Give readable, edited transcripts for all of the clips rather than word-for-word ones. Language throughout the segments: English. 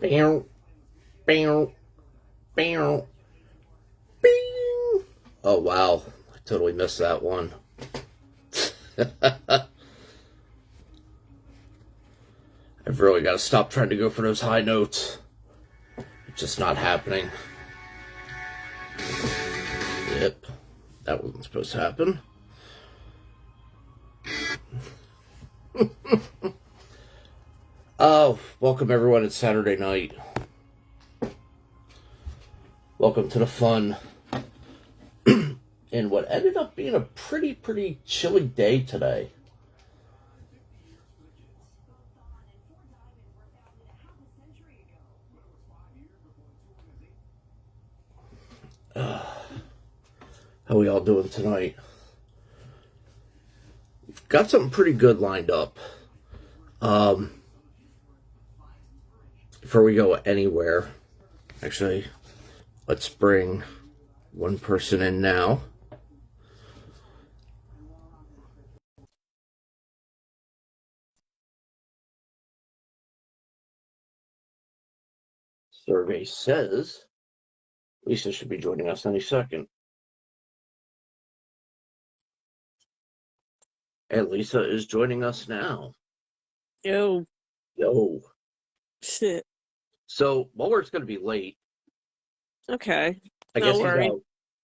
Bow, bow, bow, bing. Oh, wow. I totally missed that one. I've really got to stop trying to go for those high notes. It's just not happening. Yep. That wasn't supposed to happen. Oh, welcome everyone. It's Saturday night. Welcome to the fun. In what ended up being a pretty chilly day today. How we all doing tonight? We've got something pretty good lined up. Before we go anywhere, actually, let's bring one person in now. Survey says Lisa should be joining us any second. And Lisa is joining us now. Yo. Yo. Shit. So Mohler's going to be late. Okay. I No guess worry. he's out.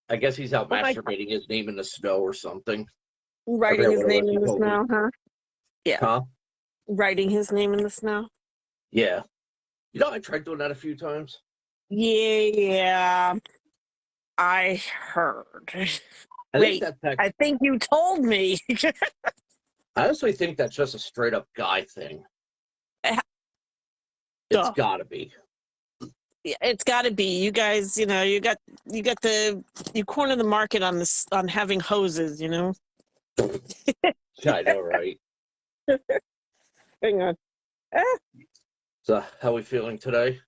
I guess he's out Oh my, masturbating his name in the snow or something. I writing forget his what it was name he in the told me. snow, huh? Yeah. Huh? Writing his name in the snow. Yeah. You know, I tried doing that a few times. Yeah. I heard. I think Wait, that I think you told me. I honestly think that's just a straight up guy thing. It's Duh. got to be. Yeah, it's got to be. You guys, you corner the market on this on having hoses, Yeah, I know, right? Hang on. Ah, So, how are we feeling today?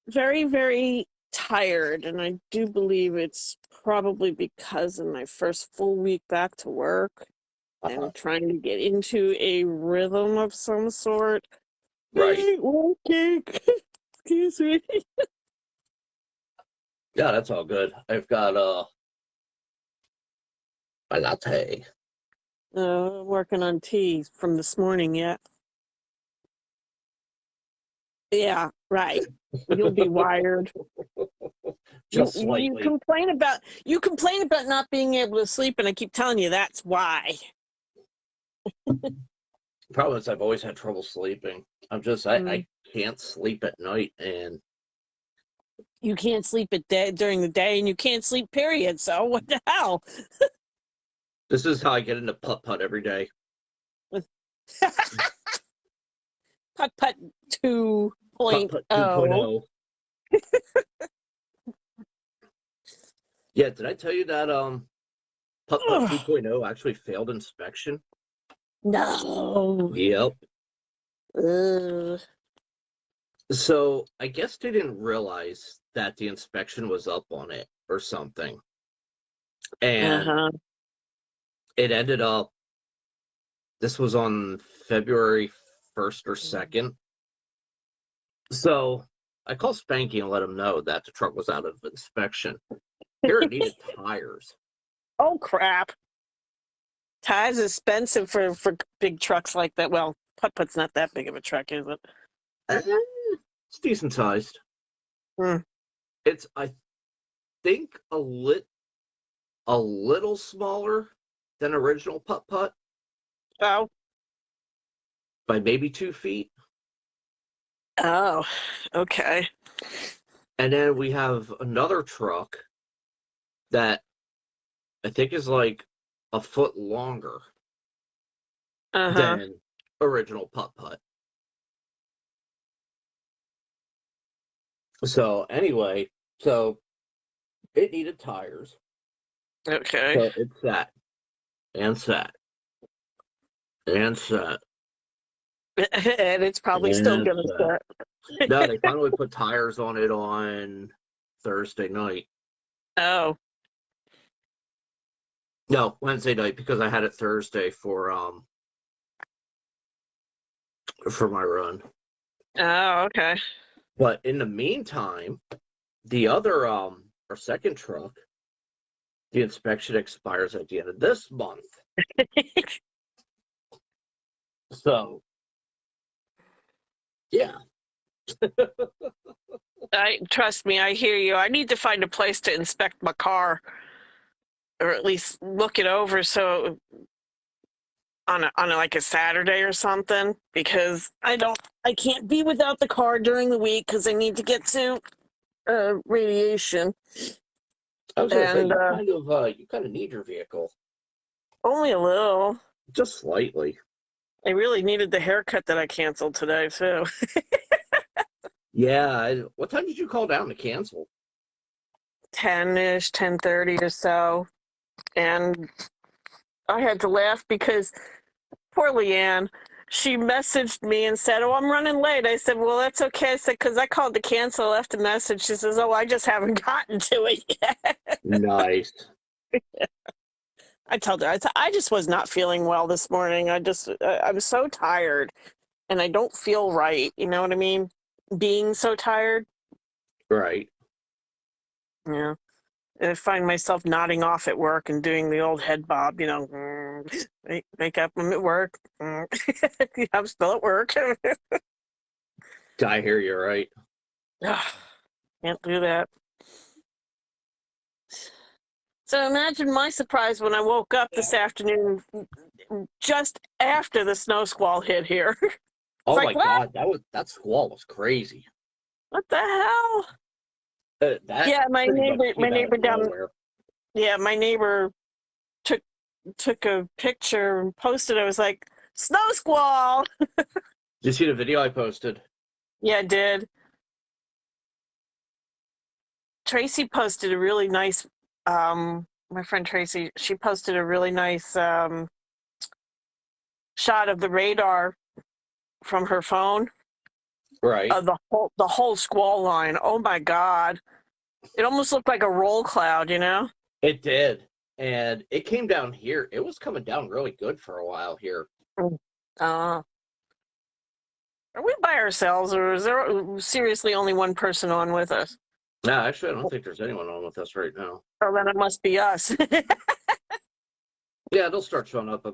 very, very tired, and I do believe it's probably because of my first full week back to work and trying to get into a rhythm of some sort. Right. Okay. Excuse me. Yeah, that's all good. I've got my latte. I'm working on tea from this morning yet. Yeah, right. You'll be wired. Just You slightly. complain about not being able to sleep, and I keep telling you that's why. Problem is, I've always had trouble sleeping. I can't sleep at night, and You can't sleep during the day, and you can't sleep, period. So what the hell? this is how I get into putt-putt every day. Putt putt 2.0. Putt-putt 2.0. Yeah, did I tell you that putt-putt 2.0 actually failed inspection? No. Yep. Ugh. So I guess they didn't realize that the inspection was up on it or something. And Uh-huh. it ended up, this was on February 1st or 2nd. So I called Spanky and let him know that the truck was out of inspection. Here it needed tires. Oh crap. Tires expensive for big trucks like that. Well, putt-putt's not that big of a truck, is it? It's decent sized. Hmm. It's, I think, a little smaller than original putt-putt Oh. by maybe 2 feet. Oh. Okay. And then we have another truck that I think is like a foot longer Uh-huh. than original putt-putt. So anyway, so it needed tires. Okay. So it sat and sat and sat And it's probably still and gonna sat. start. No, they finally put tires on it on Thursday night. Oh. No, Wednesday night, because I had it Thursday for for my run. Oh, okay. But in the meantime, the other our second truck, the inspection expires at the end of this month. So yeah. I trust me, I hear you. I need to find a place to inspect my car, or at least look it over, so on like a Saturday or something, because I can't be without the car during the week because I need to get to radiation. I was gonna say And you kind of need your vehicle. only a little. Just slightly. I really needed the haircut that I canceled today too. Yeah. What time did you call down to cancel? 10-ish, 10:30 or so. And I had to laugh because poor Leanne, she messaged me and said, "Oh, I'm running late." I said, "Well, that's okay." I said, "Because I called to cancel, left a message." She says, "Oh, I just haven't gotten to it yet." Nice. I told her, I just was not feeling well this morning. I'm so tired and I don't feel right. You know what I mean? Being so tired. Right. Yeah. I find myself nodding off at work and doing the old head bob, wake up, I'm at work. I'm still at work. I hear you, right? Can't do that. So imagine my surprise when I woke up this afternoon just after the snow squall hit here. It's Oh like, my what? God, that squall was crazy. What the hell? That Yeah, pretty much came my out of neighbor down. nowhere. Yeah, my neighbor took took a picture and posted. I was like, snow squall. Did you see the video I posted? Yeah, I did. Tracy posted a really nice. My friend Tracy, she posted a really nice shot of the radar from her phone Right. of the whole squall line. Oh my God. It almost looked like a roll cloud, you know? It did. And it came down here. It was coming down really good for a while here. Mm. Are we by ourselves, or is there seriously only one person on with us? No, actually, I don't think there's anyone on with us right now. Oh, then it must be us. Yeah, they'll start showing up.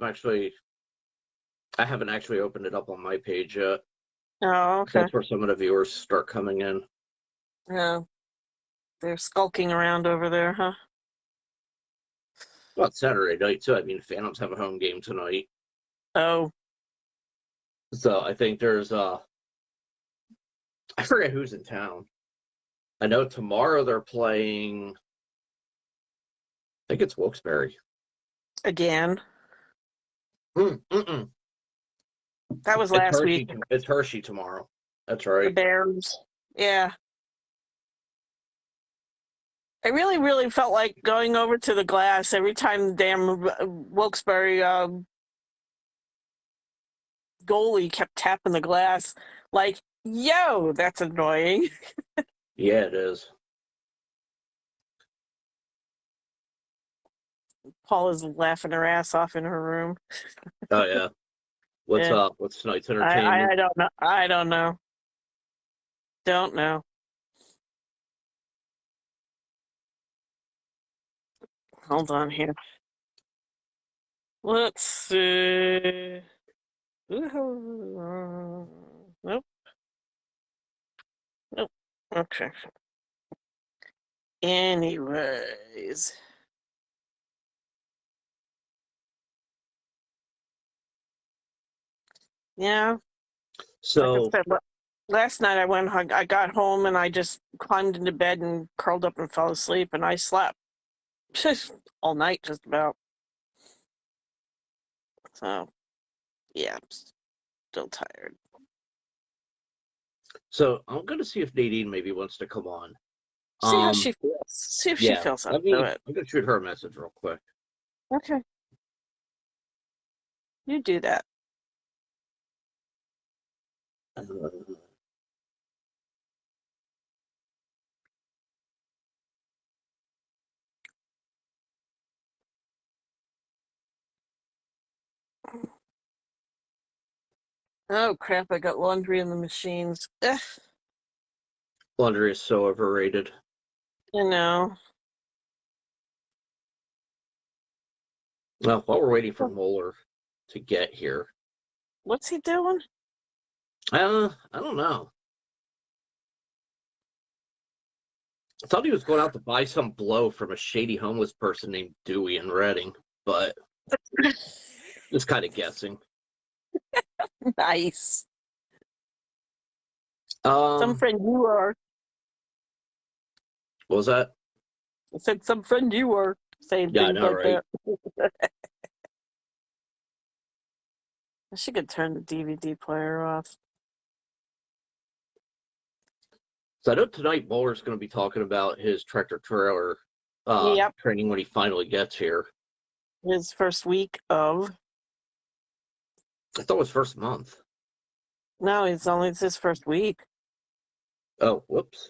I haven't actually opened it up on my page yet. Oh, okay. That's where some of the viewers start coming in. Yeah, they're skulking around over there, huh? Well, it's Saturday night, too. I mean, Phantoms have a home game tonight. Oh, So I think I forget who's in town. I know tomorrow they're playing, I think it's Wilkes-Barre. again. Mm-mm. That was It's last Hershey. week. It's Hershey tomorrow. That's The right. Bears. Yeah. I really, really felt like going over to the glass every time the damn Wilkes-Barre goalie kept tapping the glass. Like, yo, that's annoying. Yeah, it is. Paula's laughing her ass off in her room. Oh yeah. What's Yeah. up? What's tonight's entertainment? I don't know. I don't know. Don't know. Hold on here. Let's see. Nope. Nope. Okay. Anyways. Yeah. Like I So, said, last night I got home and I just climbed into bed and curled up and fell asleep and I slept all night just about. So, yeah, I'm still tired. I'm gonna see if Nadine maybe wants to come on. See how she feels. See if she Yeah. feels up to it. I'm gonna shoot her a message real quick. Okay. You do that. Uh, Oh crap! I got laundry in the machines. Ugh, Laundry is so overrated. you know. Well, while we're waiting for Mohler to get here, What's he doing? I don't know. I thought he was going out to buy some blow from a shady homeless person named Dewey in Reading, but just kind of guessing. Nice. Some Um, friend you are. what was that? I said some friend you are saying Yeah, I things know, like right? that. I should could turn the DVD player off. So I know tonight Mohler's going to be talking about his tractor trailer Yep. training when he finally gets here. His first week of. I thought it was first month. No, it's his first week. Oh, whoops.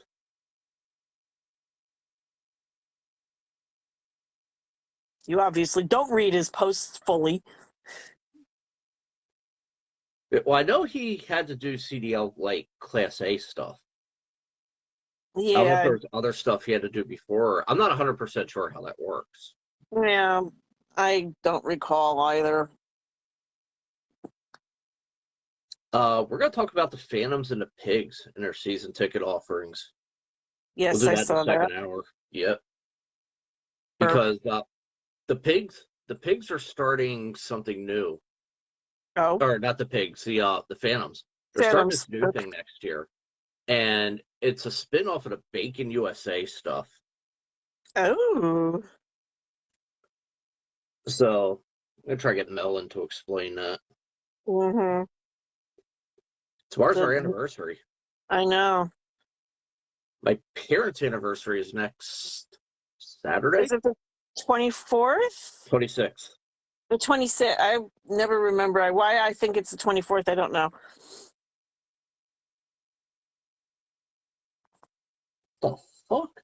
You obviously don't read his posts fully. Well, I know he had to do CDL like Class A stuff. I don't know if Yeah, there was other stuff he had to do before. I'm not 100% sure how that works. yeah. I don't recall either. We're going to talk about the Phantoms and the Pigs and their season ticket offerings. We'll Yes, do I that in the saw that. second hour. Yep. Or, Because the pigs are starting something new. oh, Or not the pigs, the Phantoms. They're starting Phantoms. this new thing next year. And it's a spin-off of the Bacon USA stuff. Oh. So I'm gonna try to get Melon to explain that. Mm-hmm. Tomorrow's our The, anniversary. I know. My parents' anniversary is next Saturday, Is it the 24th? 26th. The 26th. I never remember. Why I think it's the 24th, I don't know. The fuck?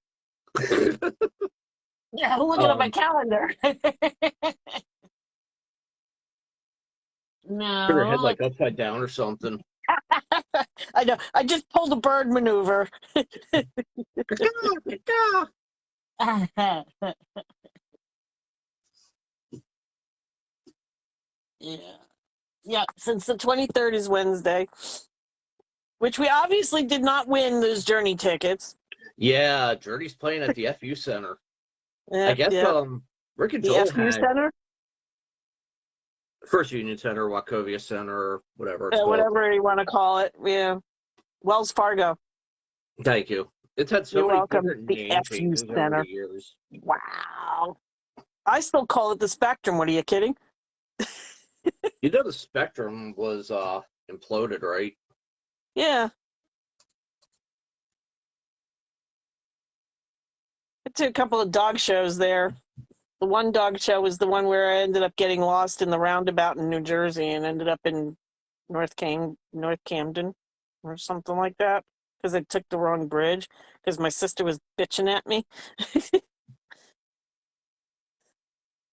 Yeah, I'm looking at my um, calendar. Put her head No, like upside down or something. I know. I just pulled a bird maneuver. Yeah. Yeah, since the 23rd is Wednesday, which we obviously did not win those Journey tickets. Yeah, Journey's playing at the FU Center. I Yep, guess yep. Rick and The Joel FU had Center, First Union Center, Wachovia Center, whatever it's called. whatever you want to call it. Yeah. Wells Fargo. Thank you. It's had so You're many welcome. different The name FU changes over the Center. years. Wow. I still call it the Spectrum. What are you kidding? You know the Spectrum was imploded, right? Yeah. I did a couple of dog shows there. The one dog show was the one where I ended up getting lost in the roundabout in New Jersey and ended up in North Camden or something like that because I took the wrong bridge because my sister was bitching at me.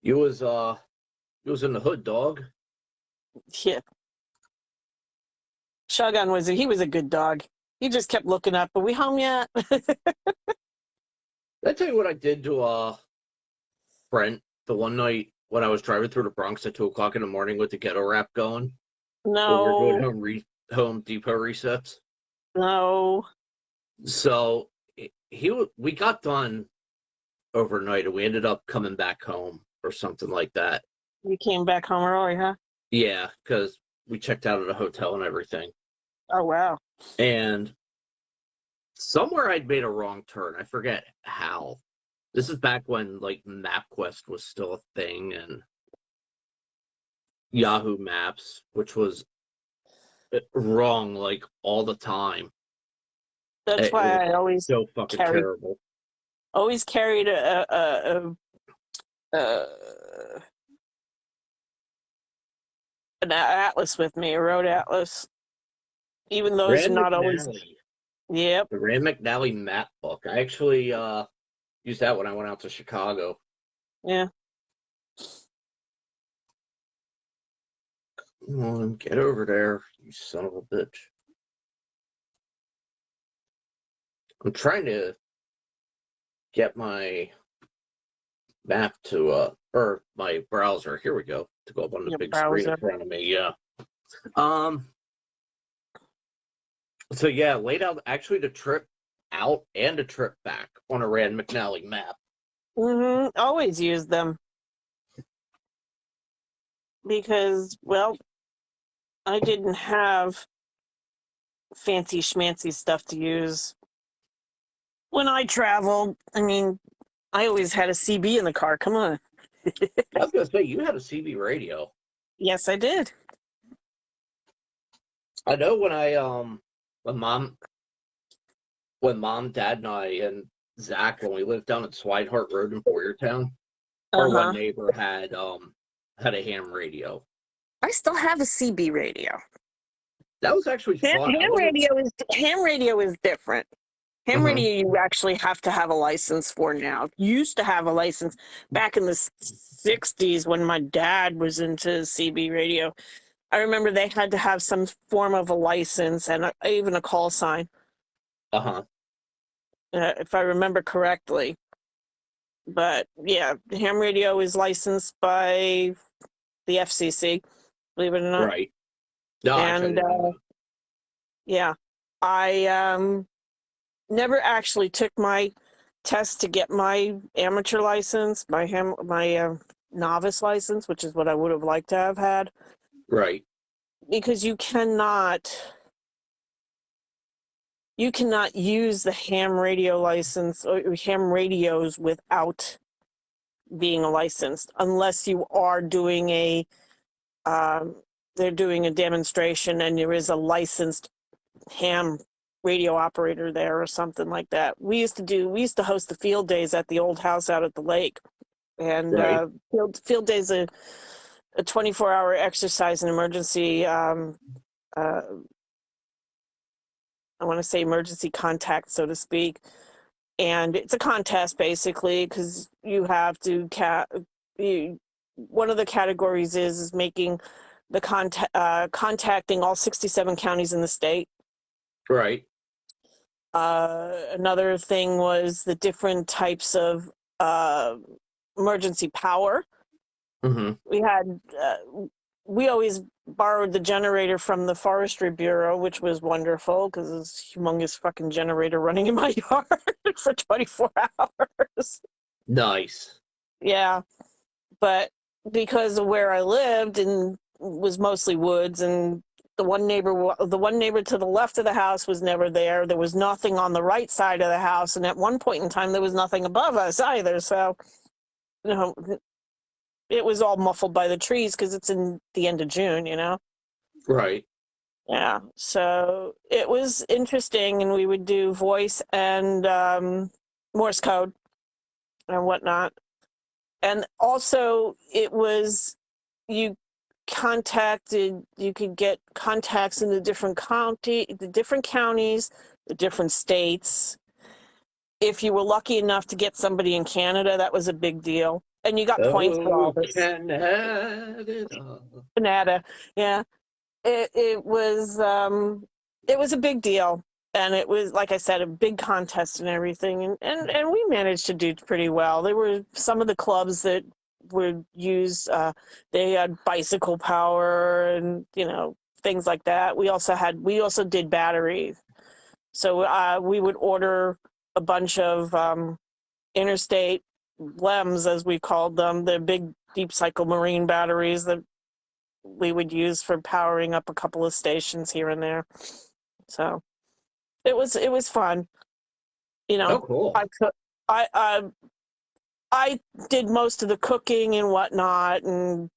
You was in the hood, dog. Yeah. Shogun he was a good dog. He just kept looking up. Are we home yet? Did I tell you what I did to Brent the one night when I was driving through the Bronx at 2 o'clock in the morning with the ghetto rap going when we were doing No, Home Depot resets? no. So we got done overnight and we ended up coming back home or something like that. You came back home early, huh? Yeah, because we checked out at a hotel and everything. Oh, wow. And somewhere I'd made a wrong turn. I forget how. This is back when like MapQuest was still a thing and Yahoo Maps, which was wrong like all the time. That's It was why I always so fucking carried terrible. carried a an atlas with me, a road atlas. Even those are Rand not always. McNally, Yep. the Rand McNally map book. I actually used that when I went out to Chicago. Yeah. Come on, get over there, you son of a bitch. I'm trying to get my map to or my browser. Here we go. To go up on the Your big screen in browser. front of me. Yeah. Um. So yeah, laid out actually the trip out and the trip back on a Rand McNally map. Always use them because, well, I didn't have fancy schmancy stuff to use when I traveled. I mean, I always had a CB in the car. Come on. I was gonna say you had a CB radio. Yes, I did. I know when mom, dad, and I and Zach when we lived down at Swinehart Road in Boyertown, our one Uh-huh. neighbor had a ham radio. I still have a CB radio. That was actually Ham, fun. I ham wasn't. radio is ham radio is different. Ham Mhm. radio you actually have to have a license for now. You used to have a license back in the 60s when my dad was into CB radio. I remember they had to have some form of a license and even a call sign, Uh-huh. if I remember correctly. But yeah, ham radio is licensed by the FCC, believe it or not. Right. No, actually, I And didn't know that. yeah, I never actually took my test to get my amateur license, my novice license, which is what I would have liked to have had, Right. because you cannot use the ham radio license or ham radios without being licensed unless you are doing um, they're doing a demonstration and there is a licensed ham radio operator there or something like that. We used to host the field days at the old house out at the lake, and Right. field days a 24-hour exercise and emergency. Uh, I want to say emergency contact, so to speak, and it's a contest basically because you have to one of the categories is making the contacting all 67 counties in the state. Right. Another thing was the different types of uh, emergency power. Mm-hmm. We always borrowed the generator from the Forestry Bureau, which was wonderful because it's a humongous fucking generator running in my yard for 24 hours. Nice. Yeah, but because of where I lived and was mostly woods, and the one neighbor to the left of the house was never there. There was nothing on the right side of the house, and at one point in time there was nothing above us either. So, you know, it was all muffled by the trees because it's in the end of June, you know. Right. Yeah, so it was interesting, and we would do voice and Morse code and whatnot. And also, it was you could get contacts in the different counties, the different states. If you were lucky enough to get somebody in Canada, that was a big deal, and you got points for all Oh, this. Canada. Canada, yeah. It was a big deal, and it was, like I said, a big contest and everything, and we managed to do pretty well. There were some of the clubs that would use they had bicycle power and things like that. We also did batteries, so we would order a bunch of interstate LEMs, as we called them, the big deep cycle marine batteries that we would use for powering up a couple of stations here and there. So it was fun. You Oh, know, cool. I cook. I did most of the cooking and whatnot, and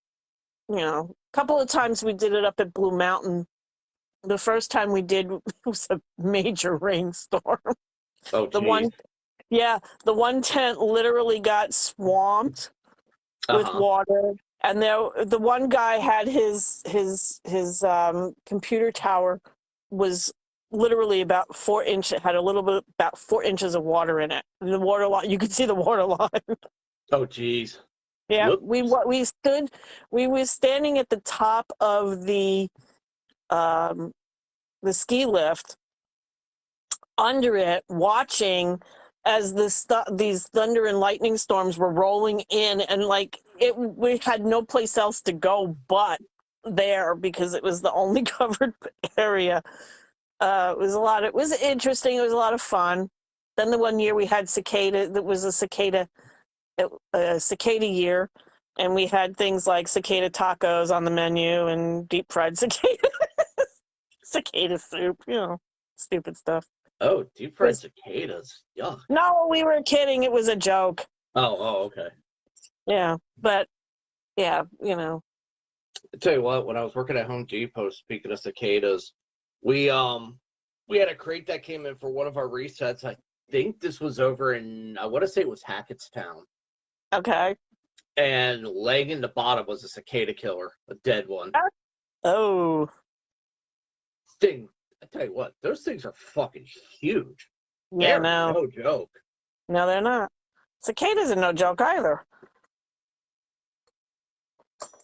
a couple of times we did it up at Blue Mountain. The first time we did it was a major rainstorm. Oh, The geez. one, yeah, the one tent literally got swamped with Uh-huh. water, and the one guy had his computer tower was literally about 4 inches, had a little bit about 4 inches of water in it. And the water line, you could see the water line. Oh, geez. Yeah, Whoop. we were standing at the top of the ski lift, under it, watching as these thunder and lightning storms were rolling in, and we had no place else to go but there because it was the only covered area. It was interesting. It was a lot of fun. Then the one year we had cicada. That was a cicada year, and we had things like cicada tacos on the menu and deep fried cicada soup. Stupid stuff. Oh, deep fried cicadas. Yuck. No, we were kidding. It was a joke. Oh, okay. Yeah, but yeah, I tell you what, when I was working at Home Depot, speaking of cicadas, we had a crate that came in for one of our resets. I think this was over in, I want to say it was Hackettstown. Okay. And laying in the bottom was a cicada killer, a dead one. Oh. Thing, I tell you what, those things are fucking huge. Yeah, They're no joke. No, they're not. Cicadas are no joke either.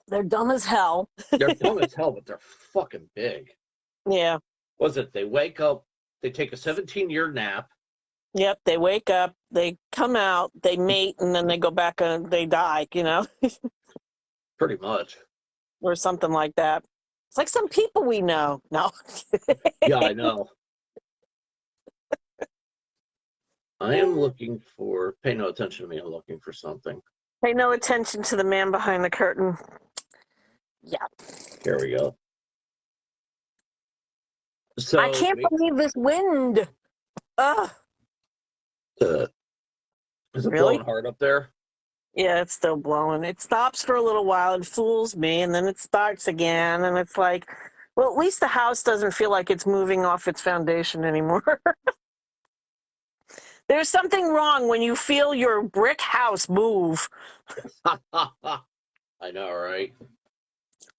They're dumb as hell. They're dumb as hell, but they're fucking big. Yeah. Was it? They wake up, they take a 17-year nap. Yep, they wake up, they come out, they mate, and then they go back and they die, Pretty much. or something like that. It's like some people we know. No. Yeah, I know. I am looking for, pay no attention to me, I'm looking for something. Pay no attention to the man behind the curtain. Yeah. Here we go. So I can't believe this wind. Ugh. Is it Really? blowing hard up there? Yeah, it's still blowing. It stops for a little while and fools me, and then it starts again, and it's like, well, at least the house doesn't feel like it's moving off its foundation anymore. There's something wrong when you feel your brick house move. I know, right?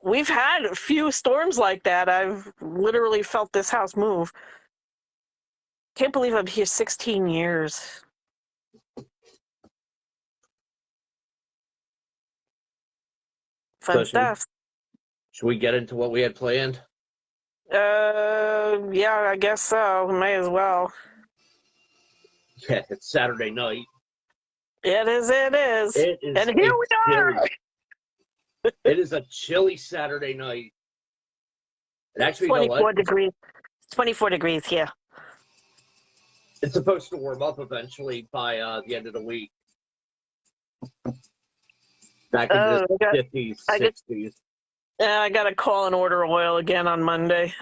We've had a few storms like that. I've literally felt this house move. Can't believe I'm here 16 years. Fun stuff. Should we get into what we had planned? Yeah, I guess so. May as well. Yeah, it's Saturday night. It is. It is. And here we are. It is a chilly Saturday night. And actually, 24 degrees. 24 degrees here. It's supposed to warm up eventually by the end of the week. Back into the 50s, 60s. I got to call and order oil again on Monday.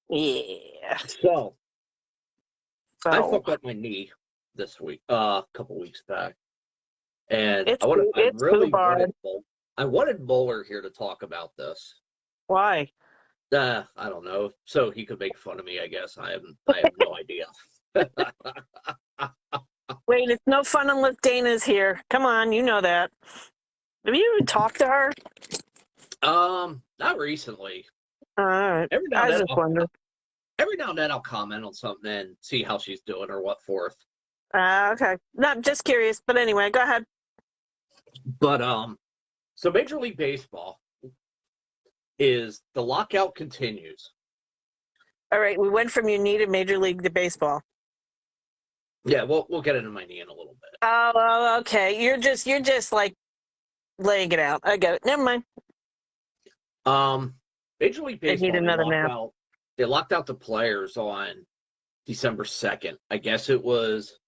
Yeah. So, I fucked up my knee this week, a couple weeks back. And I wanted Mohler here to talk about this. Why? I don't know. So he could make fun of me, I guess. I have no idea. Wait, it's no fun unless Dana's here. Come on, you know that. Have you even talked to her? Not recently. Every now and then I'll comment on something and see how she's doing or what forth. Okay. No, just curious. But anyway, go ahead. But so Major League Baseball is the lockout continues. All right, we went from your knee to Major League to baseball. Yeah, we'll get into my knee in a little bit. Oh, okay. You're just like laying it out. I get it. Never mind. Major League Baseball. I need another nap. They locked out the players on December 2nd. I guess it was.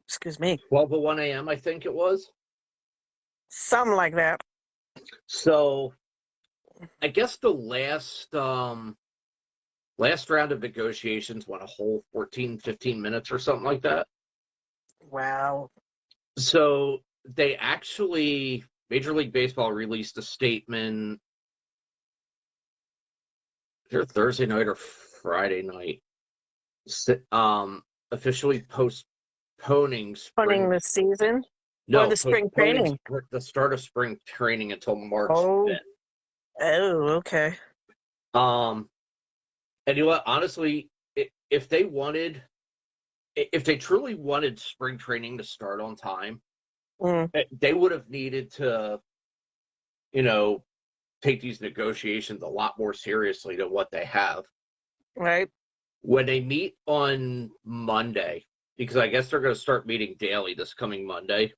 Excuse me. 12:01 a.m. I think it was. Something like that. So, I guess the last round of negotiations went a whole 14, 15 minutes or something like that. Wow. So they actually, Major League Baseball released a statement either Thursday night or Friday night, officially postponing the season? No, or the spring training? The start of spring training until March 5th. Oh, okay. And you know what? Honestly, if they wanted if they truly wanted spring training to start on time, Mm, they would have needed to, take these negotiations a lot more seriously than what they have. right. When they meet on Monday, because I guess they're going to start meeting daily this coming Monday,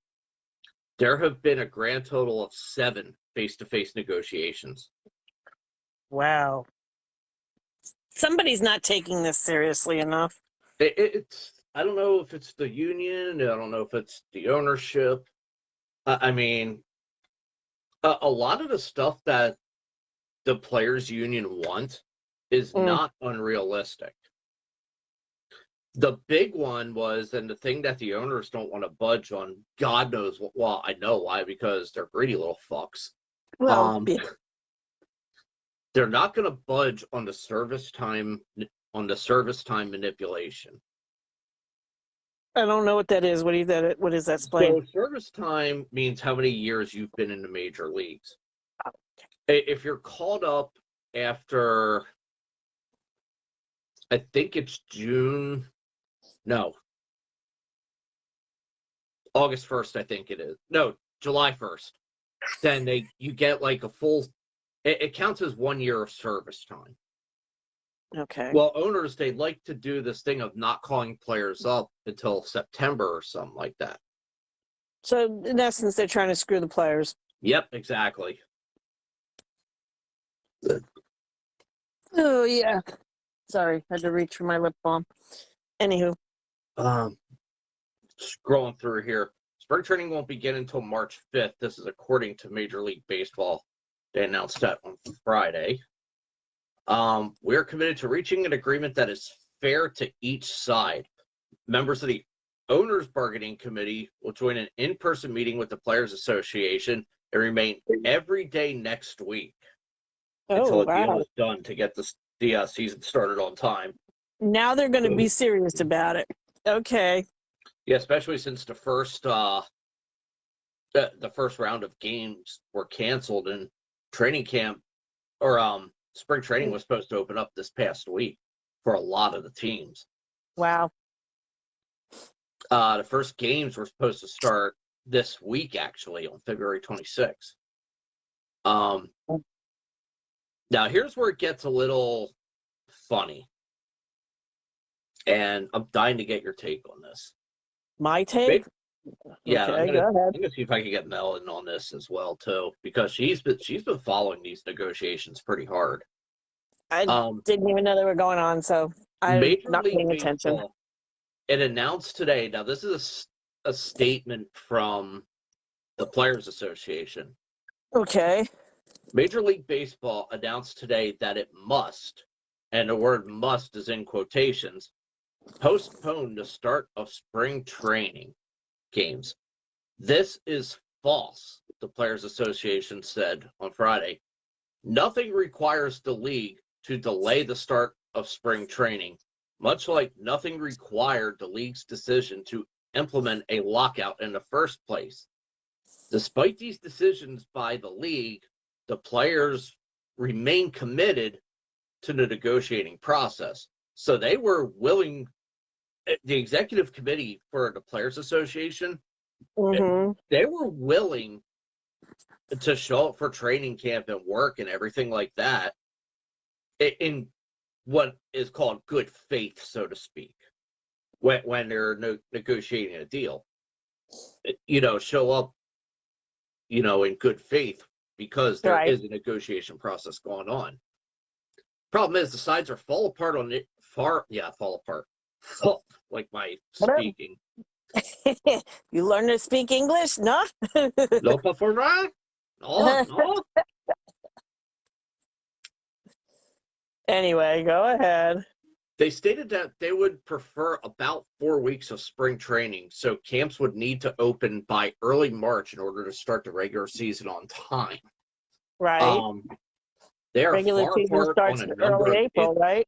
there have been a grand total of 7 face-to-face negotiations. Wow. Somebody's not taking this seriously enough. It's I don't know if it's the union, I don't know if it's the ownership. I mean, a lot of the stuff that the players union want is Mm, not unrealistic. The big one was, and the thing that the owners don't want to budge on, God knows what. Well, I know why, because they're greedy little fucks. well, Um, they're not going to budge on the service time manipulation. I don't know what that is. What is that? Explain. So service time means how many years you've been in the major leagues. If you're called up after, I think it's June, no, August 1st, I think it is. No, July 1st. Then you get like a full, it counts as 1 year of service time. Okay. Well, owners, they like to do this thing of not calling players up until September or something like that. So in essence, they're trying to screw the players. Yep, exactly. Oh yeah. Sorry, had to reach for my lip balm. Anywho. Scrolling through here. Spring training won't begin until March 5th. This is according to Major League Baseball. They announced that on Friday. We're committed to reaching an agreement that is fair to each side. Members of the Owners Bargaining Committee will join an in-person meeting with the Players Association and remain every day next week until Oh a deal wow. is done to get the season started on time. Now they're going to be serious about it. Okay. Yeah, especially since the first round of games were canceled and training camp or spring training was supposed to open up this past week for a lot of the teams. Wow. The first games were supposed to start this week, actually, on February 26th. Now, here's where it gets a little funny, and I'm dying to get your take on this. My take? Yeah, Okay, go ahead. I'm gonna see if I can get Mel in on this as well too, because she's been following these negotiations pretty hard. I didn't even know they were going on, so I'm Major not League paying attention. Baseball, it announced today. Now, this is a statement from the Players Association. Okay. Major League Baseball announced today that it must, and the word must is in quotations, postpone the start of spring training games. This is false, the Players Association said on Friday. Nothing requires the league to delay the start of spring training, much like nothing required the league's decision to implement a lockout in the first place. Despite these decisions by the league, the players remain committed to the negotiating process. So they were willing, the executive committee for the Players Association, they were willing to show up for training camp and work and everything like that in what is called good faith, so to speak, when they're negotiating a deal. Show up, in good faith because there is a negotiation process going on. Problem is, the sides are fall apart on it. Fall apart. Like my speaking. You learn to speak English? No? No, for that? No. Anyway, go ahead. They stated that they would prefer about 4 weeks of spring training, so camps would need to open by early March in order to start the regular season on time. Right. They are Regular far season apart starts on a in number early of April, right?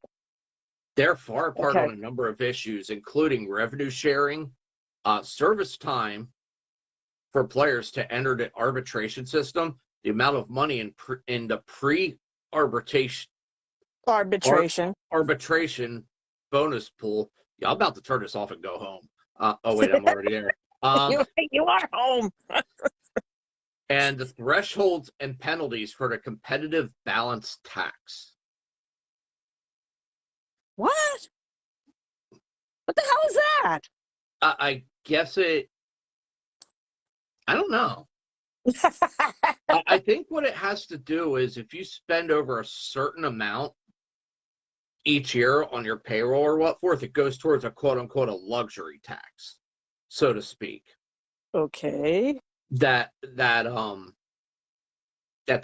They're far apart on a number of issues, including revenue sharing, service time for players to enter the arbitration system, the amount of money in the pre-arbitration arbitration bonus pool, Yeah, I'm about to turn this off and go home. Oh, wait, I'm already there. You are home. And the thresholds and penalties for the competitive balance tax. What? What the hell is that? I guess I don't know. I think what it has to do is if you spend over a certain amount each year on your payroll or what forth, it goes towards a quote unquote a luxury tax, so to speak. Okay. That they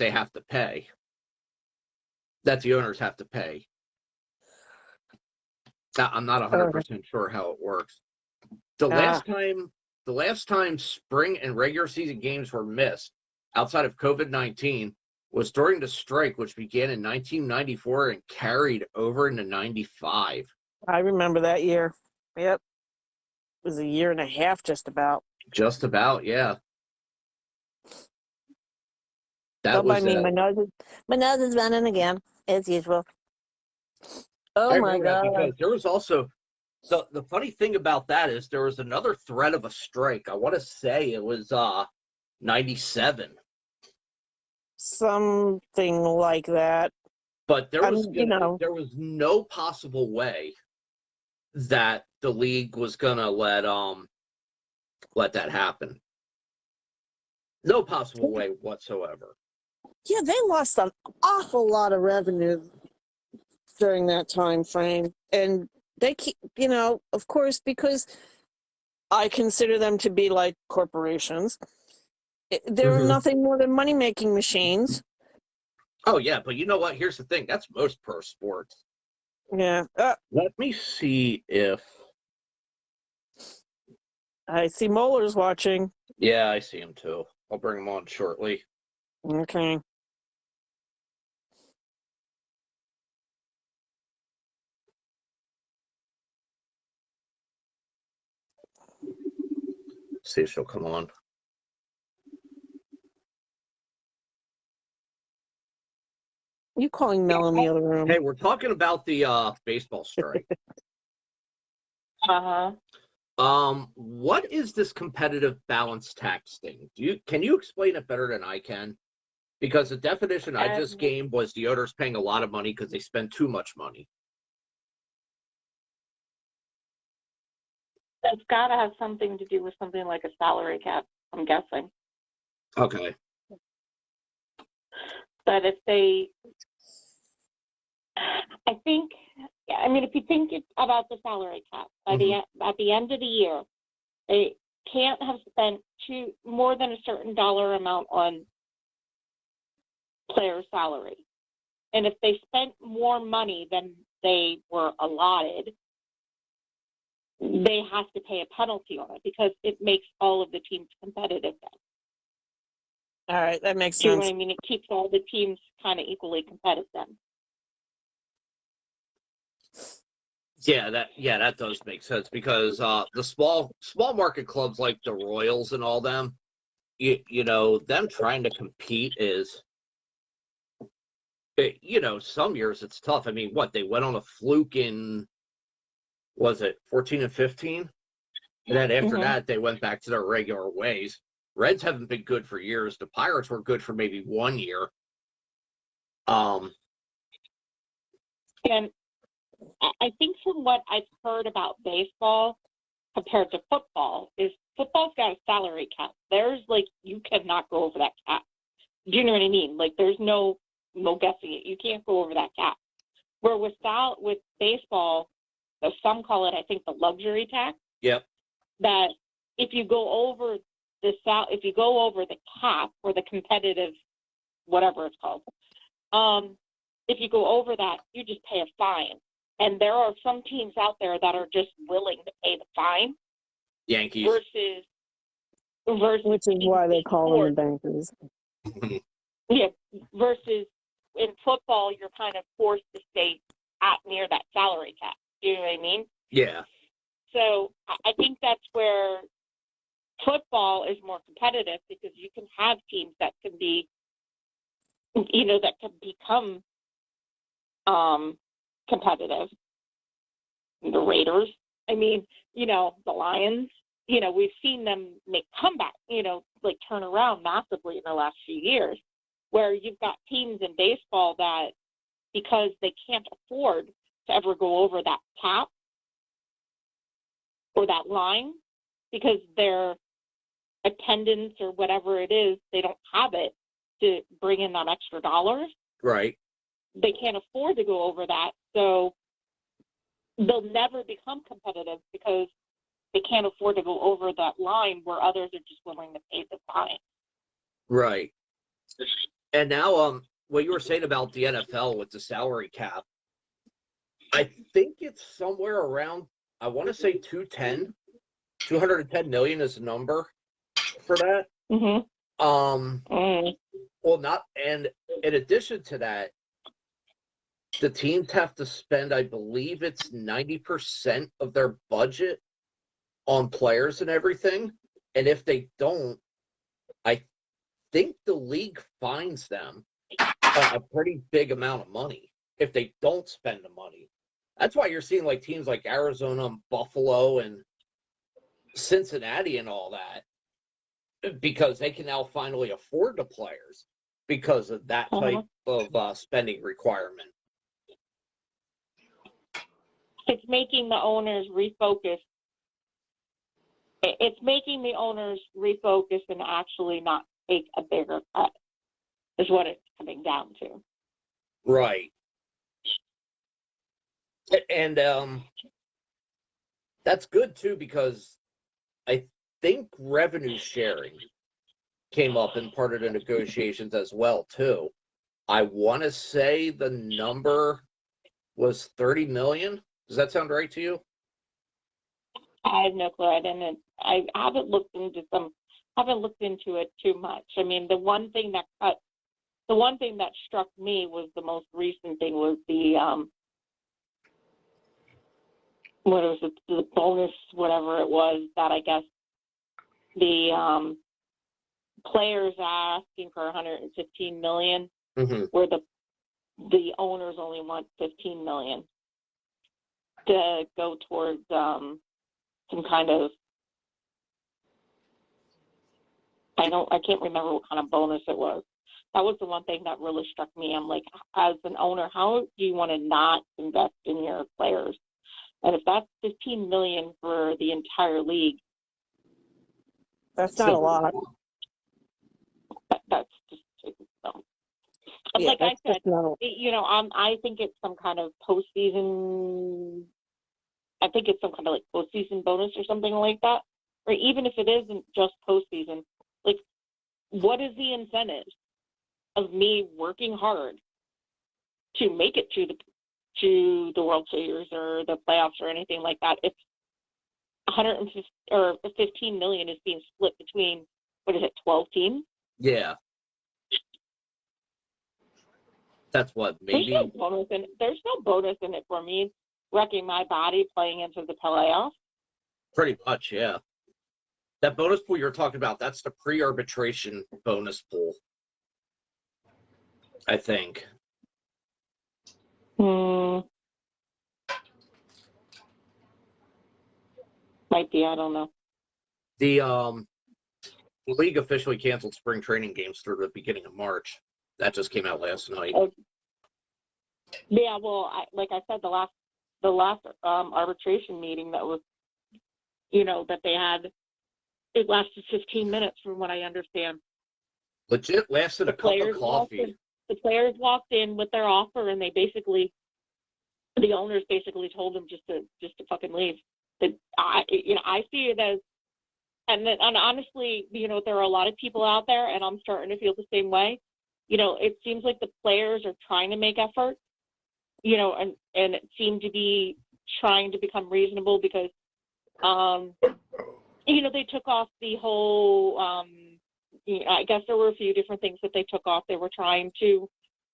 have to pay. That the owners have to pay. I'm not 100% sure how it works. The last time spring and regular season games were missed outside of COVID-19 was during the strike, which began in 1994 and carried over into 95. I remember that year. Yep. It was a year and a half just about. Just about, yeah. That Don't was mind me. My nose is running again, as usual. Oh I my remember that God. because there was also the funny thing about that is there was another threat of a strike. I want to say it was 97. Something like that. But there was You know, there was no possible way that the league was gonna let that happen. No possible way whatsoever. yeah, they lost an awful lot of revenue during that time frame, and they keep, of course, because I consider them to be like corporations. They're nothing more than money-making machines. Oh yeah, but you know what? Here's the thing. That's most pro sports. Yeah. Let me see if. I see Mohler's watching. Yeah, I see him too. I'll bring him on shortly. Okay. See if she'll come on. You calling Mel in the other room? Hey, we're talking about the baseball strike. What is this competitive balance tax thing? Can you explain it better than I can? Because the definition I just gave was the owners paying a lot of money because they spend too much money. That's got to have something to do with something like a salary cap, I'm guessing. Okay. But if they, I think, I mean, if you think about the salary cap, at the end of the year, they can't have spent more than a certain dollar amount on player salary. And if they spent more money than they were allotted, they have to pay a penalty on it because it makes all of the teams competitive then. All right, that makes sense. Do you know what I mean? It keeps all the teams kind of equally competitive then. Yeah, that does make sense because the small market clubs like the Royals and all them, you know, them trying to compete is, some years it's tough. I mean, what they went on a fluke in, was it 14 and 15? And then after that, they went back to their regular ways. Reds haven't been good for years. The Pirates were good for maybe 1 year. And I think from what I've heard about baseball compared to football is football's got a salary cap. There's you cannot go over that cap. Do you know what I mean? There's no guessing it. You can't go over that cap. Where with baseball, some call it, I think, the luxury tax. Yep. That if you go over the cap or the competitive, whatever it's called, if you go over that, you just pay a fine. And there are some teams out there that are just willing to pay the fine. Yankees. Versus which is why they call them the bankers. Yeah. Versus in football, you're kind of forced to stay near that salary cap. Do you know what I mean? Yeah. So I think that's where football is more competitive because you can have teams that can be, that can become competitive. The Raiders, I mean, the Lions, we've seen them make comebacks, like turn around massively in the last few years, where you've got teams in baseball that, because they can't afford to ever go over that cap or that line, because their attendance or whatever it is, they don't have it to bring in that extra dollars. Right. They can't afford to go over that, so they'll never become competitive because they can't afford to go over that line where others are just willing to pay the fine. Right. And now, what you were saying about the NFL with the salary cap, I think it's somewhere around, I want to say 210 million is the number for that. Mm-hmm. Well, not, and in addition to that, the teams have to spend, I believe it's 90% of their budget on players and everything. And if they don't, I think the league fines them a pretty big amount of money if they don't spend the money. That's why you're seeing like teams like Arizona and Buffalo and Cincinnati and all that, because they can now finally afford the players because of that type of spending requirement. It's making the owners refocus. It's making the owners refocus and actually not take a bigger cut, is what it's coming down to. Right. And that's good too, because I think revenue sharing came up in part of the negotiations as well too. I want to say the number was 30 million. Does that sound right to you? I have no clue. I haven't looked into it too much. I mean, the one thing that struck me was the most recent thing was the what was it, the bonus, whatever it was, that I guess the players are asking for 115 million, where the owners only want 15 million to go towards some kind of, I can't remember what kind of bonus it was. That was the one thing that really struck me. I'm like, as an owner, how do you want to not invest in your players? And if that's 15 million for the entire league, That's not a lot. that's just so. Yeah, like I said, I think it's some kind of postseason. I think it's some kind of like postseason bonus or something like that. Or even if it isn't just postseason, like, what is the incentive of me working hard to make it to the World Series or the playoffs or anything like that? If 150 or 15 million is being split between, 12 teams? Yeah. That's what, maybe? There's no bonus in it for me wrecking my body playing into the playoffs. Pretty much, yeah. That bonus pool you're talking about, that's the pre-arbitration bonus pool, I think. Might be, I don't know. The league officially canceled spring training games through the beginning of March. That just came out last night. Yeah, well, like I said, the last arbitration meeting that was, that they had, it lasted 15 minutes from what I understand. Legit lasted a cup of coffee. The players walked in with their offer, and the owners basically told them just to fucking leave. I see it as, and honestly, there are a lot of people out there, and I'm starting to feel the same way. It seems like the players are trying to make effort, and it seemed to be trying to become reasonable because, they took off the whole, I guess there were a few different things that they took off. They were trying to,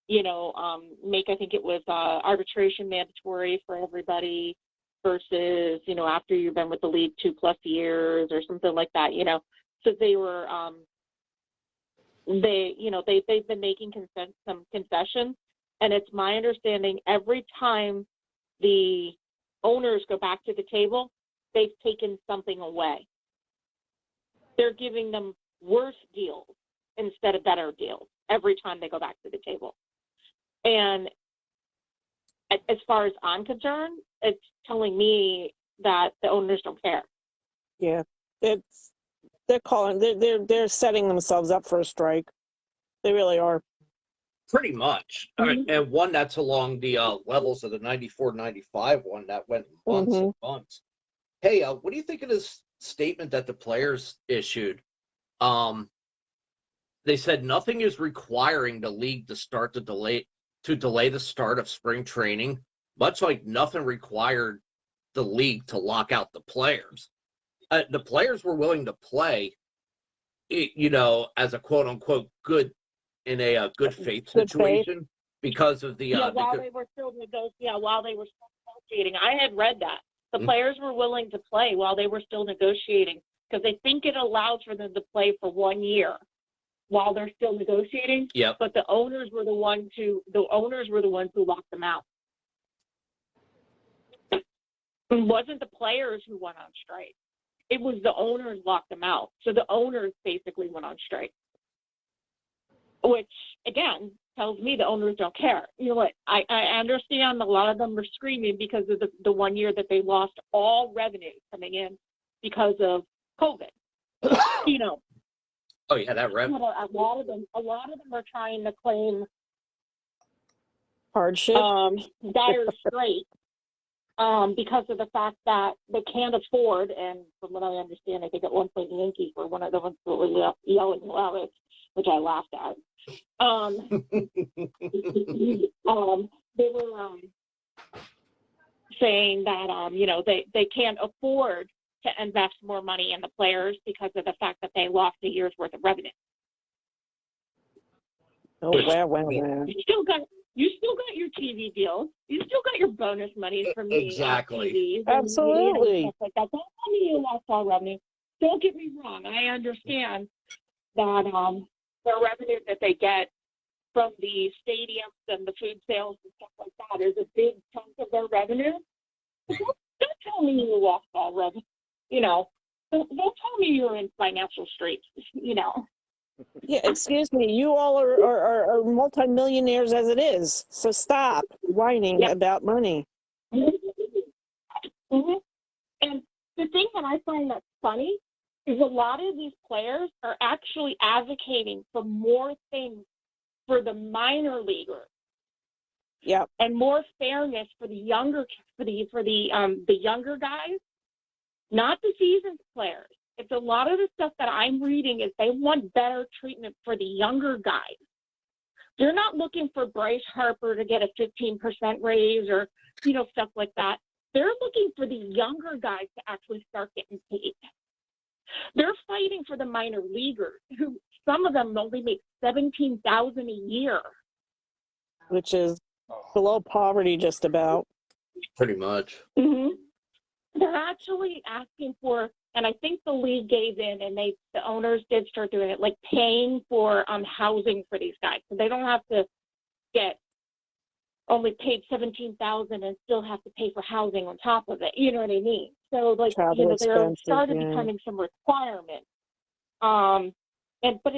make, I think it was arbitration mandatory for everybody versus, after you've been with the league 2+ years or something like that, So they were, they've been making some concessions, and it's my understanding every time the owners go back to the table, they've taken something away. They're giving them worse deals instead of better deals every time they go back to the table. And as far as I'm concerned, it's telling me that the owners don't care. Yeah, they're setting themselves up for a strike. They really are. Pretty much. And one that's along the levels of the 94-95 one that went months and months. Hey, what do you think of this statement that the players issued? They said nothing is requiring the league to delay the start of spring training, much like nothing required the league to lock out the players. The players were willing to play, as a quote unquote good in a good faith situation because of the while they were still negotiating. I had read that the players were willing to play while they were still negotiating because they think it allows for them to play for 1 year while they're still negotiating. Yep. But the owners were the ones who locked them out. It wasn't the players who went on strike. It was the owners locked them out. So the owners basically went on strike. Which, again, tells me the owners don't care. You know what? I understand a lot of them are screaming because of the 1 year that they lost all revenue coming in because of COVID. Oh yeah, that revenue. A lot of them are trying to claim hardship, dire straits, because of the fact that they can't afford. And from what I understand, I think at one point the Yankees were one of the ones that were yelling loudest, which I laughed at. They were saying that they can't afford to invest more money in the players because of the fact that they lost a year's worth of revenue. Oh wow. You still got your TV deals. You still got your bonus money from the TVs. Absolutely. And stuff like that. Don't tell me you lost all revenue. Don't get me wrong. I understand that the revenue that they get from the stadiums and the food sales and stuff like that is a big chunk of their revenue. Don't tell me you lost all revenue. Don't tell me you're in financial straits. Yeah, excuse me. You all are multimillionaires as it is. So stop whining about money. Mm-hmm. And the thing that I find that's funny is a lot of these players are actually advocating for more things for the minor leaguers. Yep. And more fairness for the younger the younger guys, not the seasoned players. It's a lot of the stuff that I'm reading is they want better treatment for the younger guys. They're not looking for Bryce Harper to get a 15% raise or, stuff like that. They're looking for the younger guys to actually start getting paid. They're fighting for the minor leaguers, who some of them only make $17,000 a year, which is below poverty, just about. Pretty much. Mm-hmm. They're actually asking for, and I think the league gave in, and the owners did start doing it, like paying for housing for these guys, so they don't have to get only paid $17,000 and still have to pay for housing on top of it. You know what I mean? So there started becoming some requirements. But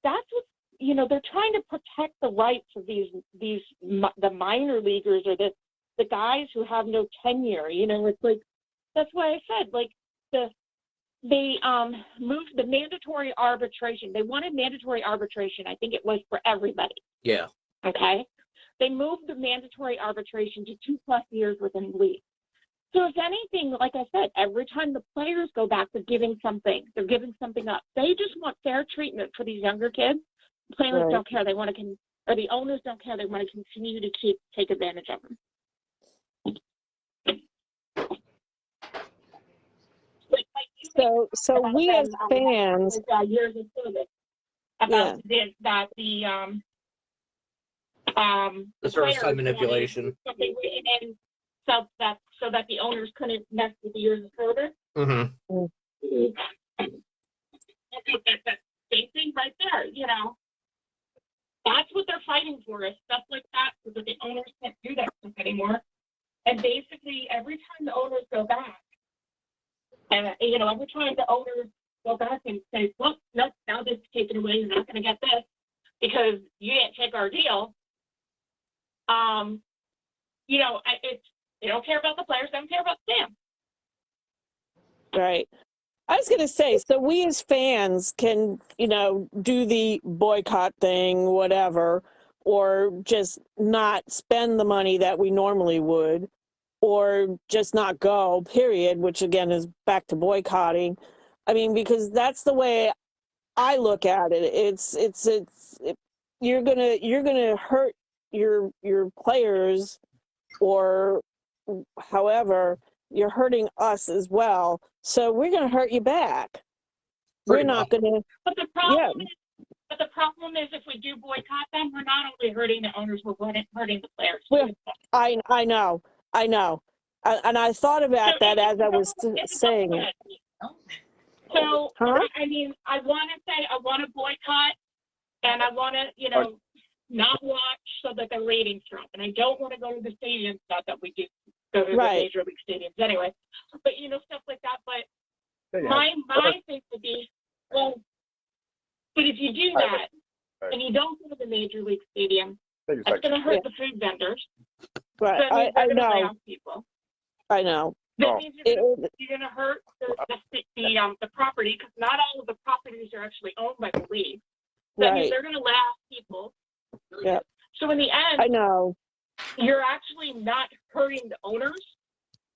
that's what they're trying to protect the rights of the minor leaguers or the guys who have no tenure. It's like, that's why I said, like, they moved the mandatory arbitration. They wanted mandatory arbitration. I think it was for everybody. Yeah. Okay. They moved the mandatory arbitration to 2+ years within the league. So if anything, like I said, every time the players go back, they're giving something up. They just want fair treatment for these younger kids. Players don't care. They want to, or the owners don't care. They want to continue to take advantage of them. So we as fans, years of service about the service time manipulation. So that the owners couldn't mess with the years of service. Mm-hmm. I think that's same thing right there. That's what they're fighting for, is stuff like that, so that the owners can't do that stuff anymore. And basically, every time the owners go back, And, every time the owners go back and say, look, nope, now this is taken away, you're not going to get this because you didn't take our deal. They don't care about the players, they don't care about the fans. Right. I was going to say, so we as fans can, do the boycott thing, whatever, or just not spend the money that we normally would, or just not go, period, which again is back to boycotting. I mean, because that's the way I look at it. You're gonna hurt your players, or however, you're hurting us as well. So we're gonna hurt you back. Pretty We're not much. gonna. But the problem is, if we do boycott them, we're not only hurting the owners, we're hurting the players. Well, I know, and I thought about that as I was saying it. So, Huh? I mean, I want to boycott, and I want to, not watch so that the ratings drop. And I don't want to go to the stadiums, not that we do go to the major league stadiums anyway, but, stuff like that. But my thing would be, well, but if you do that, and you don't go to the major league stadium, that's going to hurt the food vendors. Right, That means I they're going to lay know. off people. I know. That means you're going to hurt the property, because not all of the properties are actually owned by the league. That means they're going to lay off people. Yeah. So in the end, I know. you're actually not hurting the owners.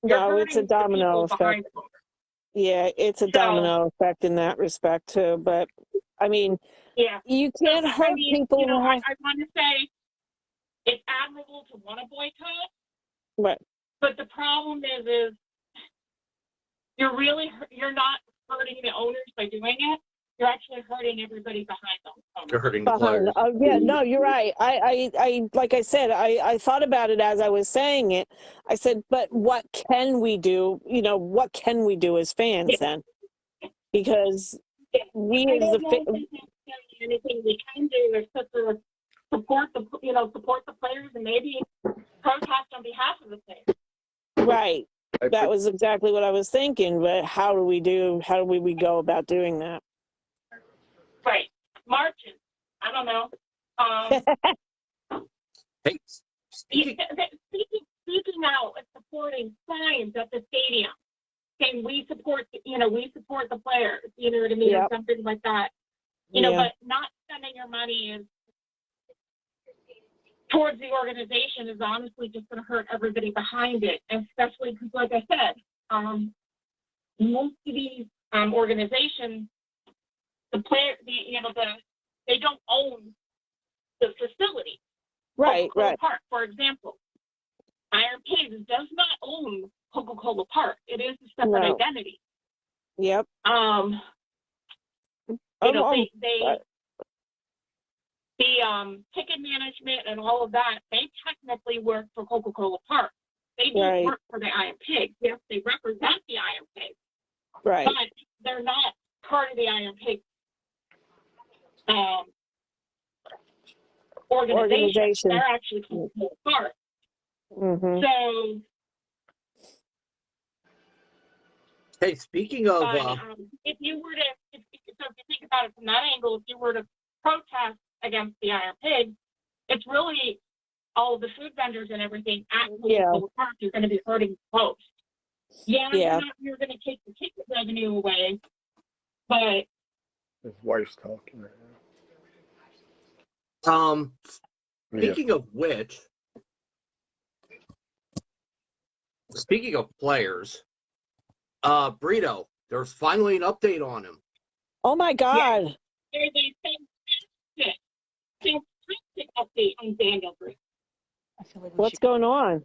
No, it's a domino effect. Yeah, it's a domino effect in that respect too. But I mean, you can't hurt people. I want to say it's admirable to want to boycott. Right. But the problem is you're not hurting the owners by doing it. You're actually hurting everybody behind them. You're hurting the players. Yeah, no, you're right. I like I said, I thought about it as I was saying it. I said, but what can we do? What can we do as fans then? Because we as anything we can do is to support the players and maybe protest on behalf of the players. Right. That was exactly what I was thinking. But how do we go about doing that? Right. Marches. I don't know. Hey, speaking out and supporting signs at the stadium saying we support the players, you know what I mean, Yep. or something like that. But not spending your money towards the organization is honestly just going to hurt everybody behind it, especially because, like I said, most of these organizations, they don't own the facility. Right, Coca-Cola Park, for example. Iron Pigs does not own Coca-Cola Park. It is a separate identity. Yep. The ticket management and all of that, they technically work for Coca-Cola Park. They do work for the Iron Pigs. Yes, they represent the Iron Pigs. Right. But they're not part of the Iron Pigs organization. They're actually Coca-Cola Park. Mm-hmm. So, hey, speaking of, if you think about it from that angle, if you were to protest against the Iron Pigs, it's really all of the food vendors and everything at Coca-Cola Park. You're going to be hurting both. You're going to take the ticket revenue away, but his wife's talking right now. Speaking of which, speaking of players, Brito, there's finally an update on him. Oh my God! There's a fantastic update on Daniel Brito. What's going on?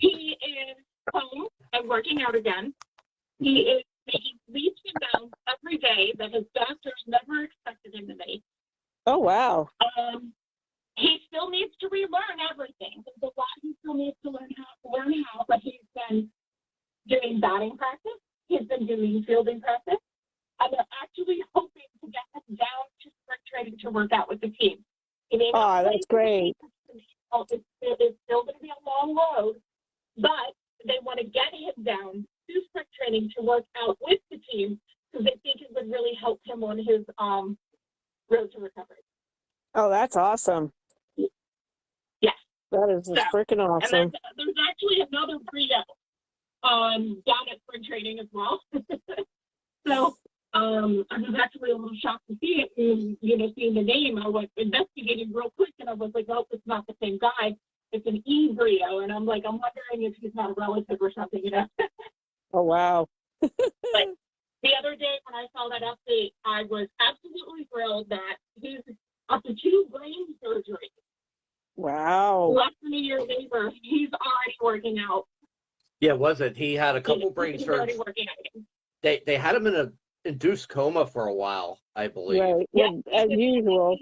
He is home and working out again. He is making leaps and bounds every day that his doctors never expected him to make. Oh wow! He still needs to relearn everything. There's a lot he still needs to learn how. But he's been doing batting practice. He's been doing fielding practice. And they're actually hoping to get him down to spring training to work out with the team. That's great. It's still going to be a long road, but they want to get him down to spring training to work out with the team because they think it would really help him on his road to recovery. Oh, that's awesome. Yes. That is just freaking And then awesome. there's actually another Brio down at spring training as well. So I was actually a little shocked to see it, and, seeing the name. I was investigating real quick, and I was like, "Oh, it's not the same guy. It's an Brio." And I'm wondering if he's not a relative or something, Oh, wow. But the other day when I saw that update, I was absolutely thrilled that he's up to 2 brain surgeries. Wow. Less than a year later, he's already working out. Yeah, was it? He had a couple brain He's already surgeries. working out. They had him in a induced coma for a while, I believe. Right. Yeah, Well, as usual.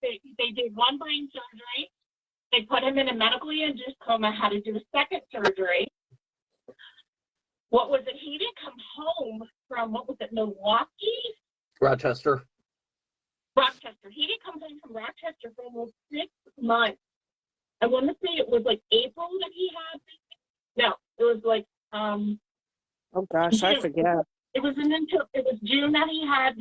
They did one brain surgery. They put him in a medically induced coma, had to do a second surgery. What was it? He didn't come home from, Milwaukee? Rochester. Rochester. He didn't come home from Rochester for almost 6 months. I want to say it was like April that he had. No, it was like Oh, gosh, I June. forget. It was June that he had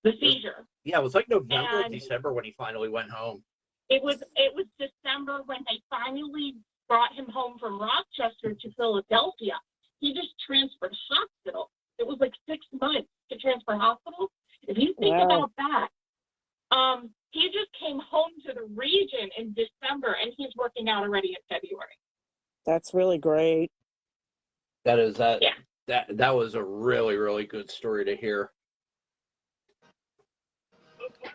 the seizure. Yeah, it was like November or And December when he finally went home. It was December when they finally brought him home from Rochester to Philadelphia. He just transferred hospital. It was like 6 months to transfer hospital. If you think about that, he just came home to the region in December, and he's working out already in February. That's really great. That is that. Yeah. That was a really, really good story to hear.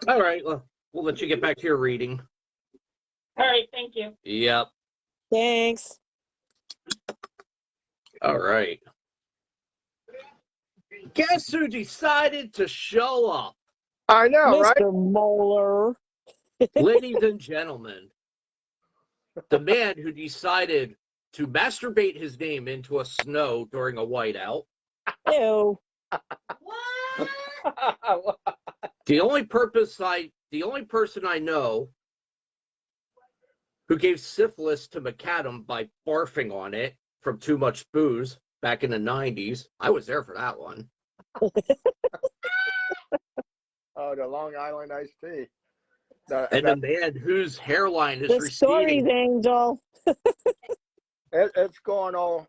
All right, well, we'll let you get back to your reading. All right, thank you. Yep. Thanks. All right. Guess who decided to show up? I know, right? Mr. Mohler. Ladies and gentlemen, the man who decided to masturbate his name into a snow during a whiteout. Ew. The only person I know who gave syphilis to McAdam by barfing on it from too much booze back in the 90s. I was there for that one. Oh, the Long Island iced tea. And the man whose hairline is The receding. stories, Angel. It's going all.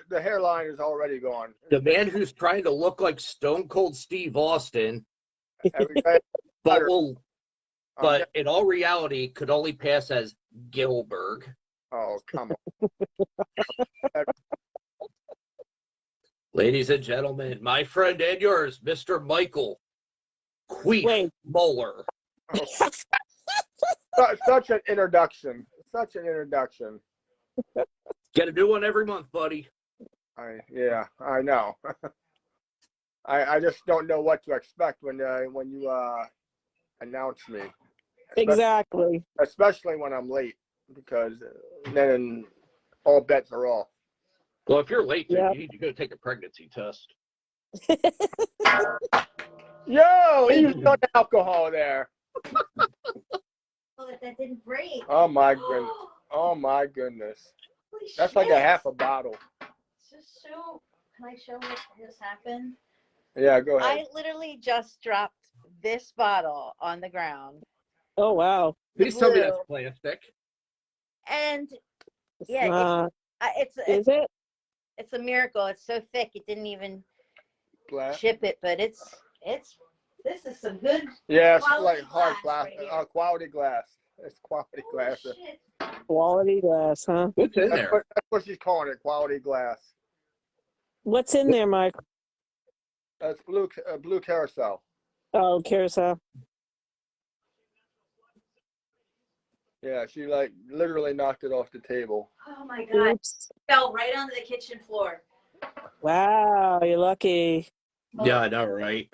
The hairline is already gone. The man who's trying to look like Stone Cold Steve Austin, Every day. but Um, in all reality could only pass as Gilbert. Oh, come on. Ladies and gentlemen, my friend and yours, Mr. Michael Queef Wait. Mohler. Such an introduction. Such an introduction. Get a new one every month, buddy. Yeah, I know. I just don't know what to expect when you announce me. Exactly. Especially when I'm late, because then all bets are off. Well, if you're late, Yeah. you need to go take a pregnancy test. Yo, even on alcohol there. Oh, that didn't break. Oh my goodness. Oh my goodness. Holy That's like shit. a half a bottle. Just show. Can I show what just happened? Yeah, go ahead. I literally just dropped this bottle on the ground. Oh, wow. Please tell me Blue. that's plastic. And It's yeah, not. it's Is it? it's a miracle. It's so thick it didn't even Black. chip it, but it's This is some good. Yeah, it's Quality like hard glass glass. right here. Quality glass. It's quality Holy glass. shit. Quality glass, huh? What's in That's there? what she's calling it. Quality glass. What's in there, Mike? That's blue carousel. Oh, carousel. Yeah, she like literally knocked it off the table. Oh my God. Oops. Fell right onto the kitchen floor. Wow, you're lucky. Yeah, I know, right?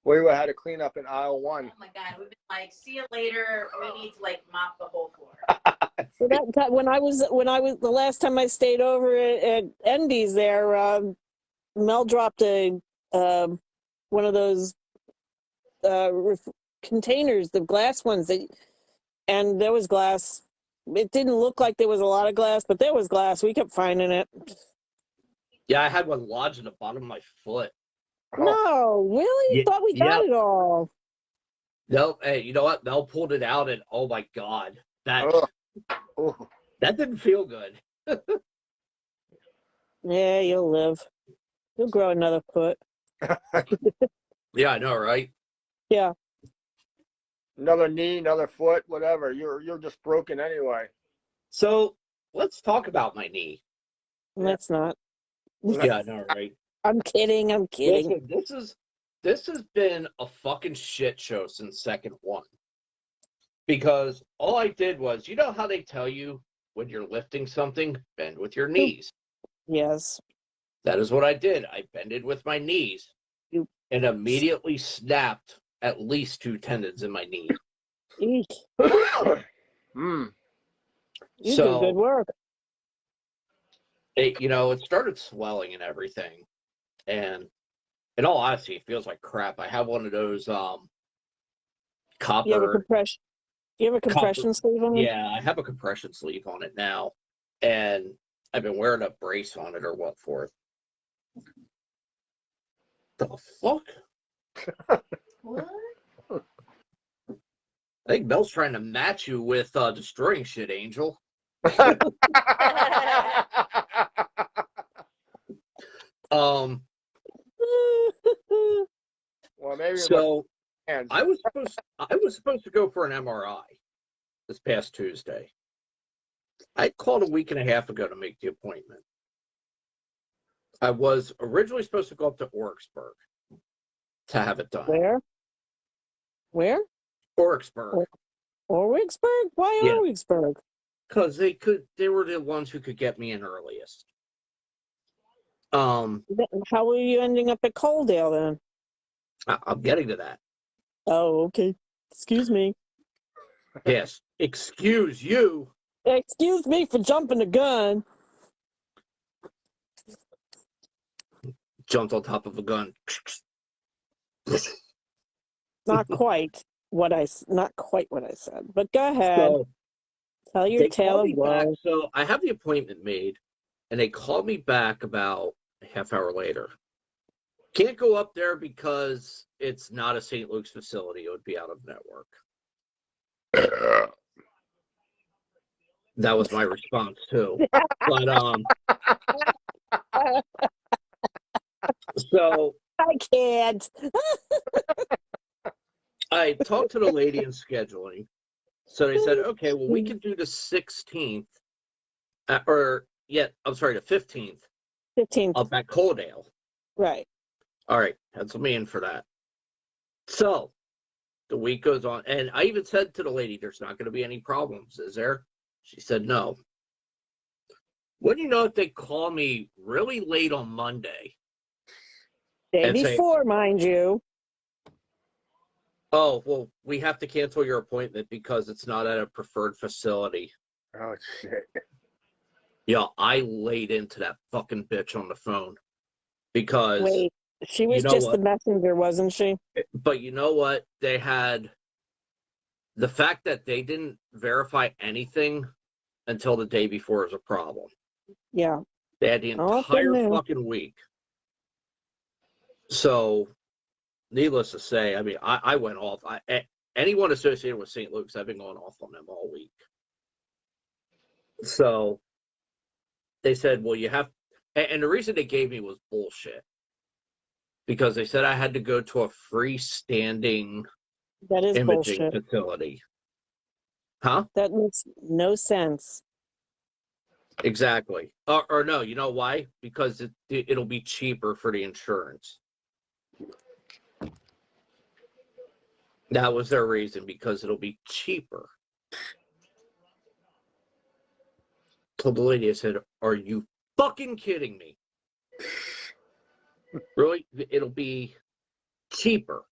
We had to clean up in aisle 1. Oh my God. We've been like, see you later. We need to like mop the whole floor. So that when I was the last time I stayed over at Endy's there, Mel dropped a one of those containers, the glass ones and there was glass. It didn't look like there was a lot of glass, but there was glass. We kept finding it. Yeah, I had one lodged in the bottom of my foot. Oh, No, really? Yeah, Thought we got it all. No, hey, you know what? They'll pulled it out, and oh my god, oh, oh. that didn't feel good. Yeah, you'll live. You'll grow another foot. Yeah, I know, right? Yeah. Another knee, another foot, whatever. You're just broken anyway. So let's talk about my knee. Let's not. Yeah, I know, right? I'm kidding. I'm kidding. Listen, this has been a fucking shit show since second one. Because all I did was, you know how they tell you when you're lifting something, bend with your knees. Yes. That is what I did. I bended with my knees You- and immediately snapped at least 2 tendons in my knee. Eek. Mm. You do good work. It started swelling and everything. And in all honesty, it feels like crap. I have one of those You have a copper. compression. You have a compression sleeve on? Yeah, I have a compression sleeve on it now. And I've been wearing a brace on it or what for it. The fuck? What? I think Mel's trying to match you with destroying shit, Angel. Well, maybe So hands. I was supposed to go for an MRI this past Tuesday. I called a week and a half ago to make the appointment. I was originally supposed to go up to Oryxburg to have it done. Where? Where? Oryxburg. Orwigsburg? Why Yeah. Orwigsburg? Because they were the ones who could get me in earliest. How are you ending up at Coaldale then? I'm getting to that. Oh, okay. Excuse me. Yes. Excuse you. Excuse me for jumping the gun. Jumped on top of a gun. Not quite what I said. But go ahead. So Tell your they tale called of me back. woe. So I have the appointment made, and they called me back about a half hour later. Can't go up there because it's not a St. Luke's facility. It would be out of network. That was my response too. But so I can't. I talked to the lady in scheduling. So they said, okay, well, we can do the 16th, the 15th 15th. up at Coaldale. Right. All right, pencil me in for that. So the week goes on, and I even said to the lady, there's not going to be any problems, is there? She said, no. When you know if they call me really late on Monday Day and say, before, mind you. oh, well, we have to cancel your appointment because it's not at a preferred facility. Oh, shit. Yeah, I laid into that fucking bitch on the phone because, Wait, she was you know just what? the messenger, wasn't she? But you know what? They had the fact that they didn't verify anything until the day before is a problem. Yeah. They had the Oh, been entire there. fucking week. So, needless to say, I mean, I went off. Anyone associated with St. Luke's, I've been going off on them all week. So, they said, well, you have, and the reason they gave me was bullshit. Because they said I had to go to a freestanding That is imaging bullshit. facility. Huh? That makes no sense. Exactly. Or no, you know why? Because it'll be cheaper for the insurance. That was their reason, because it'll be cheaper. Told the lady, I said, are you fucking kidding me? Really? It'll be cheaper.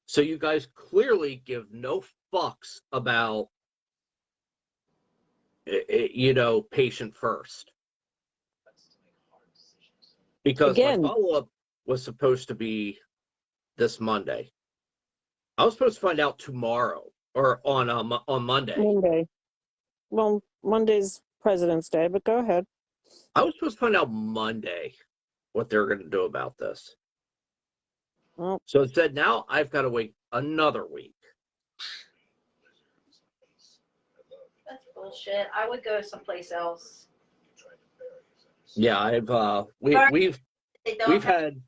So you guys clearly give no fucks about, patient first. Because Again. my follow-up was supposed to be this Monday. I was supposed to find out tomorrow or on Monday. Monday. Well, Monday's President's Day, but go ahead. I was supposed to find out Monday what they're going to do about this. Well, So instead, now I've got to wait another week. That's bullshit. I would go someplace else. Yeah, we've They don't we've have had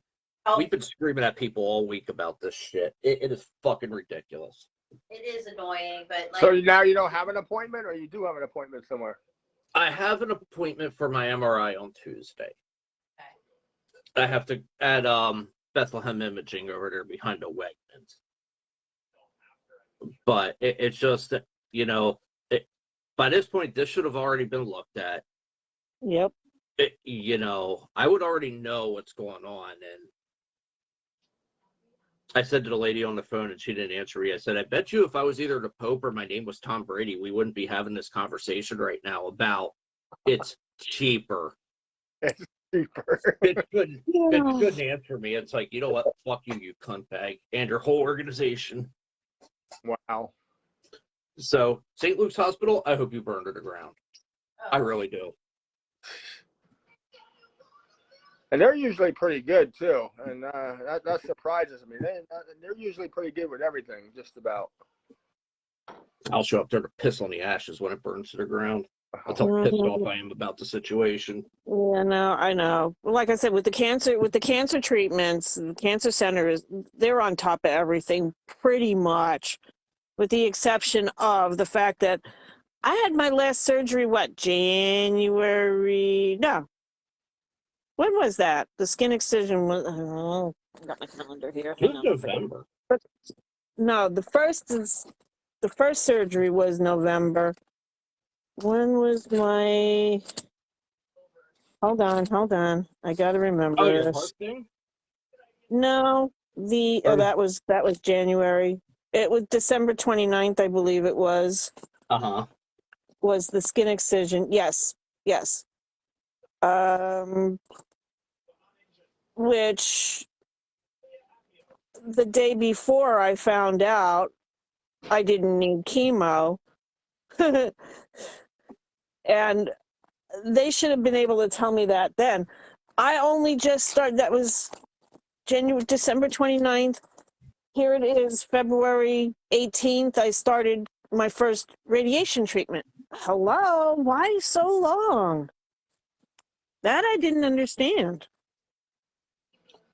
help. we've been screaming at people all week about this shit. It is fucking ridiculous. It is annoying, but like So now you don't have an appointment, or you do have an appointment somewhere? I have an appointment for my MRI on Tuesday. I have to at Bethlehem Imaging over there behind the Wegmans. But it's just that, by this point, this should have already been looked at. yep. I would already know what's going on. And I said to the lady on the phone, and she didn't answer me. I said, I bet you if I was either the Pope or my name was Tom Brady, we wouldn't be having this conversation right now about it's cheaper. It's cheaper. It couldn't answer me. It's like, you know what? Fuck you, you cunt bag, and your whole organization. Wow. So, St. Luke's Hospital, I hope you burn to the ground. I really do. And they're usually pretty good too, and that surprises me. They're usually pretty good with everything, just about. I'll show up there to piss on the ashes when it burns to the ground. That's how pissed off I am about the situation. Yeah, no, I know. Like I said, with the cancer treatments, the cancer center they're on top of everything pretty much, with the exception of the fact that I had my last surgery, January? No. When was that? The skin excision was, I got my calendar here. It was November. No, the first surgery was November. When was my, hold on. I gotta remember. Oh, your this. heart thing? No, that was January. It was December 29th, I believe it was. Uh-huh. Was the skin excision. Yes. Which the day before I found out I didn't need chemo. And they should have been able to tell me that then. I only just started, that was December 29th. Here it is, February 18th. I started my first radiation treatment. Hello, why so long? That I didn't understand.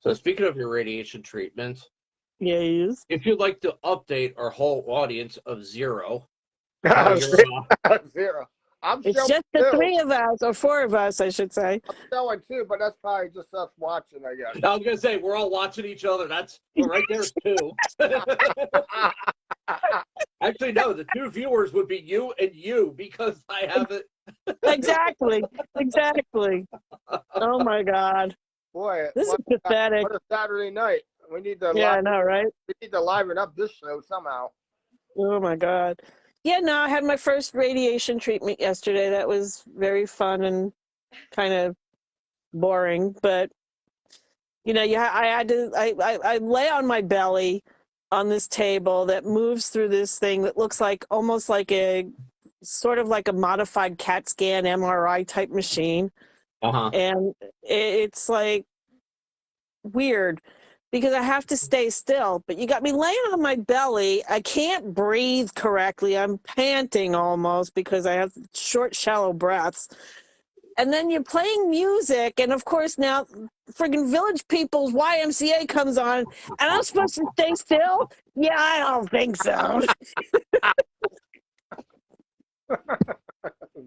So speaking of your radiation treatments, Yes. if you'd like to update our whole audience of zero, Zero. I'm It's showing just the two. 3 of us, or 4 of us, I should say. I'm showing two, but that's probably just us watching, I guess. I was gonna say we're all watching each other. We're right there too. Actually, no, the 2 viewers would be you and you because I have it. Exactly. Oh my God. Boy, This is pathetic. what a Saturday night. We need to Yeah, I know, right? we need to liven up this show somehow. Oh my God. Yeah, no, I had my first radiation treatment yesterday. That was very fun and kind of boring, but I lay on my belly on this table that moves through this thing that looks like almost like a sort of like a modified CAT scan MRI type machine. Uh-huh. And it's like weird because I have to stay still, but you got me laying on my belly. I can't breathe correctly. I'm panting almost because I have short, shallow breaths. And then you're playing music, and of course now friggin' Village People's YMCA comes on, and I'm supposed to stay still? Yeah, I don't think so.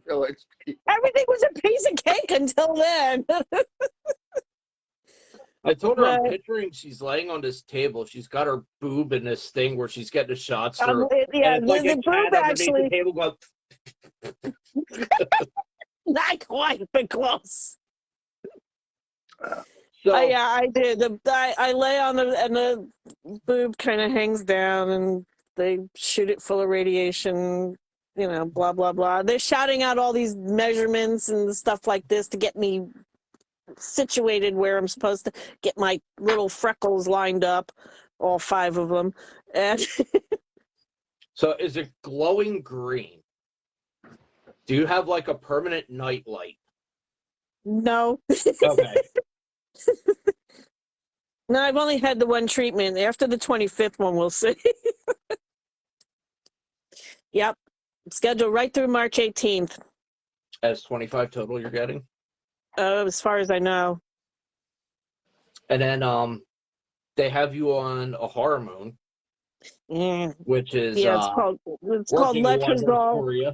Village people. Everything was a piece of cake until then. I told her I'm But- picturing she's laying on this table. She's got her boob in this thing where she's getting the shots through. Yeah, and it's like the a boob cat underneath actually, the table going. not quite, but close. So Yeah, I did. I lay on and the boob kind of hangs down, and they shoot it full of radiation. Blah blah blah. They're shouting out all these measurements and stuff like this to get me situated where I'm supposed to get my little freckles lined up, all 5 of them. And So is it glowing green? Do you have like a permanent night light? No. Okay. No, I've only had the one treatment. After the 25th one, we'll see. Yep. Scheduled right through March 18th, As 25 total you're getting. as far as I know. And then they have you on a hormone, Yeah, which is yeah, it's called working wonders letrozole. for you.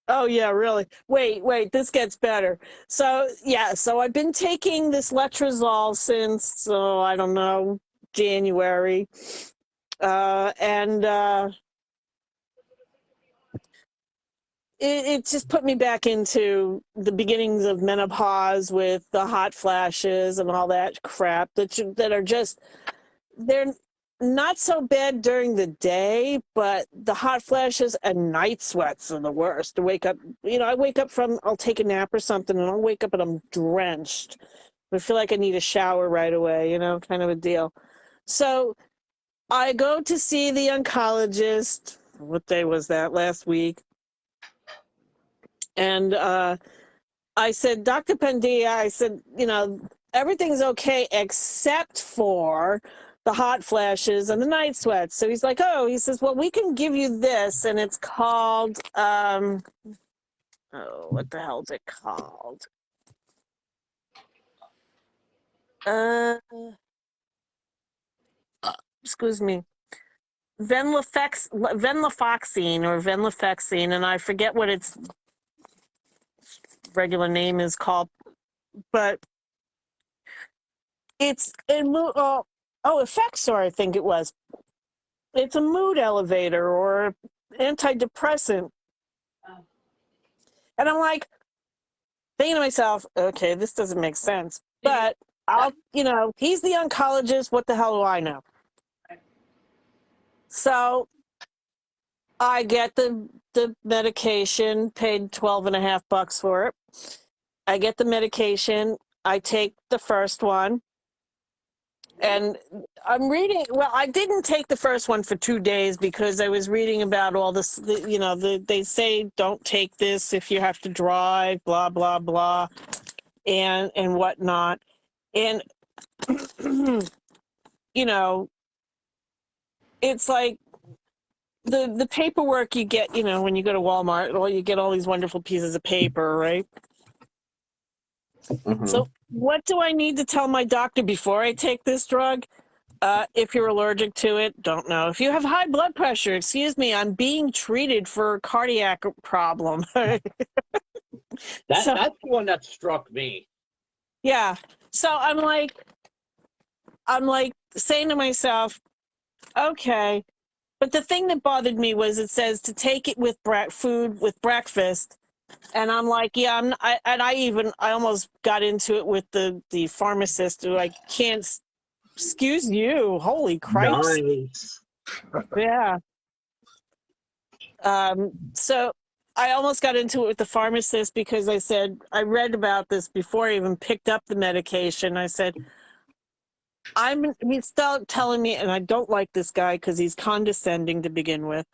Oh yeah, really? Wait, this gets better. So yeah, so I've been taking this letrozole since I don't know, January, and it just put me back into the beginnings of menopause with the hot flashes and all that crap that are just, they're not so bad during the day, but the hot flashes and night sweats are the worst. To wake up, I wake up from, I'll take a nap or something, and I'll wake up and I'm drenched. I feel like I need a shower right away, kind of a deal. So I go to see the oncologist. What day was that? Last week. And I said, Dr. Pendia, I said, everything's okay except for the hot flashes and the night sweats. So he's like, he says, well, we can give you this. And it's called, what the hell is it called? Excuse me. Venlafaxine or venlafaxine, and I forget what its regular name is called, but it's Effexor, I think it was. It's a mood elevator or antidepressant. And I'm like, thinking to myself, okay, this doesn't make sense. But he's the oncologist. What the hell do I know? So I get the medication, paid $12.50 for it. I get the medication. I take the first one. And I'm reading, well, I didn't take the first one for 2 days because I was reading about all this, they say don't take this if you have to drive, blah, blah, blah, and whatnot. And, it's like the paperwork you get, when you go to Walmart, or you get all these wonderful pieces of paper, right? Mm-hmm. So what do I need to tell my doctor before I take this drug? If you're allergic to it, don't know. If you have high blood pressure, excuse me, I'm being treated for a cardiac problem. That's the one that struck me. Yeah. So I'm like saying to myself, okay. But the thing that bothered me was it says to take it with food with breakfast. And I'm like, yeah, I almost got into it with the pharmacist who I can't, excuse you, holy Christ. Nice. Yeah. So I almost got into it with the pharmacist because I said, I read about this before I even picked up the medication. I said, he's still telling me, and I don't like this guy because he's condescending to begin with.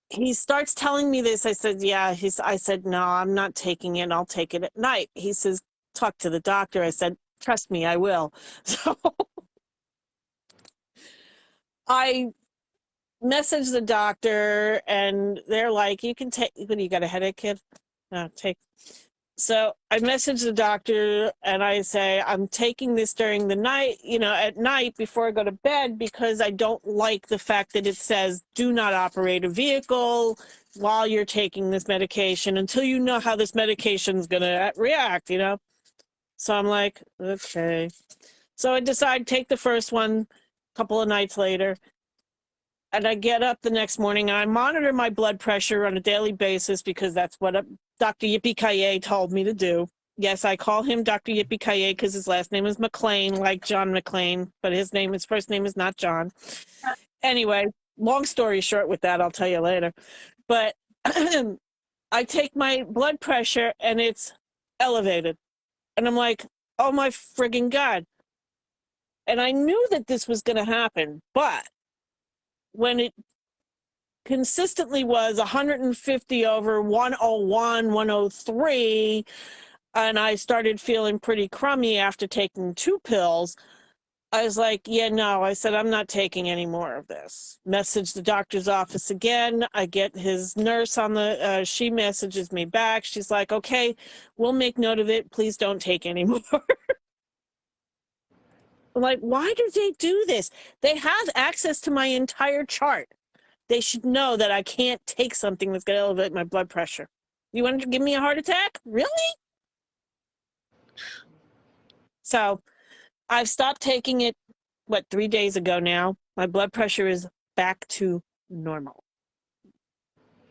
He starts telling me this. I said, yeah. I said, no, I'm not taking it. I'll take it at night. He says, talk to the doctor. I said, trust me, I will. So I messaged the doctor and they're like, you can take, what do you got, a headache, kid? No, take. So I messaged the doctor and I say, I'm taking this during the night, at night before I go to bed, because I don't like the fact that it says, do not operate a vehicle while you're taking this medication until you know how this medication is going to react, So I'm like, okay. So I decide to take the first one a couple of nights later. And I get up the next morning and I monitor my blood pressure on a daily basis because that's what Dr. Yippee-ki-yay told me to do. Yes, I call him Dr. Yippee-ki-yay because his last name is McLean, like John McLean, but his first name is not John. Anyway, long story short with that, I'll tell you later. But I take my blood pressure and it's elevated. And I'm like, oh my friggin' God. And I knew that this was going to happen, but when it consistently was 150 over 101, 103, and I started feeling pretty crummy after taking 2 pills. I was like, yeah, no. I said, I'm not taking any more of this. Message the doctor's office again. I get his nurse on the, she messages me back. She's like, okay, we'll make note of it. Please don't take any more. I'm like, why do they do this? They have access to my entire chart. They should know that I can't take something that's going to elevate my blood pressure. You want to give me a heart attack? Really? So I've stopped taking it, 3 days ago now. My blood pressure is back to normal.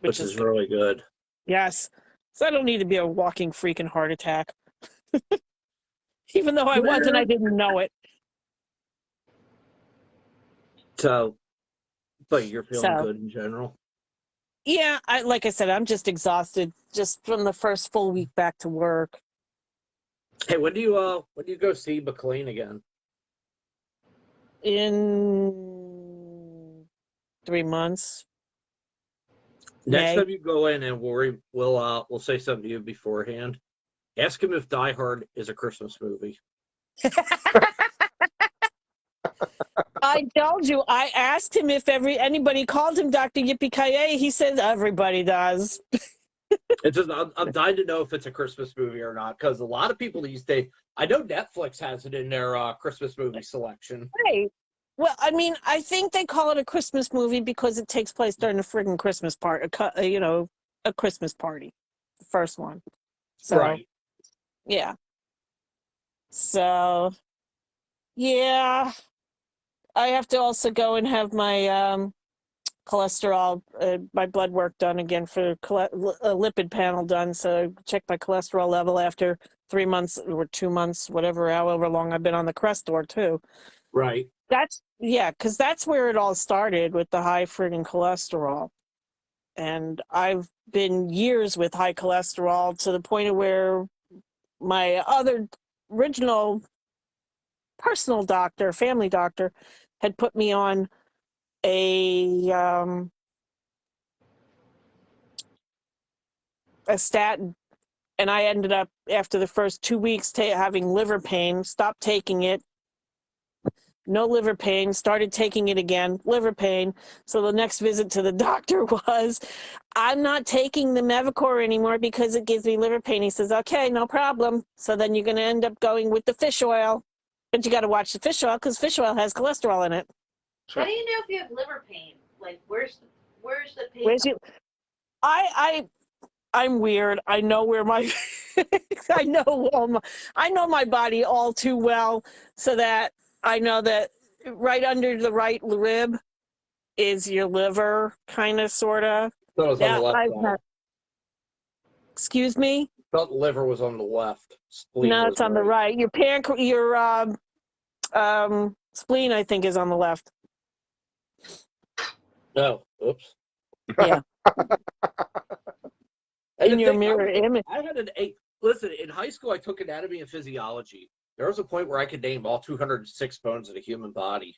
Which is good. really good. Yes. So I don't need to be a walking freaking heart attack. Even though I was and I didn't know it. So, but you're feeling good in general? Yeah, like I said, I'm just exhausted just from the first full week back to work. Hey, when do you go see McLean again? In 3 months. Next May. time you go in, and we'll say something to you beforehand. Ask him if Die Hard is a Christmas movie. I told you. I asked him if anybody called him Dr. Yippee-Ki-Yay. He said everybody does. It's just I'm dying to know if it's a Christmas movie or not, because a lot of people these days, I know Netflix has it in their Christmas movie selection. Right. Well, I mean, I think they call it a Christmas movie because it takes place during the friggin' Christmas part, a Christmas party, the first one. So, Right. Yeah. So, yeah, I have to also go and have my cholesterol, my blood work done again for a lipid panel done. So check my cholesterol level after 3 months or 2 months, however long I've been on the Crestor too. Right. Because that's where it all started, with the high friggin' cholesterol. And I've been years with high cholesterol to the point of where my other original personal doctor, family doctor, had put me on a statin, and I ended up, after the first 2 weeks, having liver pain. Stopped taking it. No liver pain. Started taking it again. Liver pain. So the next visit to the doctor was, I'm not taking the Mevacor anymore because it gives me liver pain. He says, okay, no problem. So then you're going to end up going with the fish oil. But you got to watch the fish oil because fish oil has cholesterol in it. How do you know if you have liver pain? Like, where's the pain? I'm weird. I know where my I know my body all too well, so that I know that right under the right rib is your liver, kind of, sort of. So it's on the left side. Excuse me? Thought the liver was on the left. Spleen No, was it's on the right. Your spleen, I think, is on the left. No. Oops. Yeah. In your mirror image. I had an 8. Listen, in high school, I took anatomy and physiology. There was a point where I could name all 206 bones in a human body.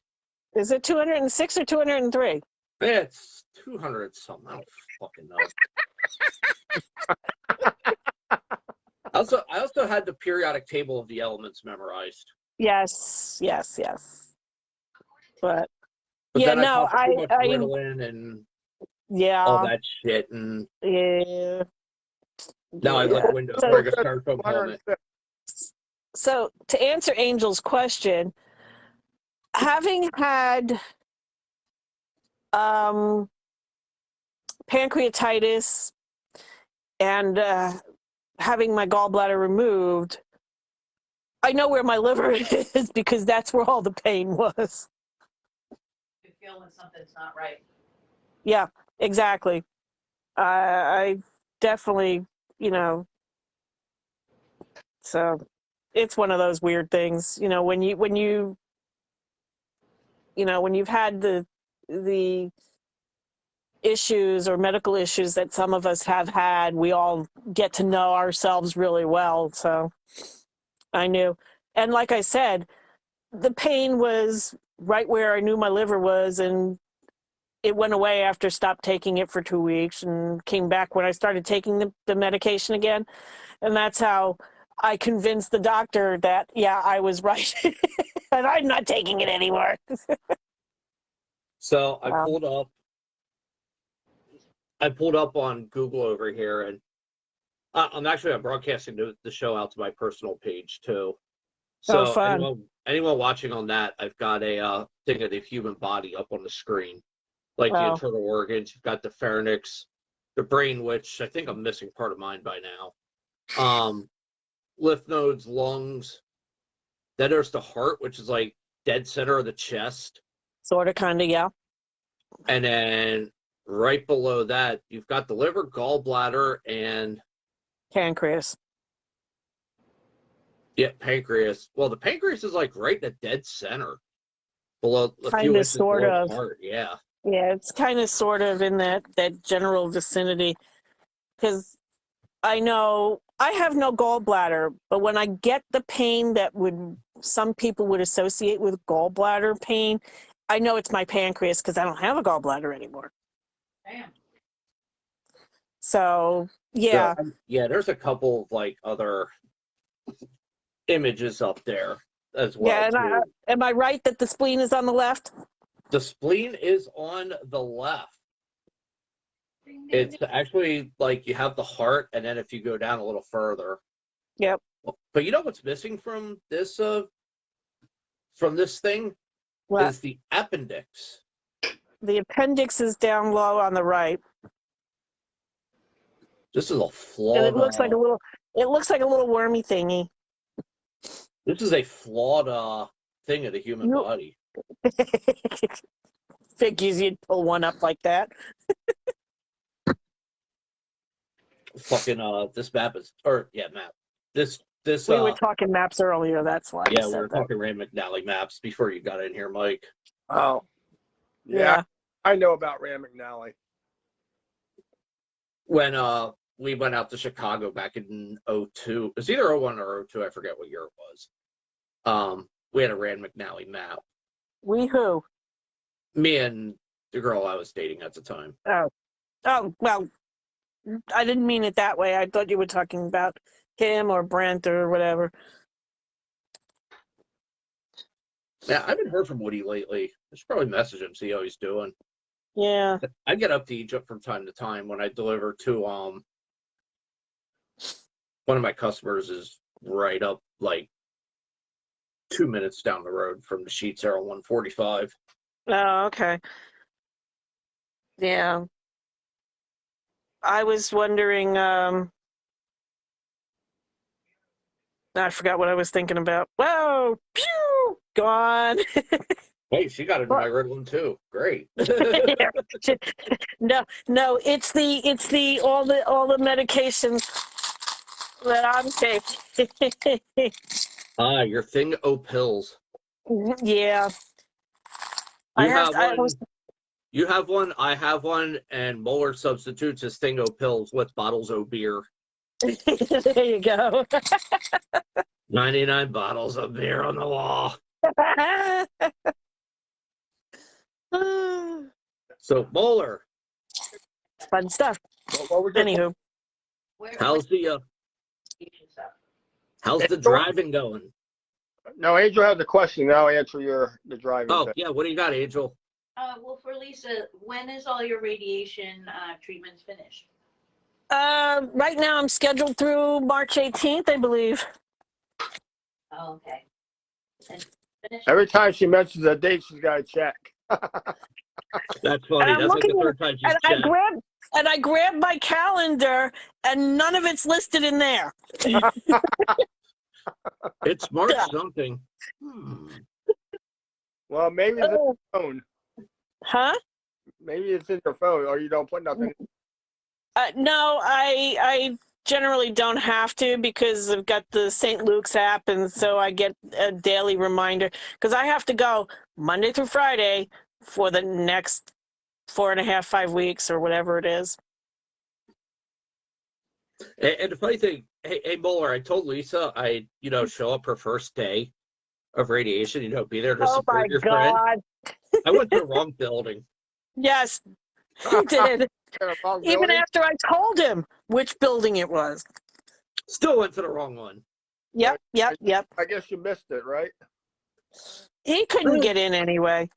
Is it 206 or 203? It's 200 something. I don't fucking know. I also had the periodic table of the elements memorized. Yes. But yeah, then I too much Ritalin and all that shit, and yeah. Now I like Windows where I can start from home. So to answer Angel's question, having had pancreatitis and having my gallbladder removed, I know where my liver is because that's where all the pain was. You feel when something's not right. Yeah, exactly. I definitely, so it's one of those weird things, when you've had the issues or medical issues that some of us have had, we all get to know ourselves really well. So I knew. And like I said, the pain was right where I knew my liver was, and it went away after stopped taking it for 2 weeks and came back when I started taking the medication again. And that's how I convinced the doctor that, yeah, I was right. And I'm not taking it anymore. So I Wow. pulled up on Google over here, and I'm broadcasting the show out to my personal page too. Oh, So fun. anyone watching on that, I've got a thing of the human body up on the screen, like the Oh. internal organs. You've got the pharynx, the brain, which I think I'm missing part of mine by now. Lymph nodes, lungs. Then there's the heart, which is like dead center of the chest. Sort of, kind of, yeah. And then right below that, you've got the liver, gallbladder, and Pancreas. pancreas. Well, the pancreas is like right in the dead center, below a few Kind of, inches sort below of. the heart. Yeah. Yeah, it's kind of, sort of in that general vicinity. Because I know I have no gallbladder, but when I get the pain that some people would associate with gallbladder pain, I know it's my pancreas because I don't have a gallbladder anymore. Damn. So, yeah. So, there's a couple of like other images up there as well. Yeah, and too. am I right that the spleen is on the left? The spleen is on the left. It's actually like you have the heart, and then if you go down a little further. Yep. But you know what's missing from this thing? What? Is the appendix. The appendix is down low on the right. This is a flawed. And it looks like a little wormy thingy. This is a flawed thing of the human body. Figures you'd pull one up like that. Fucking this map. This we were talking maps earlier, that's why. Yeah, we were talking Rand McNally maps before you got in here, Mike. Oh, yeah. I know about Rand McNally. When we went out to Chicago back in 2002, it was either 2001 or 2002, I forget what year it was. We had a Rand McNally map. We who? Me and the girl I was dating at the time. Oh, well, I didn't mean it that way. I thought you were talking about him or Brent or whatever. Yeah, I haven't heard from Woody lately. I should probably message him, see how he's doing. Yeah. I get up to Egypt from time to time when I deliver to one of my customers is right up like 2 minutes down the road from the Sheets there on 145. Oh, okay. Yeah. I was wondering, I forgot what I was thinking about. Whoa! Pew! Gone. Hey, she got into my Ritalin too. Great. No, it's the all the medications that I'm taking. Your thing pills. Yeah. You have one, I have one, and Mohler substitutes his thing pills with bottles of beer. There you go. 99 bottles of beer on the wall. So, Mohler. Fun stuff. What was your Anywho. How's the driving going? No, Angel has a question. I'll answer the driving Oh, thing. yeah. What do you got, Angel? Well, for Lisa, when is all your radiation treatments finished? Right now I'm scheduled through March 18th, I believe. Oh, okay. And finish? Every time she mentions a date, she's got to check. That's funny. That's like the third time she's checked. I grabbed my calendar, and none of it's listed in there. It's March something. Well, maybe it's in your phone. Huh? Maybe it's in your phone, or you don't put nothing. No, I generally don't have to because I've got the St. Luke's app, and so I get a daily reminder because I have to go Monday through Friday for the next 4.5, 5 weeks or whatever it is. And the funny thing, hey Mohler, I told Lisa I'd show up her first day of radiation, be there to support your friend. God. I went to the wrong building. Yes, he did. Wrong Even building? after I told him which building it was. Still went to the wrong one. Yep. I guess you missed it, right? He couldn't get in anyway.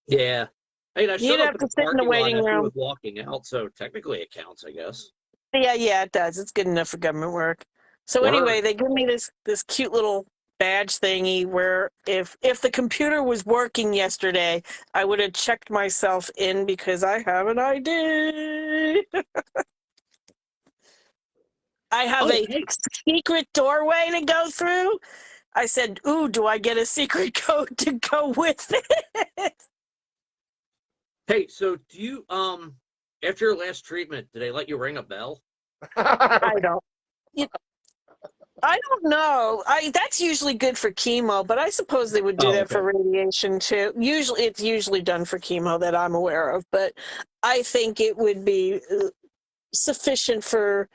Yeah. Hey, I You'd showed up have in to the sit in the parking lot waiting as he room. was walking out, so technically it counts, I guess. Yeah, it does. It's good enough for government work. So Word. anyway, they give me this cute little badge thingy where if the computer was working yesterday, I would have checked myself in because I have an ID. I have a hey. secret doorway to go through. I said, "Ooh, do I get a secret code to go with it?" Hey, so do you after your last treatment, did they let you ring a bell? I don't. I don't know. That's usually good for chemo, but I suppose they would do that for radiation too. Usually, it's usually done for chemo that I'm aware of, but I think it would be sufficient for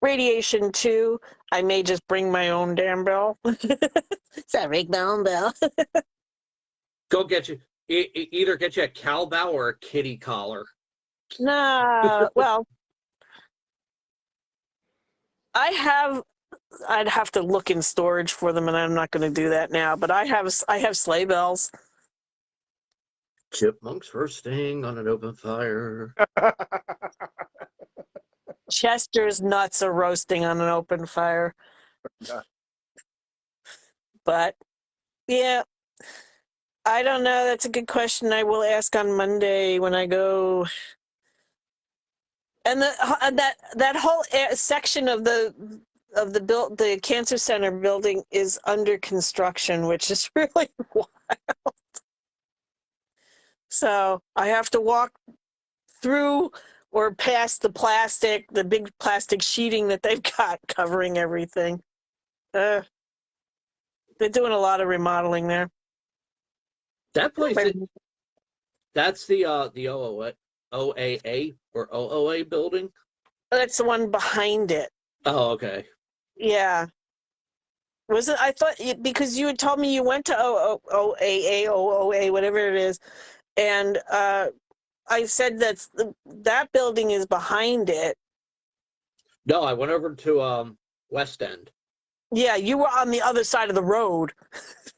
radiation too. I may just bring my own damn bell. Ring my own bell. Go get you either get you a cowbell or a kitty collar. Nah, well, I'd have to look in storage for them, and I'm not going to do that now. But I have sleigh bells. Chipmunks roasting on an open fire. Chester's nuts are roasting on an open fire. But yeah, I don't know. That's a good question. I will ask on Monday when I go. And that whole section of the cancer center building is under construction, which is really wild. So I have to walk through or past the big plastic sheeting that they've got covering everything. They're doing a lot of remodeling there. That place, that's the OAA or OOA building. That's the one behind it. Oh, okay. Yeah. Was it? I thought because you had told me you went to OOA, whatever it is, and I said that building is behind it. No, I went over to West End. Yeah, you were on the other side of the road.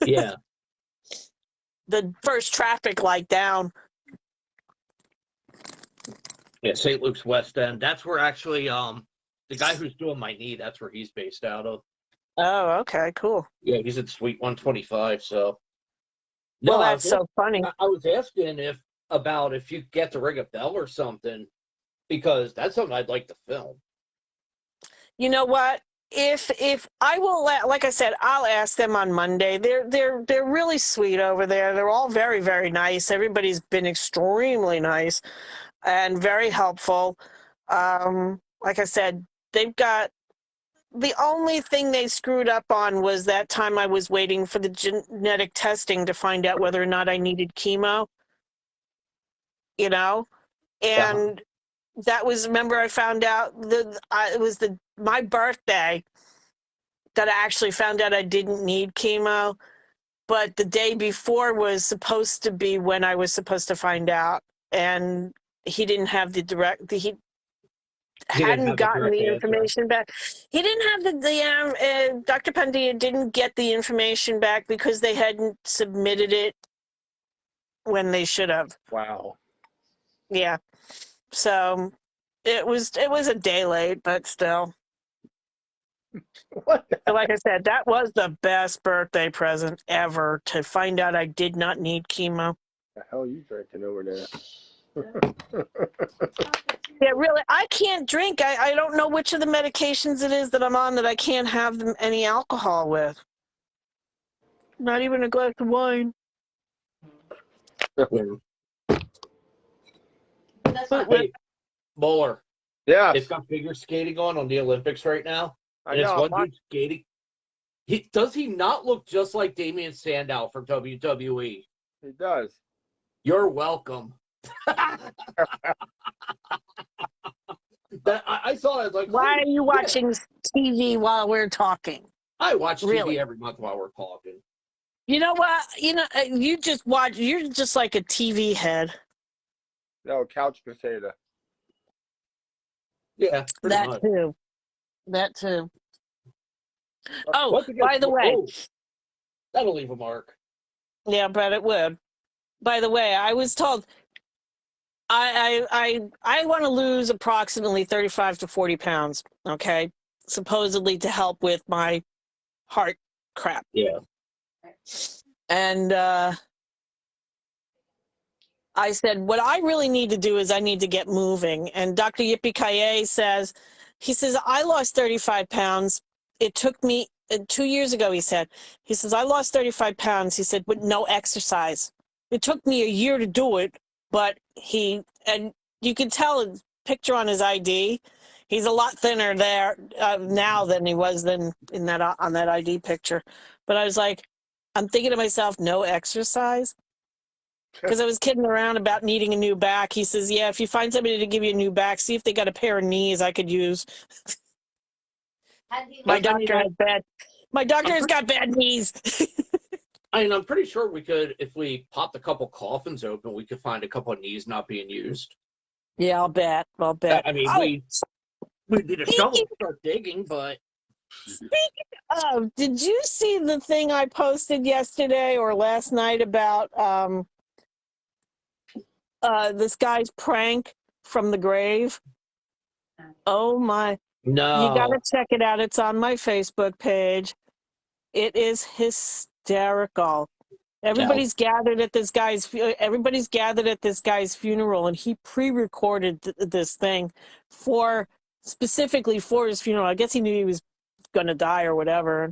Yeah. The first traffic light down. Yeah, St. Luke's West End. That's where actually the guy who's doing my knee, that's where he's based out of. Oh, okay, cool. Yeah, he's at Suite 125, so. No, well, that's so funny. I was asking if you get to ring a bell or something, because that's something I'd like to film. You know what? If I will, like I said, I'll ask them on Monday. They're really sweet over there. They're all very, very nice. Everybody's been extremely nice and very helpful. Like I said, they've got the only thing they screwed up on was that time I was waiting for the genetic testing to find out whether or not I needed chemo. You know, and that was, remember, I found out it was my birthday that I actually found out I didn't need chemo, but the day before was supposed to be when I was supposed to find out, and he didn't have he hadn't gotten the information back. He didn't have Dr. Pandya didn't get the information back because they hadn't submitted it when they should have. Wow. Yeah. So it was a day late, but still. What? So like I said, that was the best birthday present ever, to find out I did not need chemo. The hell are you drinking over there? Yeah, really, I can't drink. I don't know which of the medications it is that I'm on that I can't have any alcohol with. Not even a glass of wine. Hey, Mohler. Yeah. It's got figure skating on the Olympics right now. And I know. it's one dude skating. Does he not look just like Damian Sandow from WWE? He does. You're welcome. I saw it like. Why are you watching TV while we're talking? I watch TV Really? every month while we're talking. You know what? You just watch. You're just like a TV head. No, couch potato. Yeah, pretty That much. too. That too. Oh, Once again, by the way, that'll leave a mark. yeah, but it would. By the way, I was told I want to lose approximately 35 to 40 pounds. Okay, supposedly to help with my heart crap. Yeah. And I said, what I really need to do is I need to get moving. And Dr. Yippee Kaye says, I lost 35 pounds. It took me 2 years ago, he says, I lost 35 pounds. He said, with no exercise. It took me a year to do it, but and you can tell a picture on his ID. He's a lot thinner there now than he was then on that ID picture. But I was like, I'm thinking to myself, no exercise? Because I was kidding around about needing a new back. He says, yeah, if you find somebody to give you a new back, see if they got a pair of knees I could use. My doctor has got bad knees. I'm pretty sure we could, if we popped a couple coffins open, we could find a couple of knees not being used. Yeah, I'll bet. I mean, we need a shovel to start digging, but. Speaking of, did you see the thing I posted yesterday or last night about this guy's prank from the grave? Oh my. No. You got to check it out. It's on my Facebook page. It is hysterical. Everybody's gathered at this guy's funeral, and he pre-recorded this thing specifically for his funeral. I guess he knew he was going to die or whatever.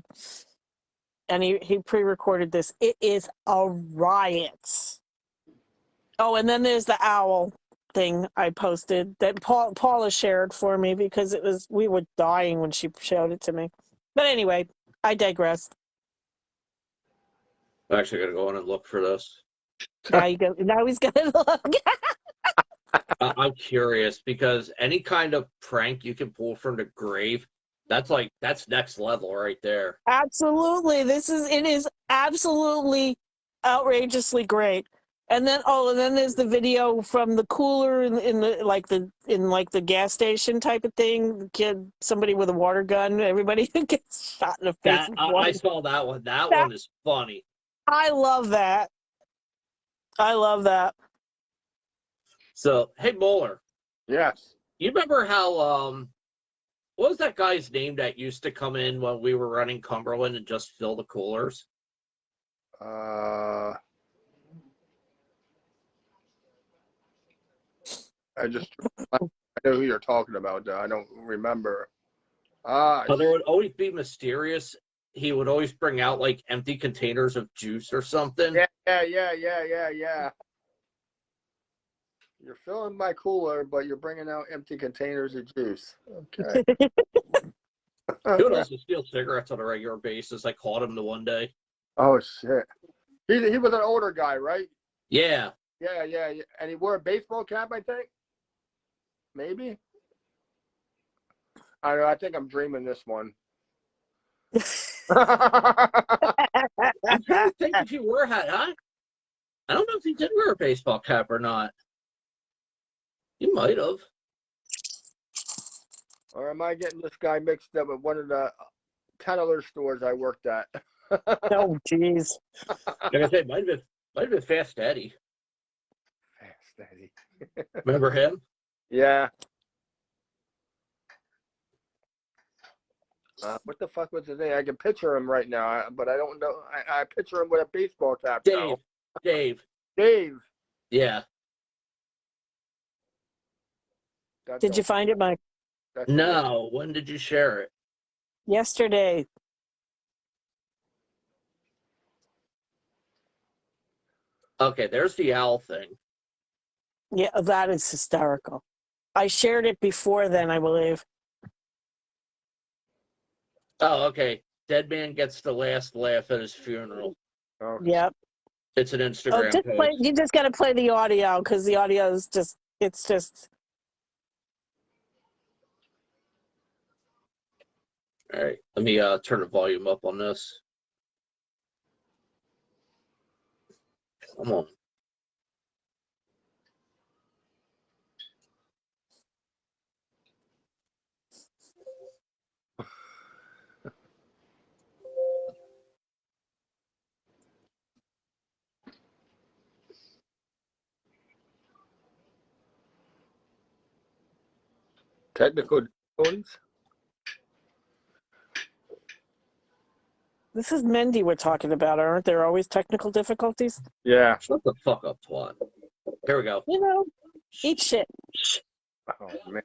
And he pre-recorded this. It is a riot. Oh, and then there's the owl thing I posted that Paula shared for me because we were dying when she showed it to me. But anyway, I digress. I'm actually gonna go in and look for this. Now he's gonna look. I'm curious because any kind of prank you can pull from the grave, that's next level right there. Absolutely, it is absolutely outrageously great. And then there's the video from the cooler in the gas station type of thing. Somebody with a water gun, everybody gets shot in the face. I saw that one. That one is funny. I love that. So, hey, Mohler. Yes. You remember how what was that guy's name that used to come in when we were running Cumberland and just fill the coolers? I know who you're talking about, though. I don't remember. There would always be mysterious. He would always bring out like empty containers of juice or something. Yeah. You're filling my cooler, but you're bringing out empty containers of juice. Okay. Who else would steal cigarettes on a regular basis? I caught him the one day. Oh shit. He was an older guy, right? Yeah. Yeah. And he wore a baseball cap, I think. Maybe. I don't know. I think I'm dreaming this one. I'm trying to think if he wore a hat. I don't know if he did wear a baseball cap or not. He might have. Or am I getting this guy mixed up with one of the 10 other stores I worked at? Oh, jeez. Like I said, might have been Fast Eddie. Fast Eddie. Remember him? Yeah. What the fuck was his name? I can picture him right now, but I don't know. I picture him with a baseball cap. Dave. Yeah. Did you find it, Mike? No. When did you share it? Yesterday. Okay, there's the owl thing. Yeah, that is hysterical. I shared it before then, I believe. Oh, okay. Dead man gets the last laugh at his funeral. Oh. Yep. It's an Instagram post. You just got to play the audio because the audio is it's just. All right, let me turn the volume up on this. Come on. Technical difficulties. This is Mendy we're talking about. Aren't there always technical difficulties? Yeah. Shut the fuck up, twat. Here we go. You know, eat shit. Oh man.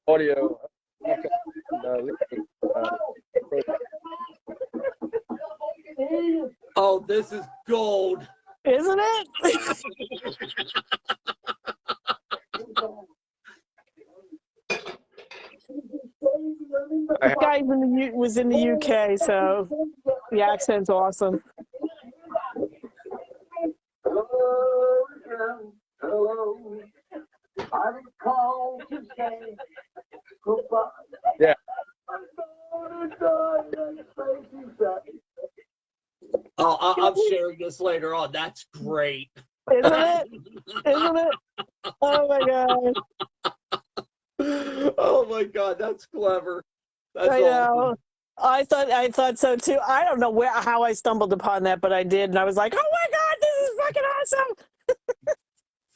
Audio. Oh, this is gold. Isn't it? The guy was in the UK, so the accent's awesome. Yeah. Oh, I'm sharing this later on. That's great. Isn't it? Isn't it? Oh my god. Oh my god, that's clever. That's I know. awesome. I thought so too. I don't know how I stumbled upon that, but I did, and I was like, "Oh my god, this is fucking awesome!"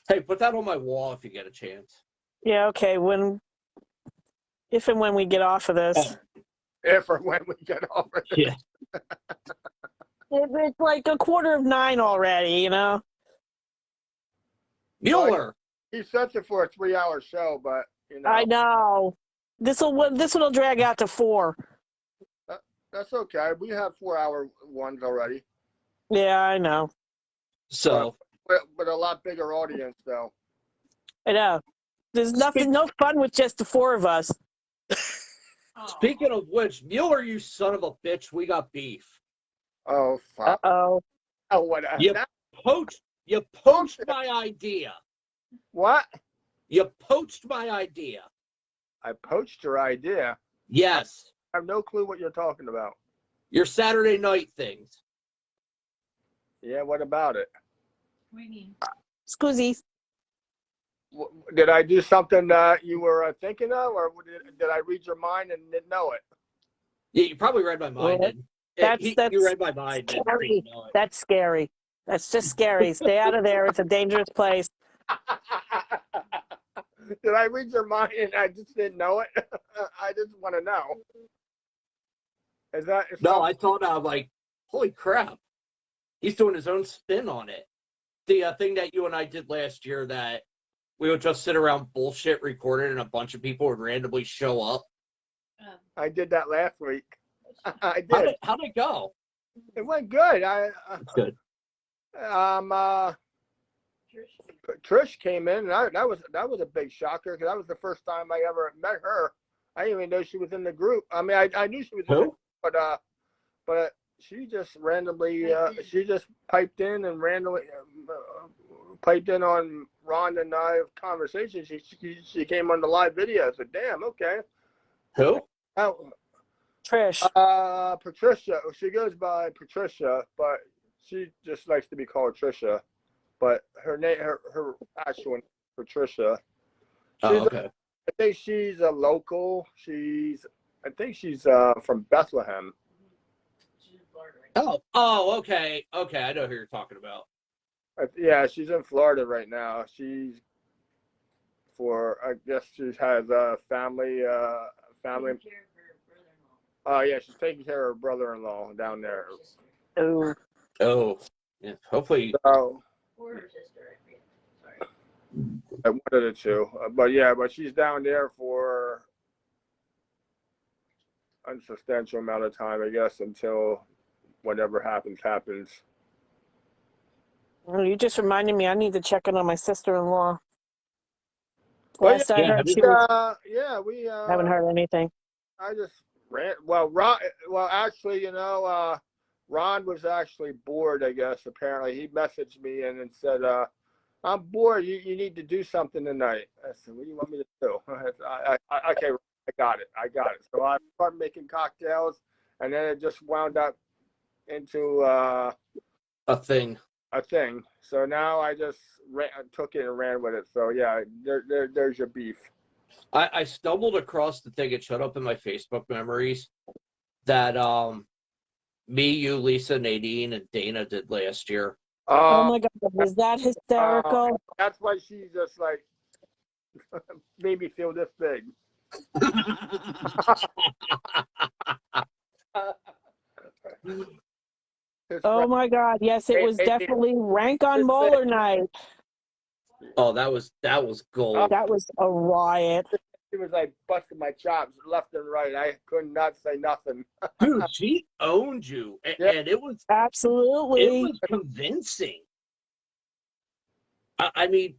Hey, put that on my wall if you get a chance. Yeah, okay. If and when we get off of this, If or when we get over it. Yeah. it's like 8:45 already. You know. Mueller. He sets it for a 3-hour show, but you know. I know. This will drag out to 4. That's okay. We have 4-hour ones already. Yeah, I know. So, But a lot bigger audience though. I know. There's no fun with just the 4 of us. speaking of which, Mueller, you son of a bitch, we got beef. Oh fuck. Uh-oh. Oh what? You poached my idea. What? You poached my idea. I poached your idea. Yes. I have no clue what you're talking about. Your Saturday night things. Yeah, what about it? What do you mean? Scoozies. Did I do something that you were thinking of, or did I read your mind and didn't know it? Yeah, you probably read my mind. That's You read my mind. And scary. didn't know it. That's scary. That's just scary. Stay out of there. It's a dangerous place. Did I read your mind and I just didn't know it? I just want to know. No, I thought I'm like, holy crap. He's doing his own spin on it. The thing that you and I did last year that we would just sit around bullshit recorded and a bunch of people would randomly show up. I did that last week. I did. How'd it go? It went good. It's good. Trish came in, and that was a big shocker because that was the first time I ever met her. I didn't even know she was in the group. I mean, I knew she was in the group, but she just randomly she just piped in and randomly piped in on Ron and I's conversation. She came on the live video. I said, "Damn, okay." Who? Trish. Patricia. She goes by Patricia, but she just likes to be called Trisha. But her name, her actual name, Patricia. Okay. I think she's a local. I think she's from Bethlehem. She's in Florida right now. Oh, okay. Okay, I know who you're talking about. Yeah, she's in Florida right now. I guess she has a family. Taking care of her brother-in-law. Oh yeah, she's taking care of her brother-in-law down there. Oh. Oh, yeah. Hopefully. So, Or her sister, I forget. Sorry. one of the two. But she's down there for unsubstantial amount of time, I guess, until whatever happens. Well, you just reminded me I need to check in on my sister-in-law. Well, Last I heard, she was, we haven't heard anything. I just Well, actually, Ron was actually bored, I guess. Apparently, he messaged me and said, "I'm bored. You need to do something tonight." I said, "What do you want me to do?" Okay, I got it. So I started making cocktails, and then it just wound up into A thing. a thing. So now I just took it and ran with it. So yeah, there's your beef. I stumbled across the thing. It showed up in my Facebook memories that me, you, Lisa, Nadine, and Dana did last year. Oh my God, was that hysterical? That's why she just like made me feel this big. Oh my God, yes, it was definitely rank on Mohler night. Oh, that was gold. That was a riot. She was like busting my chops left and right. I could not say nothing. Dude, she owned you, and it was Absolutely. convincing. I mean,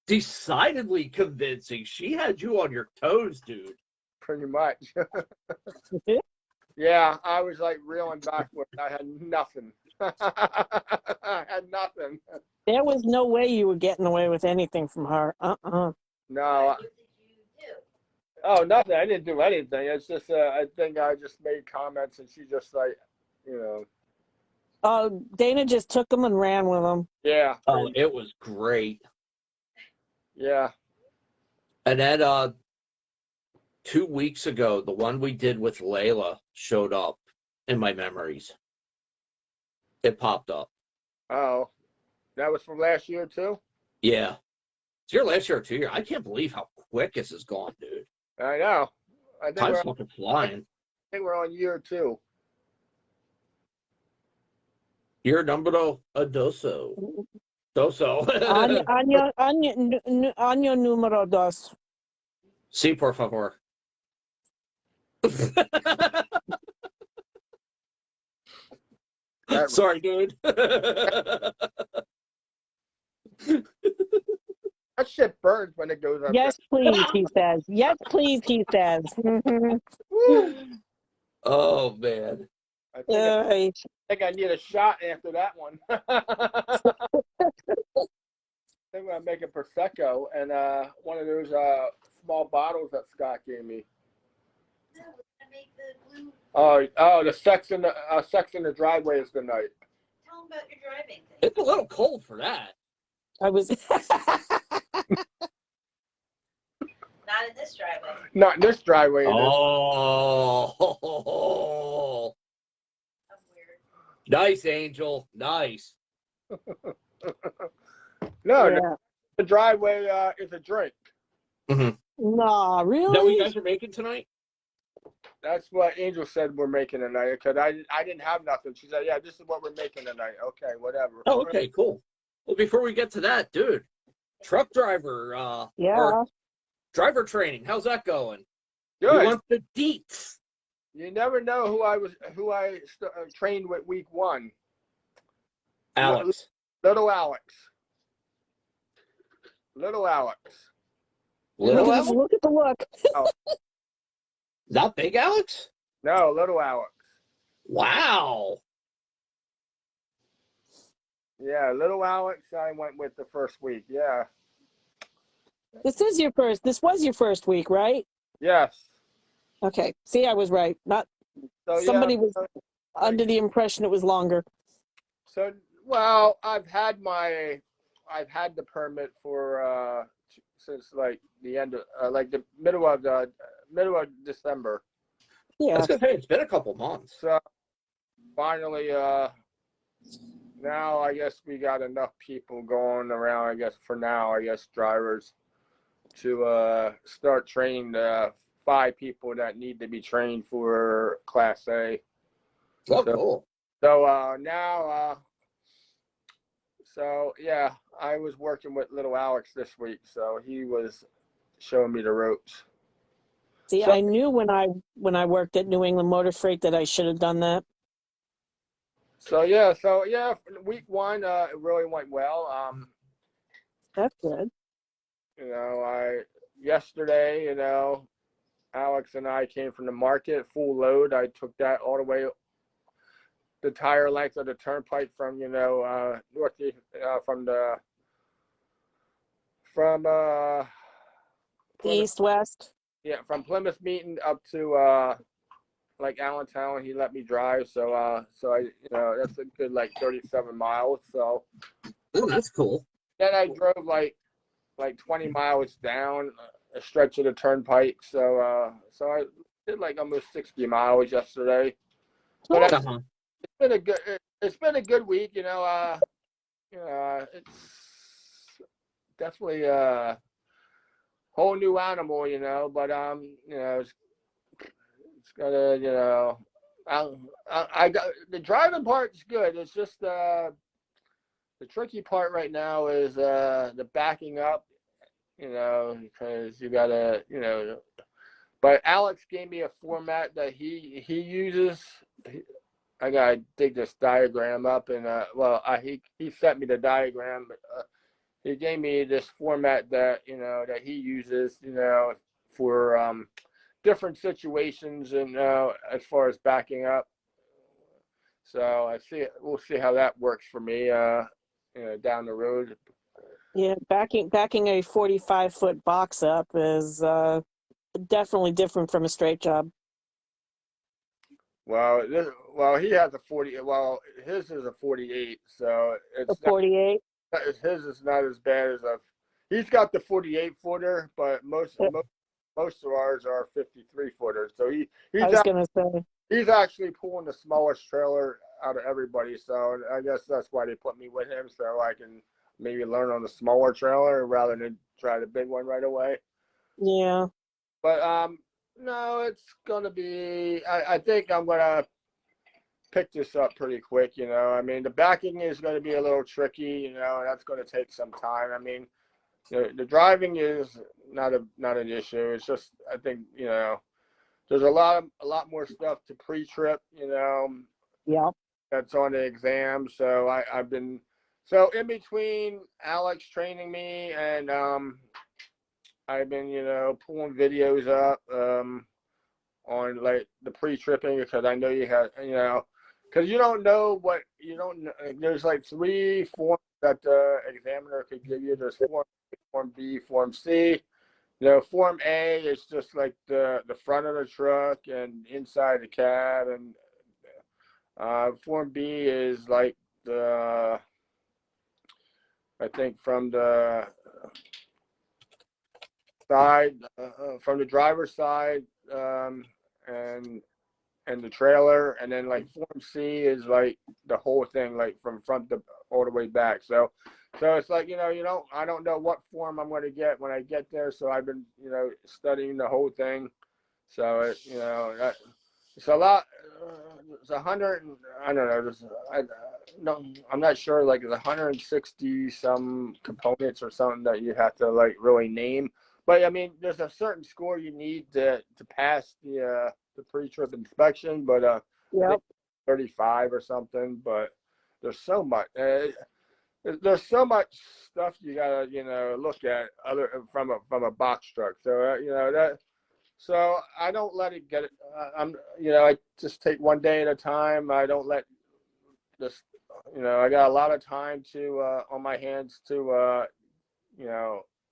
decidedly convincing. She had you on your toes, dude. Pretty much. Yeah, I was like reeling backwards. I had nothing. I had nothing. There was no way you were getting away with anything from her. No. What did you do? Oh, nothing. I didn't do anything. It's just, I think I just made comments, and she just like, Dana just took them and ran with them. Yeah. Oh, it was great. Yeah. And then 2 weeks ago, the one we did with Layla showed up in my memories. It popped up. Oh, that was from last year too? Yeah. It's your last year or 2 years. I can't believe how quick this has gone, dude. I know. I think Time's fucking flying. we're on year 2. Year numero doso. Doso. Año número dos. Sí, por favor. Sorry, dude. That shit burns when it goes up. Yes, please, he says. Yes, please, he says. Oh, man. I think I need a shot after that one. I think I'm gonna make a prosecco and one of those small bottles that Scott gave me. No, we're gonna make the blue. Oh, the sex in the driveway is the night. Tell them about your driving thing. It's a little cold for that. I was. Not in this driveway. Not in this driveway. Oh. I'm weird. Nice, Angel. Nice. No, Yeah. the driveway is a drink. Nah, really? Is that what you guys are making tonight? That's what Angel said we're making tonight. Because I didn't have nothing. She said, "Yeah, this is what we're making tonight." Okay, whatever. Oh, okay, cool. Well, before we get to that, dude, truck driver, Yeah. or driver training, how's that going? Good. You want the deets? You never know who I trained with week 1. Alex. Little Alex. Little Alex. Little Look at Alex? this, look at the look. Not big Alex? No, Little Alex. Wow. Yeah, Little Alex. I went with the first week. Yeah. This was your first week, right? Yes. Okay. See, I was right. Not So somebody yeah, was under the impression it was longer. So well, I've had the permit for since like the end of like the middle of December. Yeah. I was gonna say it's been a couple months. So finally, now I guess we got enough people going around. I guess for now, I guess drivers to start training the 5 people that need to be trained for Class A. Oh, cool. So now, so yeah, I was working with Little Alex this week, so he was showing me the ropes. See, So- I knew when I worked at New England Motor Freight that I should have done that. So yeah, week 1 it really went well. That's good. Yesterday, Alex and I came from the market, full load. I took that all the way the entire length of the turnpike from northeast from Plymouth, East, west. from Plymouth Meeting up to like Allentown. He let me drive, so I that's a good like 37 miles. So Oh, that's cool. then I drove like 20 miles down a stretch of the turnpike. So I did like almost 60 miles yesterday. But Uh-huh. it's been a good week. It's definitely a whole new animal. But it's gonna I got the driving part's good. It's just the tricky part right now is the backing up. Because you gotta, But Alex gave me a format that he uses. I gotta dig this diagram up, and he sent me the diagram. But, he gave me this format that that he uses, for different situations, and as far as backing up. So we'll see how that works for me, down the road. Yeah, backing a 45-foot box up is definitely different from a straight job. Well, he has a 40. Well, his is a 48, so A it's 48. his is not as bad as a. He's got the 48 footer, but most of ours are 53 footers. So I was gonna say. he's actually pulling the smallest trailer out of everybody. So I guess that's why they put me with him, so I can maybe learn on the smaller trailer rather than try the big one right away. Yeah. But no, it's gonna be. I think I'm gonna pick this up pretty quick. I mean, the backing is going to be a little tricky. And that's going to take some time. I mean, the driving is not an issue. It's just I think there's a lot more stuff to pre-trip. Yeah. That's on the exam. So I've been in between Alex training me and I've been pulling videos up on like the pre-tripping, because I know you had because you don't know what you don't know. There's like 3 forms that the examiner could give you. There's form B, form C. Form A is just like the front of the truck and inside the cab, and form B is like I think from the side, from the driver's side, and the trailer, and then like form C is like the whole thing, like from front to all the way back. So it's like I don't know what form I'm going to get when I get there. So I've been studying the whole thing. So it's a lot. It's 100. I don't know. No, I'm not sure. Like it's 160 some components or something that you have to like really name. But I mean, there's a certain score you need to pass the pre-trip inspection, but I think 35 or something. But there's so much. There's so much stuff you gotta look at other from a box truck. So that. So I don't let it get it. I just take one day at a time. I don't let this. I got a lot of time to on my hands to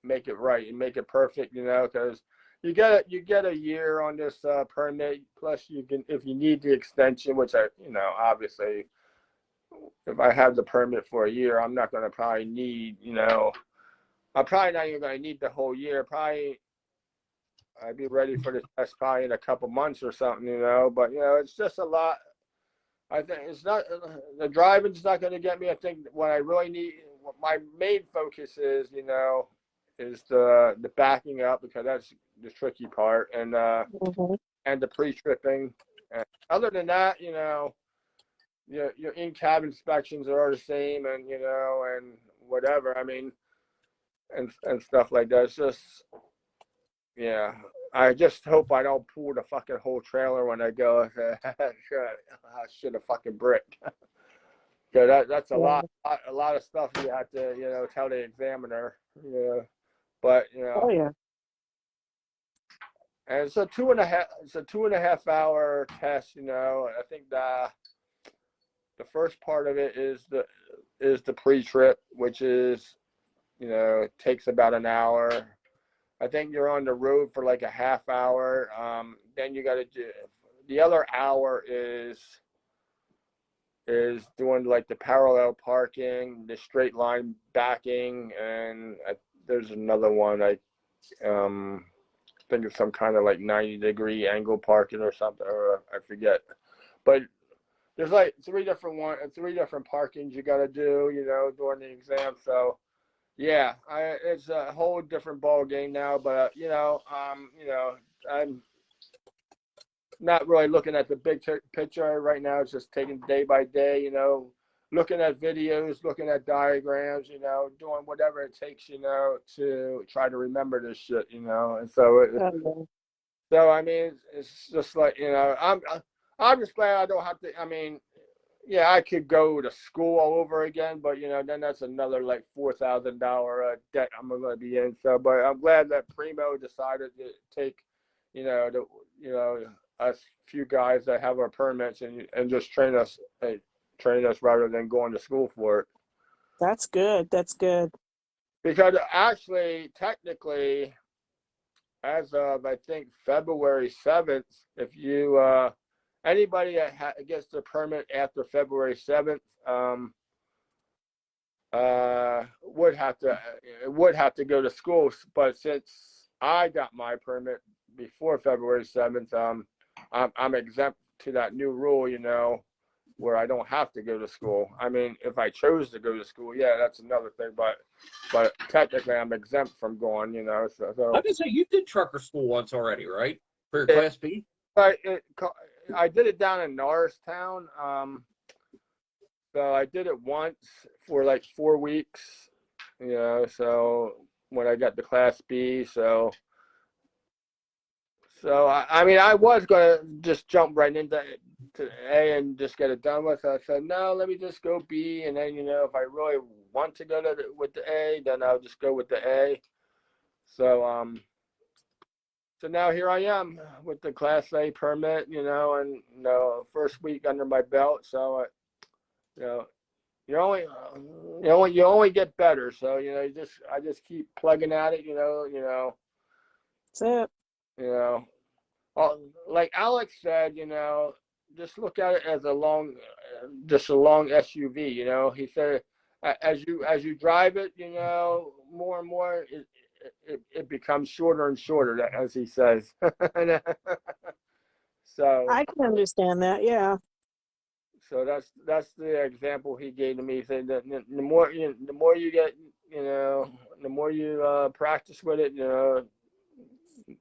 make it right and make it perfect. Because you get a year on this permit. Plus, you can, if you need the extension, which I obviously, if I have the permit for a year, I'm not going to probably need. I'm probably not even going to need the whole year. Probably I'd be ready for the test probably in a couple months or something. But it's just a lot. I think it's not the driving's not going to get me. I think what I really need, what my main focus is, is the backing up, because that's the tricky part, and and the pre-tripping. And other than that, your in-cab inspections are the same, and and whatever. I mean, and stuff like that. It's just, yeah. I just hope I don't pull the fucking whole trailer when I go. I should have fucking bricked. So that's a lot of stuff you have to tell the examiner. But Oh yeah. And it's a 2.5 hour test, you know. I think the first part of it is the pre-trip, which is, you know, it takes about an hour. I think you're on the road for like a half hour. Then you got to do the other hour is doing like the parallel parking, the straight line backing, and there's another one. I think it's some kind of like 90-degree angle parking or something, or I forget. But there's like three different parkings you got to do, you know, during the exam. So yeah, it's a whole different ball game now. But you know, I'm not really looking at the big picture right now. It's just taking day by day, you know, looking at videos, looking at diagrams, you know, doing whatever it takes, you know, to try to remember this shit, you know. And so I mean, it's just like, you know, I'm just glad I don't have to. I mean, yeah, I could go to school all over again, but you know, then that's another like $4,000 debt I'm gonna be in. So, but I'm glad that Primo decided to take, you know, us few guys that have our permits and just train us rather than going to school for it. That's good. That's good. Because actually, technically, as of I think February 7th, if you anybody that gets the permit after February 7th would have to go to school. But since I got my permit before February 7th, I'm exempt to that new rule, you know, where I don't have to go to school. I mean, if I chose to go to school, yeah, that's another thing. But technically, I'm exempt from going, you know. So I can say you did trucker school once already, right? For your Class B? I did it down in Norristown. So I did it once for like 4 weeks, you know. So when I got the Class B, so I mean, I was gonna just jump right into A and just get it done with. I said, no, let me just go B, and then, you know, if I really want to go with the A, then I'll just go with the A. So so now here I am with the Class A permit, you know, and you know, first week under my belt. So you know, you only get better. So you know, I just keep plugging at it, you know. That's it. You know, like Alex said, you know, just look at it as a long SUV. You know, he said, as you drive it, you know, more and more it becomes shorter and shorter, as he says. So I can understand that. Yeah. so that's the example he gave to me. He said that the more you get, you know, the more you practice with it, you know,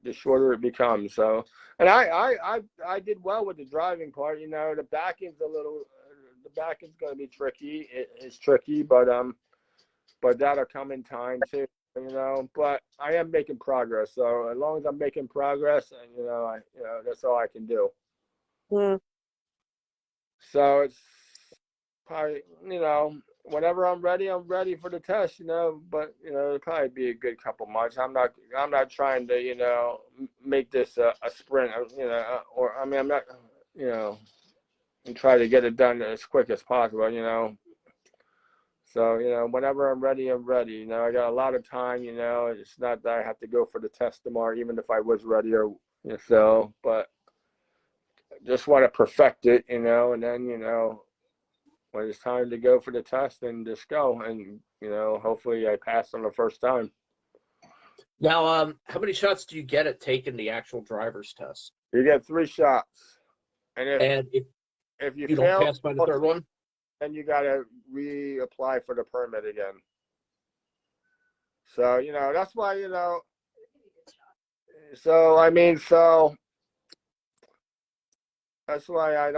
the shorter it becomes. So, and I did well with the driving part. You know, the backing's going to be tricky. It's tricky, but that'll come in time too. You know, but I am making progress. So as long as I'm making progress, and you know, that's all I can do. Mm. So it's probably, you know, whenever I'm ready for the test, you know, but you know, it'll probably be a good couple months. I'm not trying to, you know, make this a sprint, you know, or I mean, I'm not, you know, and try to get it done as quick as possible, you know. So, you know, whenever I'm ready, you know. I got a lot of time, you know. It's not that I have to go for the test tomorrow, even if I was ready, or, you know, so, but just want to perfect it, you know, and then, you know, when it's time to go for the test, and just go, and you know, hopefully I pass on the first time. Now, how many shots do you get at taking the actual driver's test? You get 3 shots, and if you don't fail pass by the third one, then you got to reapply for the permit again. So you know, that's why, you know. So I mean, that's why I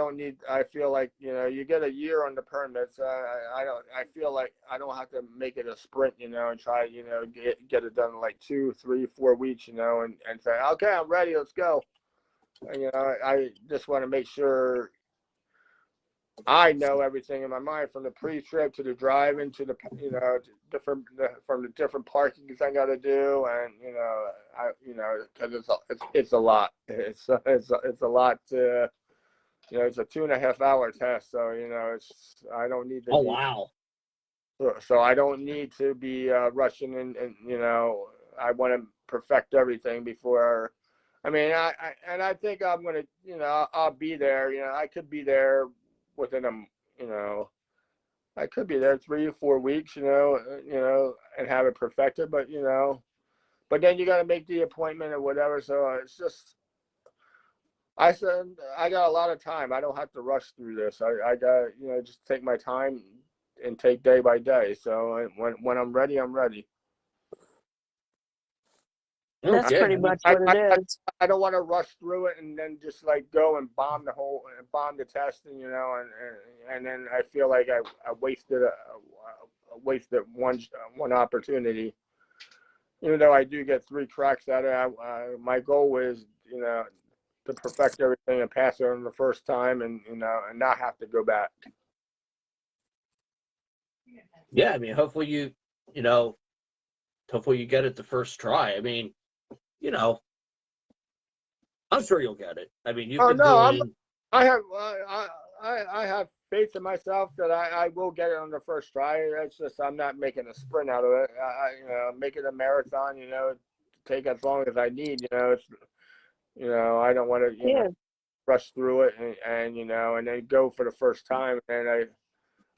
feel like, you know, you get a year on the permits. I feel like I don't have to make it a sprint, you know, and try, you know, get it done in like 2, 3, 4 weeks, you know, and say, okay, I'm ready, let's go. And, you know, I just want to make sure I know everything in my mind from the pre-trip to the driving to the from the different parkings I got to do, and because it's a lot. It's a lot to it's a 2.5 hour test, so I don't need to Oh, be wow. so I don't need to be rushing and I want to perfect everything before. I mean, I think I'm gonna I'll be there. I could be there within I could be there 3 or 4 weeks, and have it perfected. But then you got to make the appointment or whatever. So it's just, I said, I got a lot of time. I don't have to rush through this. I got, just take my time and take day by day. So when I'm ready, I'm ready. That's Yeah, pretty much what it is. I don't want to rush through it and then just like go and bomb the test, and then I feel like I wasted one opportunity. Even though I do get 3 cracks at it, my goal is to perfect everything and pass it on the first time, and and not have to go back. Yeah, I mean, hopefully hopefully you get it the first try. I mean, I'm sure you'll get it. I mean, you've Oh been no, doing. I have faith in myself that I will get it on the first try. It's just I'm not making a sprint out of it. Make it a marathon. Take as long as I need. It's I don't want to Yeah, rush through it and then go for the first time and I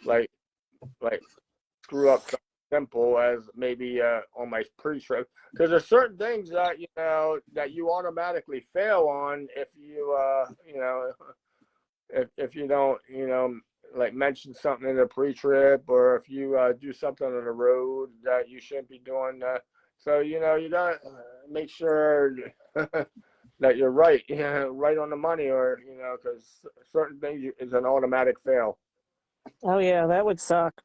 like screw up something simple as maybe on my pre-trip, because there's certain things that that you automatically fail on if if you don't like mention something in the pre-trip, or if you do something on the road that you shouldn't be doing. So you gotta make sure that you're right, right on the money, or because certain things is an automatic fail. oh yeah, that would suck.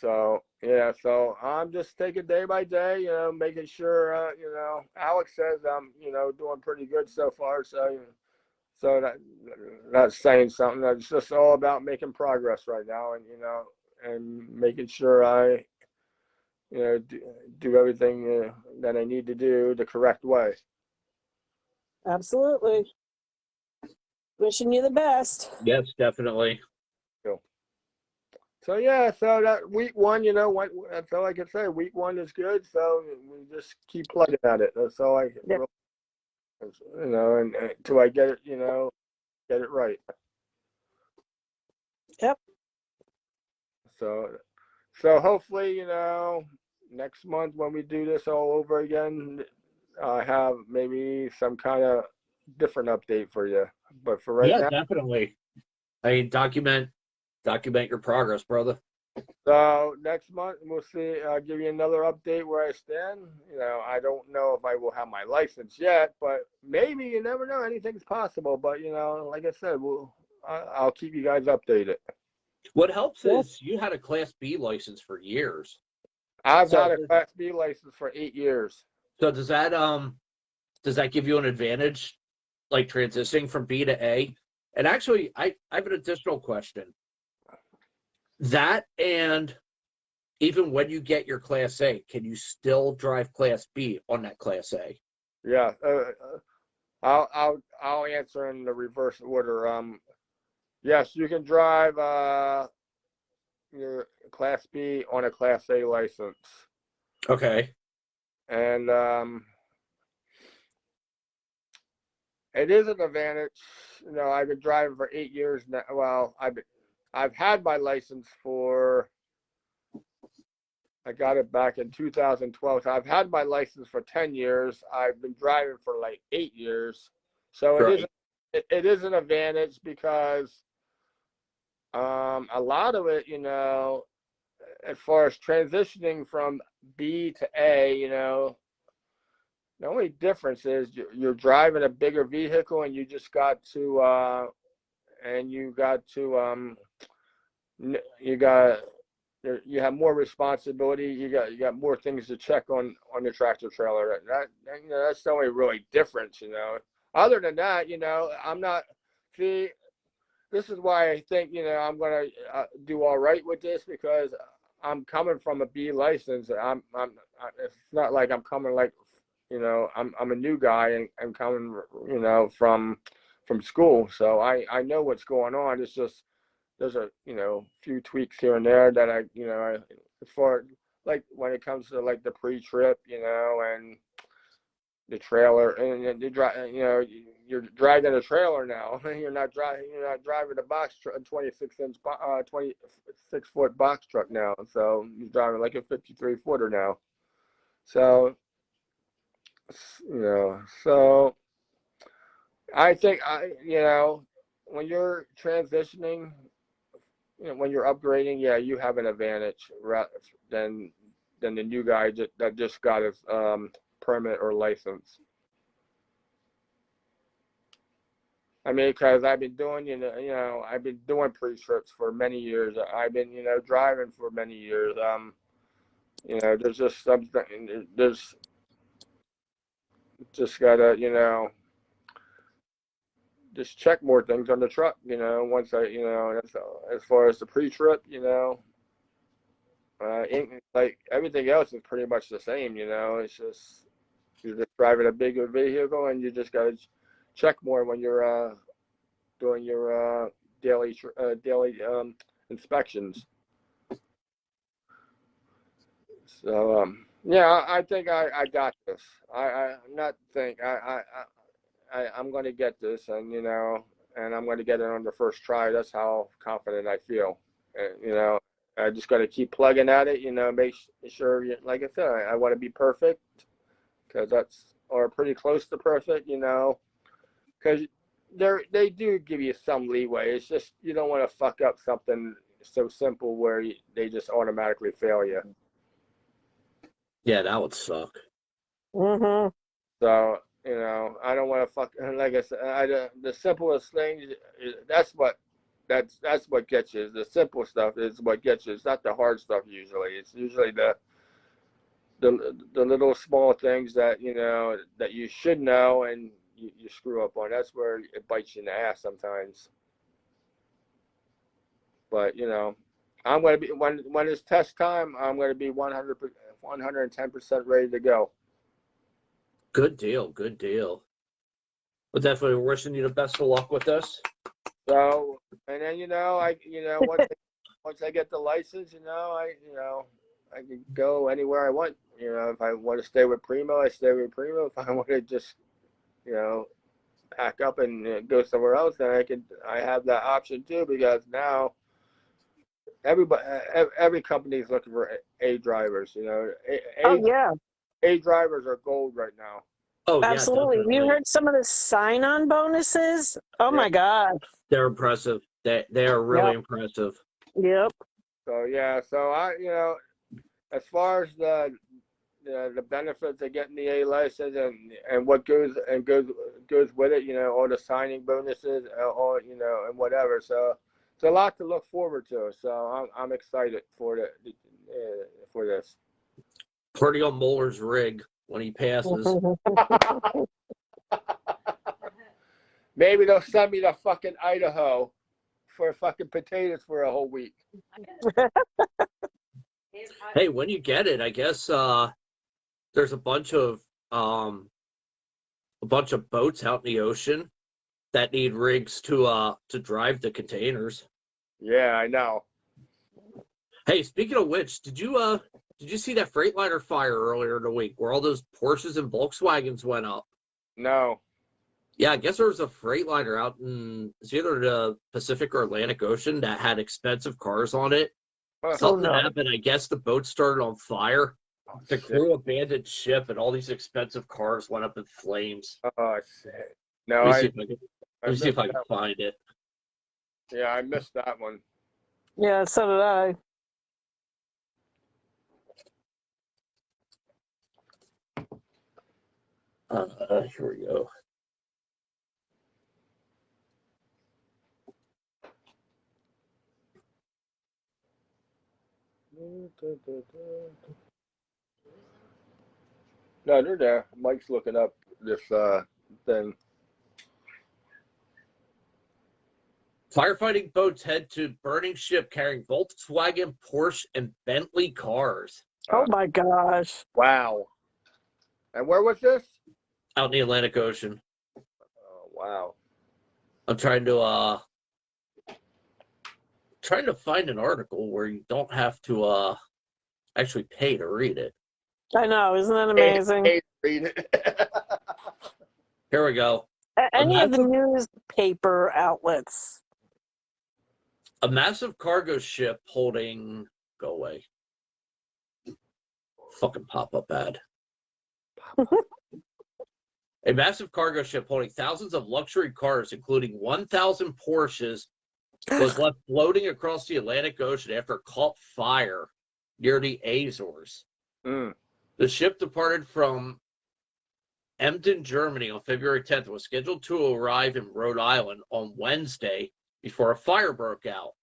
So yeah, so I'm just taking day by day, making sure. Alex says I'm doing pretty good so far. So that's saying something. That's just all about making progress right now, and making sure I do everything that I need to do the correct way. Absolutely. Wishing you the best. Yes, definitely. So yeah, so that week one, that's all I can say. Week one is good, so we just keep plugging at it. That's all I, Yep. and until I get it, get it right. Yep. So hopefully, next month when we do this all over again, I have maybe some kind of different update for you. But for right Yeah, now, definitely. I mean, document your progress, brother. so next month we'll see. I'll give you another update where I stand. I don't know if I will have my license yet, but maybe. You never know. Anything's possible. But like I said, I'll keep you guys updated. What helps Yep. is you had a Class B license for years. I've So had a Class B license for 8 years. So does that give you an advantage, like transitioning from B to A? And actually, I have an additional question. That, and even when you get your Class A, can you still drive Class B on that Class A? Yeah. I'll answer in the reverse order. Yes, you can drive your Class B on a Class A license, Okay. and it is an advantage. I've been driving for 8 years now. Well, I've had my license for. I got it back in 2012. So I've had my license for 10 years. I've been driving for like 8 years, so Right. it is an advantage because a lot of it, as far as transitioning from B to A, the only difference is you're driving a bigger vehicle, and you just got to you have more responsibility. You got more things to check on your tractor trailer. That's the only really difference. Other than that, I'm not. See, this is why I think, I'm going to do all right with this, because I'm coming from a B license. It's not like I'm coming like, I'm a new guy and I'm coming, from school. So I know what's going on. It's just, there's a, few tweaks here and there that as far like when it comes to like the pre-trip, and the trailer, and you're dragging a trailer now. You're not driving a 26-foot box truck now. So you're driving like a 53-footer now. So, so I think when you're transitioning, when you're upgrading, yeah, you have an advantage than the new guy that just got his permit or license. I mean, because I've been doing, I've been doing pre-trips for many years. I've been, driving for many years. There's just something. There's just gotta, just check more things on the truck. Once as far as the pre-trip, like everything else is pretty much the same. It's just you're just driving a bigger vehicle, and you just gotta check more when you're doing your daily inspections. So yeah, I think I got this. I'm going to get this, and and I'm going to get it on the first try. That's how confident I feel. And, I just got to keep plugging at it. Make sure, like I said, I want to be perfect, because or pretty close to perfect. Because they do give you some leeway. It's just you don't want to fuck up something so simple where they just automatically fail you. Yeah, that would suck. Mm-hmm. So I don't want to fuck. Like I said, the simplest thing that's what gets you. The simple stuff is what gets you. It's not the hard stuff usually. It's usually the little small things that that you should know and you screw up on. That's where it bites you in the ass sometimes. But I'm going to be when it's test time. I'm going to be 110% ready to go. Good deal. Good deal. Well, definitely wishing you the best of luck with this. So, and then once I get the license, I can go anywhere I want. If I want to stay with Primo, I stay with Primo. If I want to just pack up and go somewhere else, then I have that option too, because now every company is looking for A drivers. Oh yeah, A drivers are gold right now. Oh, yeah, absolutely. Have you definitely. heard some of the sign-on bonuses? Oh Yeah. my God. They're impressive. They are really impressive. Yep. So yeah, so I as far as the benefits of getting the A license and what goes with it, all the signing bonuses, all and whatever. So it's a lot to look forward to. So I'm excited for for this. Pretty on Mohler's rig when he passes. Maybe they'll send me to fucking Idaho for fucking potatoes for a whole week. Hey, when you get it, I guess there's a bunch of boats out in the ocean that need rigs to drive the containers. Yeah, I know. Hey, speaking of which, did you see that Freightliner fire earlier in the week where all those Porsches and Volkswagens went up? No. Yeah, I guess there was a Freightliner out in it's either the Pacific or Atlantic Ocean that had expensive cars on it. Something happened. I guess the boat started on fire. The crew abandoned ship, and all these expensive cars went up in flames. Oh shit! No, Let me see if I can find it. Yeah, I missed that one. Yeah, so did I. Here we go. No, they're there. Mike's looking up this thing. Firefighting boats head to burning ship carrying Volkswagen, Porsche, and Bentley cars Oh my gosh. Wow. And where was this? out in the Atlantic Ocean. Oh, wow. I'm trying to find an article where you don't have to actually pay to read it. I know, isn't that amazing? Hey, read it. Here we go. Any of the newspaper outlets. A massive cargo ship holding... Go away. Fucking pop-up ad. A massive cargo ship holding thousands of luxury cars, including 1,000 Porsches, was left floating across the Atlantic Ocean after it caught fire near the Azores. Mm. The ship departed from Emden, Germany on February 10th and was scheduled to arrive in Rhode Island on Wednesday before a fire broke out.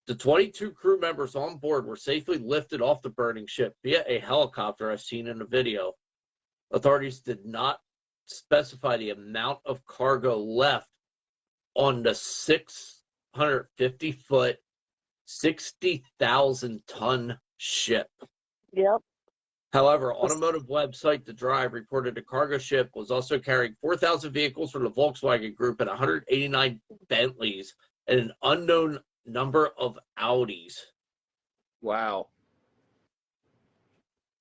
The 22 crew members on board were safely lifted off the burning ship via a helicopter, as seen in the video. Authorities did not specify the amount of cargo left on the 650-foot, 60,000-ton ship. Yep. However, automotive website The Drive reported the cargo ship was also carrying 4,000 vehicles from the Volkswagen Group and 189 Bentleys and an unknown number of Audis. Wow.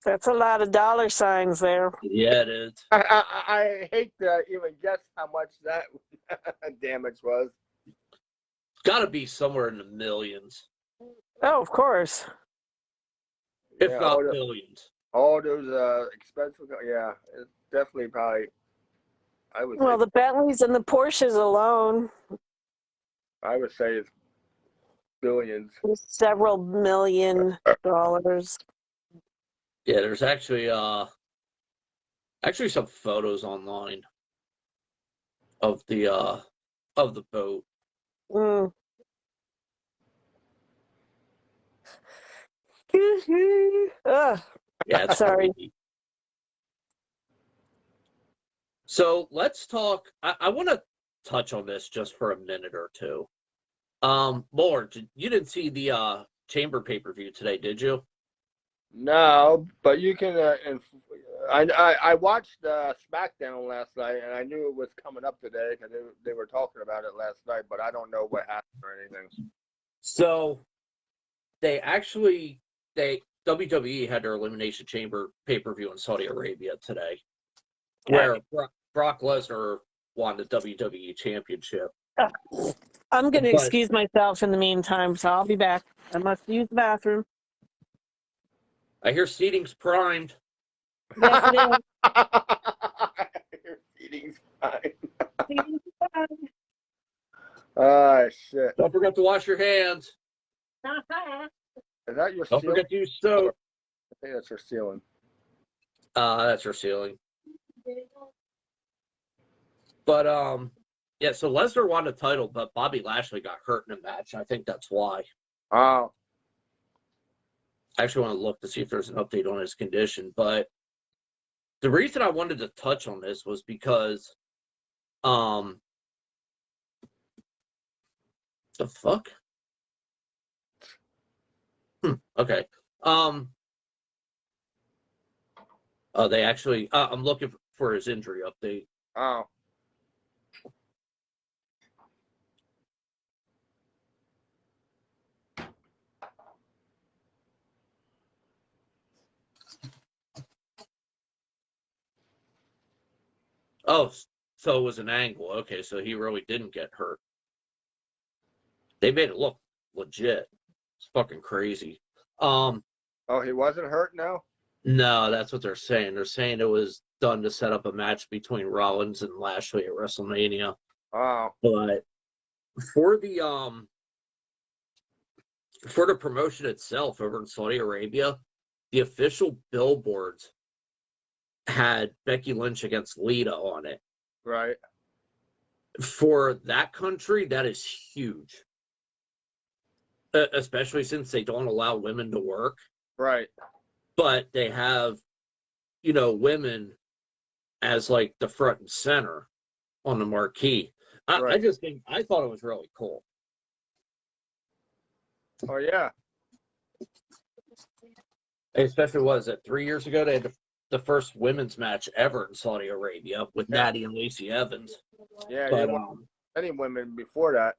That's a lot of dollar signs there. Yeah, it is. I hate to even guess how much that damage was. Got to be somewhere in the millions, Oh, of course. if Yeah, not billions. all those expensive, yeah, it's definitely probably. I would. Well, say, the Bentleys and the Porsches alone, I would say it's billions. several $1 million. Yeah, there's actually some photos online of the boat. Mm. Ugh. Yeah, it's Sorry. crazy. So let's talk. I want to touch on this just for a minute or two. Mohler, you didn't see the Chamber pay-per-view today, did you? No, but you can. I watched SmackDown last night, and I knew it was coming up today because they were talking about it last night. But I don't know what happened or anything. So WWE had their Elimination Chamber pay-per-view in Saudi Arabia today, where Brock Lesnar won the WWE Championship. I'm going to excuse myself in the meantime, so I'll be back. I must use the bathroom. I hear seating's primed. Yes, it is. Your seating's fine. Seating's fine. Oh shit! Don't forget to wash your hands. Is that your Don't ceiling? forget to use soap. I think that's your ceiling. That's your ceiling. But yeah. So Lesnar won the title, but Bobby Lashley got hurt in the match. I think that's why. Oh, I actually want to look to see if there's an update on his condition. But the reason I wanted to touch on this was because, the fuck? Okay. Oh, they actually. I'm looking for his injury update. oh. Oh, so it was an angle. Okay, so he really didn't get hurt. They made it look legit. It's fucking crazy. Oh, he wasn't hurt now? No, that's what they're saying. They're saying it was done to set up a match between Rollins and Lashley at WrestleMania. Oh. But for the promotion itself over in Saudi Arabia, the official billboards had Becky Lynch against Lita on it. Right. For that country, that is huge. Especially since they don't allow women to work. Right. But they have, women as like the front and center on the marquee. Right. I thought it was really cool. Oh yeah. Especially, was it 3 years ago? They had the first women's match ever in Saudi Arabia with Natty and Lacey Evans. Yeah, But there weren't any women before that.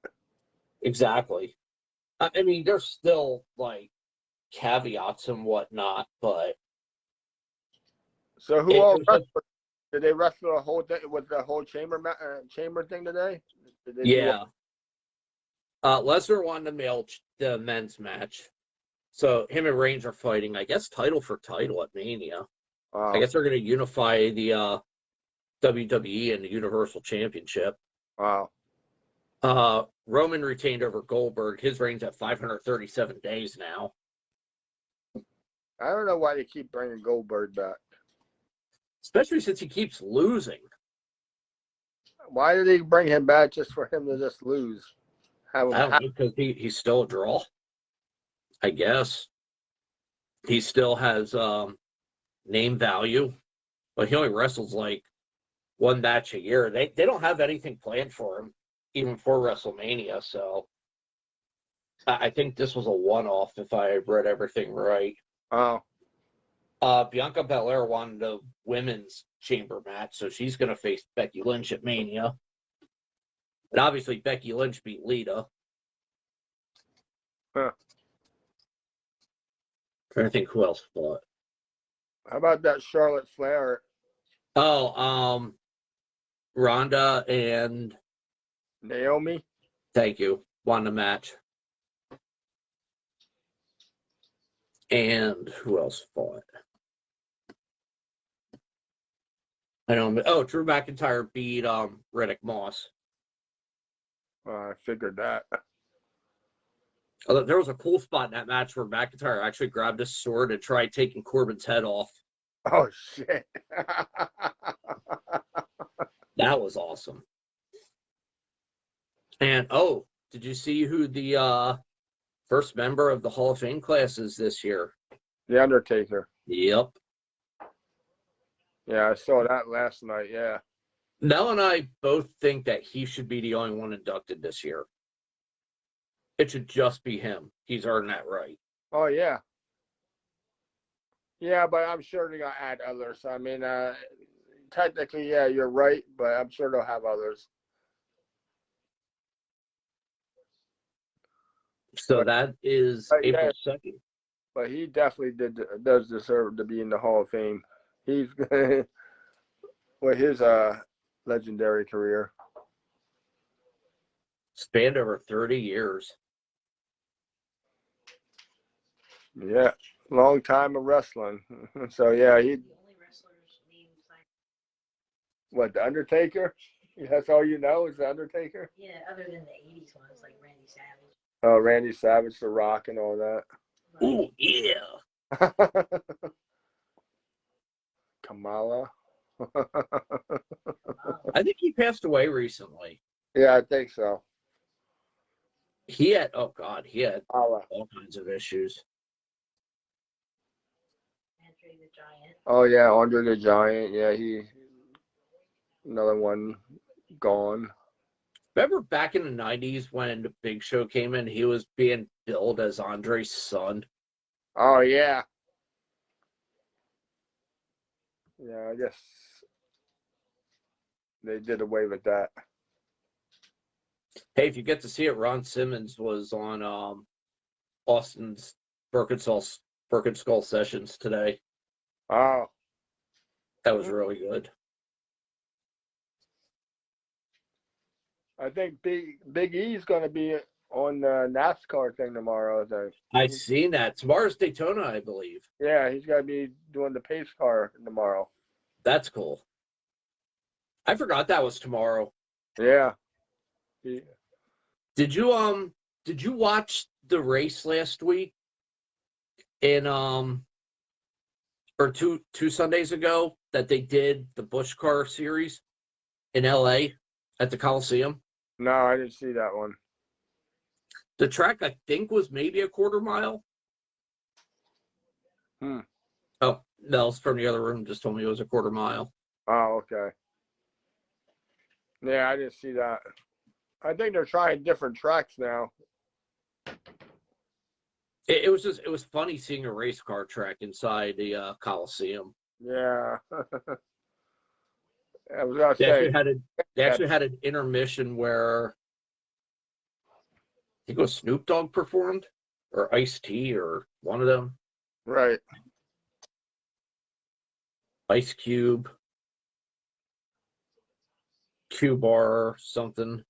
exactly. I mean, there's still like caveats and whatnot, but So who it all was just, wrestled? Did they wrestle the whole thing with the whole chamber thing today? Did they do yeah. Lesnar won the men's match, so him and Reigns are fighting, I guess, title for title at Mania. I guess they're going to unify the WWE and the Universal Championship. Wow. Roman retained over Goldberg. His reign's at 537 days now. I don't know why they keep bringing Goldberg back. Especially since he keeps losing. Why did they bring him back just for him to just lose? I don't know, because he's still a draw. I guess. He still has name value, but he only wrestles like one match a year. They don't have anything planned for him, even for WrestleMania. So I think this was a one-off, if I read everything right. Oh. Bianca Belair won the women's chamber match, so she's going to face Becky Lynch at Mania. And obviously, Becky Lynch beat Lita. Huh. Trying to think who else fought. How about that Charlotte Flair? Oh, Ronda and Naomi? thank you, won the match. And who else fought? I don't know. Oh, Drew McIntyre beat Riddick Moss. I figured that. There was a cool spot in that match where McIntyre actually grabbed his sword and tried taking Corbin's head off. Oh, shit. That was awesome. And, oh, did you see who the first member of the Hall of Fame class is this year? The Undertaker. Yep. Yeah, I saw that last night, yeah. Nell and I both think that he should be the only one inducted this year. It should just be him. He's earned that right. Oh, yeah. Yeah, but I'm sure they're going to add others. I mean, technically, yeah, you're right, but I'm sure they'll have others. So that is April 2nd. But he definitely does deserve to be in the Hall of Fame. He's with his legendary career. Spanned over 30 years. Yeah, long time of wrestling. So yeah, he. What, the Undertaker? That's all you know is the Undertaker? Yeah, other than the 80s ones like Randy Savage. Oh, Randy Savage, The Rock, and all that. Oh, yeah. Kamala. I think he passed away recently. Yeah, I think so. He had all kinds of issues. Andre the Giant. Oh yeah, Andre the Giant. Yeah, another one gone. Remember back in the 90s when the Big Show came in, he was being billed as Andre's son? Oh yeah. Yeah, I guess they did away with that. Hey, if you get to see it, Ron Simmons was on Austin's Birkenstall Sessions today. Oh. That was really good. I think Big E's going to be on the NASCAR thing tomorrow. I seen that. Tomorrow's Daytona, I believe. Yeah, he's going to be doing the pace car tomorrow. That's cool. I forgot that was tomorrow. Yeah. Did you watch the race last week in or two Sundays ago that they did the Busch Car Series in LA at the Coliseum? No, I didn't see that one. The track, I think, was maybe a quarter mile. Oh, Nels from the other room just told me it was a quarter mile. Oh, okay. Yeah, I didn't see that. I think they're trying different tracks now. It was funny seeing a race car track inside the Coliseum. Yeah. I was gonna They say. actually had an intermission where I think it was Snoop Dogg performed, or Ice-T, or one of them. Right. Ice Cube, Q-Bar, something.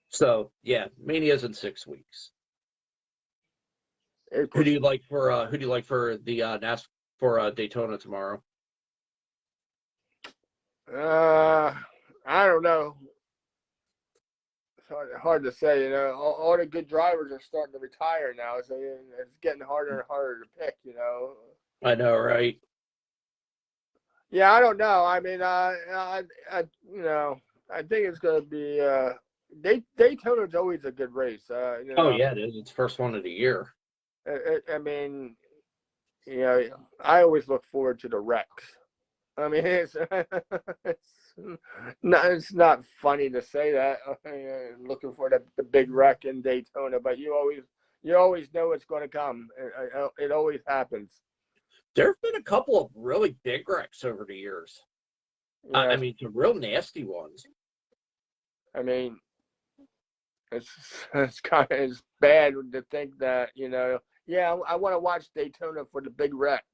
So yeah, Mania's in 6 weeks. Who do you like for the for Daytona tomorrow? I don't know. It's hard to say. You know, all the good drivers are starting to retire now, so it's getting harder and harder to pick. You know. I know, right? Yeah, I don't know. I mean, you know, I think it's going to be Daytona's always a good race. You Oh know, yeah, it is. It's first one of the year. I mean, you know, I always look forward to the wrecks. I mean, it's not funny to say that. Looking for the big wreck in Daytona, but you always know it's going to come. It always happens. There have been a couple of really big wrecks over the years. Yeah, I mean, some real nasty ones. I mean, it's kind of it's bad to think that, you know. Yeah, I want to watch Daytona for the big wreck.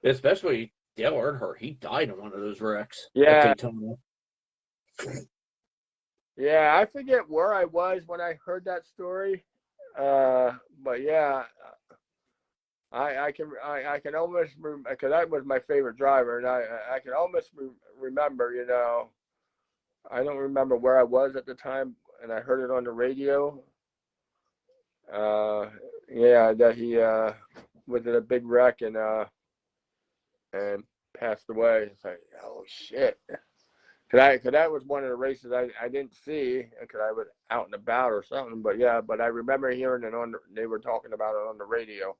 Especially Dale Earnhardt. He died in one of those wrecks at Yeah, Daytona. yeah. I forget where I was when I heard that story. But yeah, I can almost because that was my favorite driver, and I can almost remember. You know, I don't remember where I was at the time, and I heard it on the radio. Yeah, that he was in a big wreck and passed away. It's like, oh shit. Cause that was one of the races I didn't see because I was out and about or something. But yeah, but I remember hearing it they were talking about it on the radio.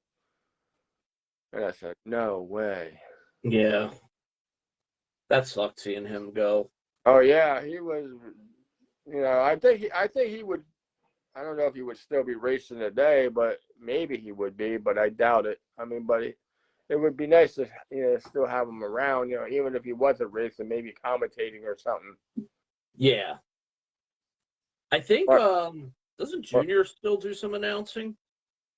And I said, no way. Yeah. That sucked seeing him go. Oh yeah, he was, you know, I think he would, I don't know if he would still be racing today, but maybe he would be, but I doubt it. I mean, but it would be nice to, you know, still have him around, you know, even if he wasn't racing, maybe commentating or something. Yeah. I think doesn't Or Junior still do some announcing?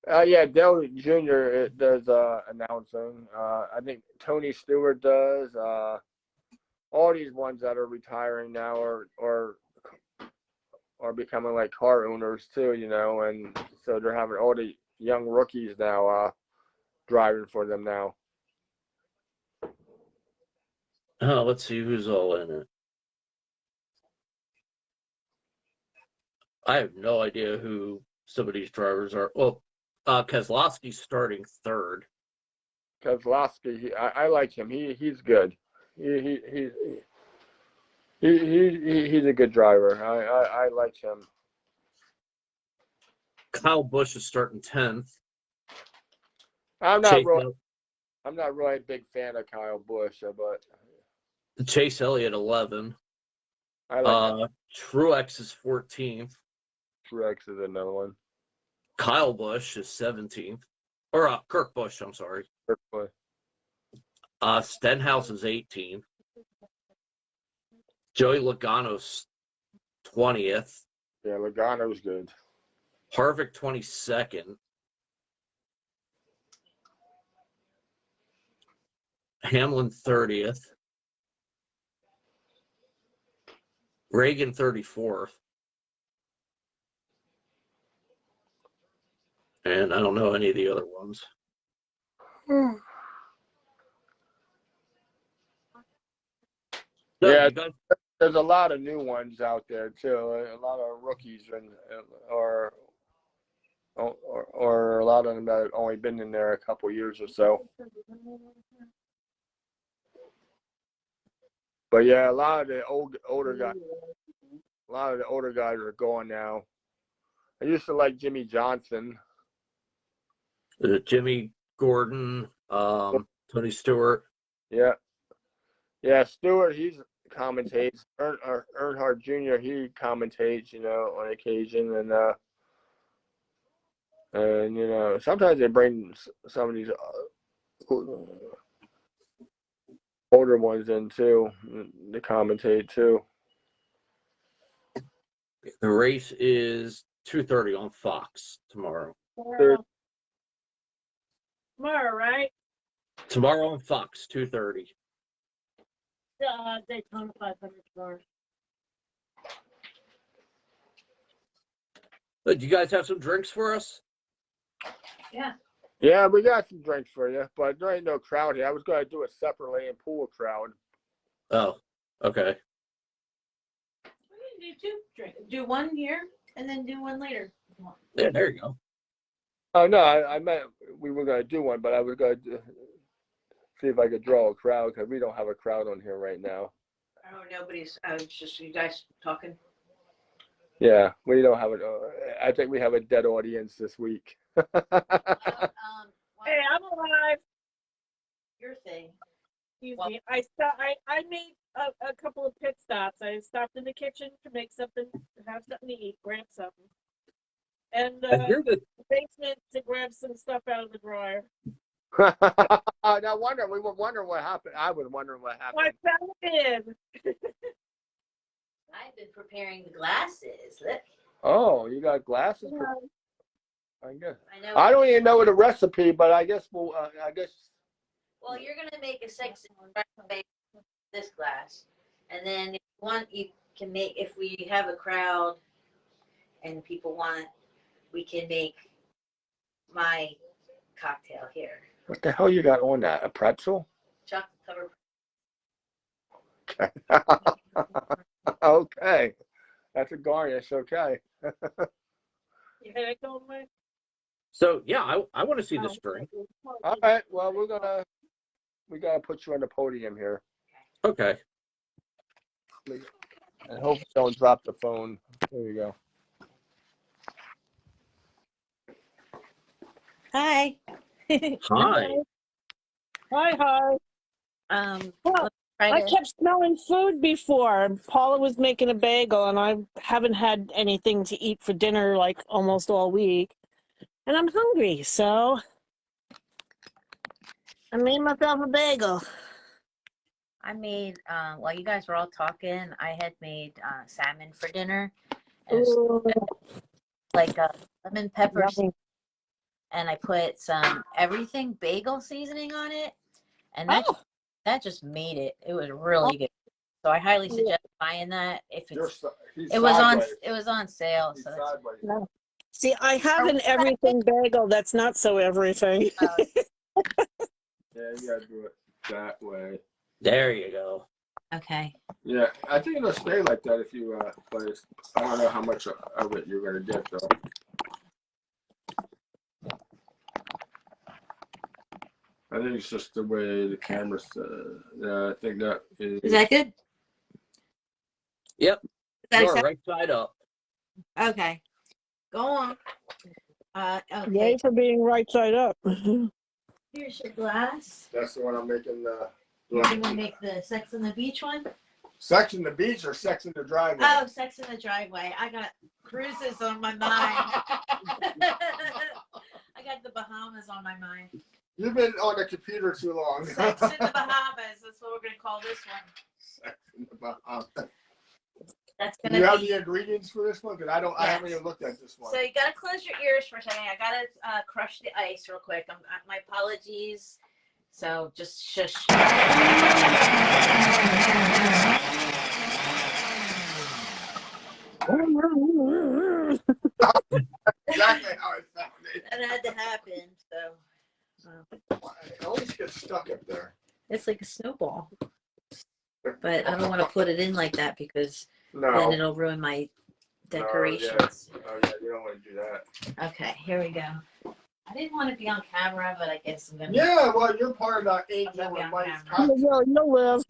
yeah, Dale Jr. does announcing. I think Tony Stewart does. All these ones that are retiring now are becoming like car owners too, you know, and so they're having all the young rookies now driving for them now. Oh, let's see who's all in it. I have no idea who some of these drivers are. Well, Keselowski's starting third. Keselowski, I like him. He's good. He's a good driver. I like him. Kyle Busch is starting 10th. I'm not really a big fan of Kyle Busch, but Chase Elliott 11. I like Truex is 14th. Truex is another one. Kyle Busch is 17th. Or Kirk Busch, I'm sorry. Stenhouse is 18th. Joey Logano's 20th. Yeah, Logano's good. Harvick 22nd. Hamlin 30th. Reagan 34th. And I don't know any of the other ones. No, Yeah, guys, there's a lot of new ones out there too. A lot of rookies or a lot of them that have only been in there a couple years or so. But yeah, a lot of the older guys are going now. I used to like Jimmy Johnson. Jimmy Gordon, Tony Stewart. Yeah. Yeah, Stewart, he's commentates. Earnhardt Jr., he commentates, on occasion, and sometimes they bring some of these older ones in too to commentate too. The race is 2:30 on Fox tomorrow. Tomorrow, right? Tomorrow on Fox, 2:30. Daytona 500 tomorrow. Do you guys have some drinks for us? Yeah. Yeah, we got some drinks for you, but there ain't no crowd here. I was going to do it separately and pull a crowd. Oh, okay. We can do 2 drinks. Do one here and then do one later. Yeah, there you go. Oh, no, I meant we were going to do one, but I was going to see if I could draw a crowd because we don't have a crowd on here right now. Oh, nobody's. It's just you guys talking. Yeah, we don't have it. I think we have a dead audience this week. Hey, I'm alive. Your thing. Excuse me. I made a couple of pit stops. I stopped in the kitchen to make something, have something to eat, grab something, and I hear that. the basement to grab some stuff out of the dryer. No wonder we were wondering what happened. I was wondering what I happened. found it in. I've been preparing the glasses. Look. Oh, you got glasses? Yeah. I guess. I know. I don't even know the recipe, but I guess we'll. Well, you're gonna make a sexy this glass, and then if you want, you can make. If we have a crowd, and people want, we can make my cocktail here. What the hell you got on that? A pretzel? Chocolate covered. Okay, that's a garnish. Okay. You head going, Mike? So yeah, I want to see this drink. All right. Well, we gotta put you on the podium here. Okay. And hope you don't drop the phone. There you go. Hi. Hi. Hi. Well, I kept smelling food before. Paula was making a bagel, and I haven't had anything to eat for dinner like almost all week. And I'm hungry, so I made myself a bagel. I made, while you guys were all talking, I had made salmon for dinner. And it was like lemon pepper, Yummy. and I put some everything bagel seasoning on it. And that just made it. It was really good. So I highly suggest buying that if it's. It was on sale. So Yeah. See, I have an everything bagel that's not so everything. Yeah, you gotta do it that way. There you go. okay. Yeah, I think it'll stay like that if you but I don't know how much of it you're gonna get though. I think it's just the way the camera's. Yeah, I think that is. Is that good? Yep. Is that You're accept- right side up. okay. Go on. Okay. Yay for being right side up. Here's your glass. That's the one I'm making. You're gonna make the Sex on the Beach one? Sex in the Beach or Sex in the Driveway? Oh, Sex in the Driveway. I got cruises on my mind. I got the Bahamas on my mind. You've been on the computer too long. Sex in the Bahamas. That's what we're gonna call this one. Sex in the Bahamas. That's Do gonna you have be. the ingredients for this one? Because I don't. I haven't even looked at this one. So you gotta close your ears for a second. I gotta crush the ice real quick. My apologies. So just shush. Exactly how it sounded. That had to happen. So It always gets stuck up there. it's like a snowball. But I don't want to put it in like that because then No. it'll ruin my decorations. Oh yeah, you don't want to do that. Okay, here we go. I didn't want to be on camera, but I guess I'm gonna. Yeah, well, you're part of that Angel I'm and gonna Mike's be on You'll live.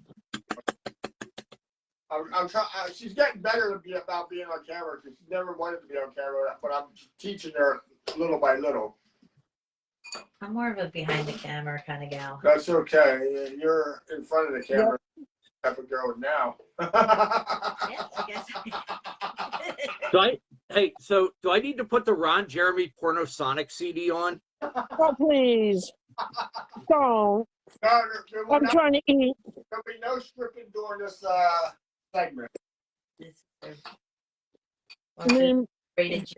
I'm trying. She's getting better about being on camera because she never wanted to be on camera, but I'm teaching her little by little. I'm more of a behind the camera kind of gal. That's okay. You're in front of the camera. type of girl now. Yeah, I guess. Do I need to put the Ron Jeremy Pornosonic CD on? Oh, please. Don't. No, I'm trying to eat. there'll be no stripping during this segment. I mean, Rated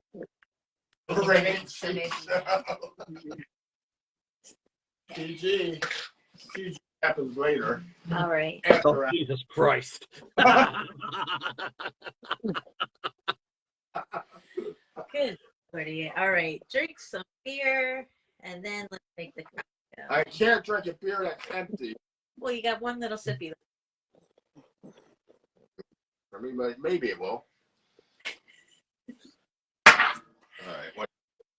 PG happens later. All right. Oh, Jesus Christ. Good. All right. Drink some beer, and then let's make the cocktail. I can't drink a beer that's empty. Well, you got one little sippy. I mean, maybe it will. All right. What?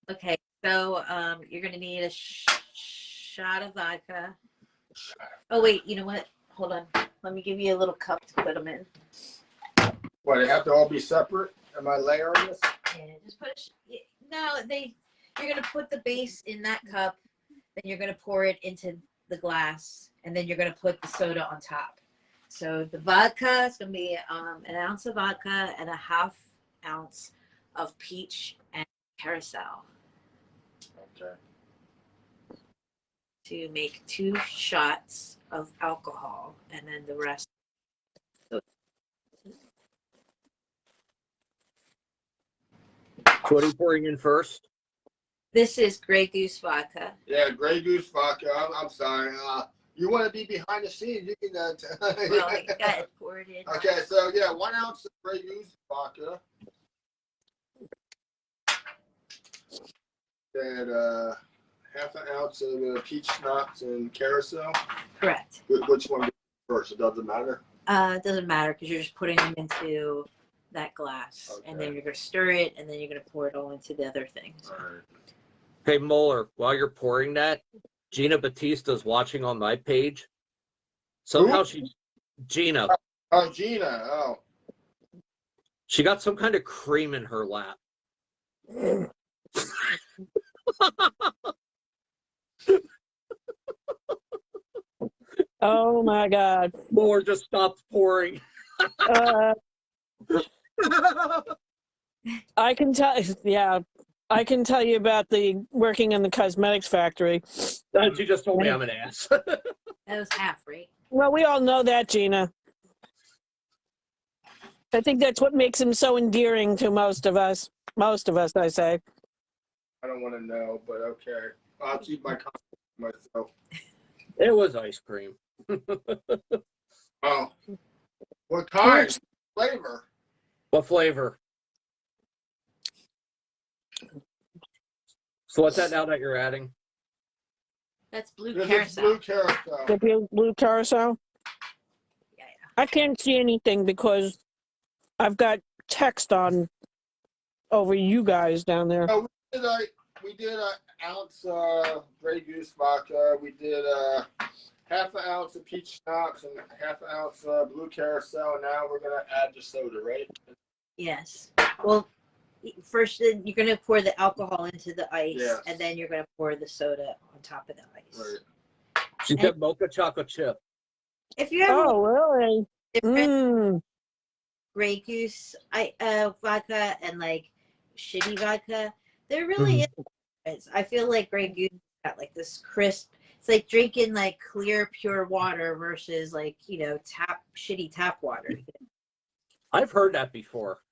Okay, so you're gonna need a shot of vodka. Oh wait, you know what? Hold on. Let me give you a little cup to put them in. What? They have to all be separate? Am I layering this? Yeah, just put. You're gonna put the base in that cup. Then you're gonna pour it into the glass, and then you're gonna put the soda on top. So the vodka is gonna be an ounce of vodka and a ½ ounce of peach and carousel. Okay. To make 2 shots of alcohol, and then the rest. What are you pouring in first? This is Grey Goose vodka. Yeah, Grey Goose vodka. I'm sorry. You want to be behind the scenes? You can. Well, I got it poured in. Okay, so yeah, 1 ounce of Grey Goose vodka. And ½ an ounce of peach schnapps and carousel. Correct. Which one first? It doesn't matter. It doesn't matter because you're just putting them into that glass, and then you're gonna stir it, and then you're gonna pour it all into the other things. All right. Hey, Mohler, while you're pouring that, Gina Batista's watching on my page. Somehow Gina. Oh, Gina. Oh. She got some kind of cream in her lap. oh my God. Mohler just stopped pouring. I can tell. Yeah, I can tell you about the working in the cosmetics factory. She just told me I'm an ass. That was half, right? Well, we all know that, Gina. I think that's what makes him so endearing to most of us. Most of us, I say. I don't want to know, but okay. I'll keep my comment to myself. It was ice cream. Oh. What kind? Flavor? What flavor? So what's that now that you're adding? That's blue This is carousel. blue carousel. The blue carousel. Yeah. I can't see anything because I've got text on over you guys down there. No, we did an ounce Grey Goose vodka. We did ½ an ounce of peach schnapps and ½ an ounce blue carousel. Now we're gonna add the soda, right? Yes. Well, first you're gonna pour the alcohol into the ice, Yes. and then you're gonna pour the soda on top of the ice. Right. She said mocha chocolate chip. If you have Oh, really? different Grey Goose vodka and like shitty vodka, there really is. I feel like Grey Goose got like this crisp. It's like drinking like clear, pure water versus like shitty tap water. I've heard that before.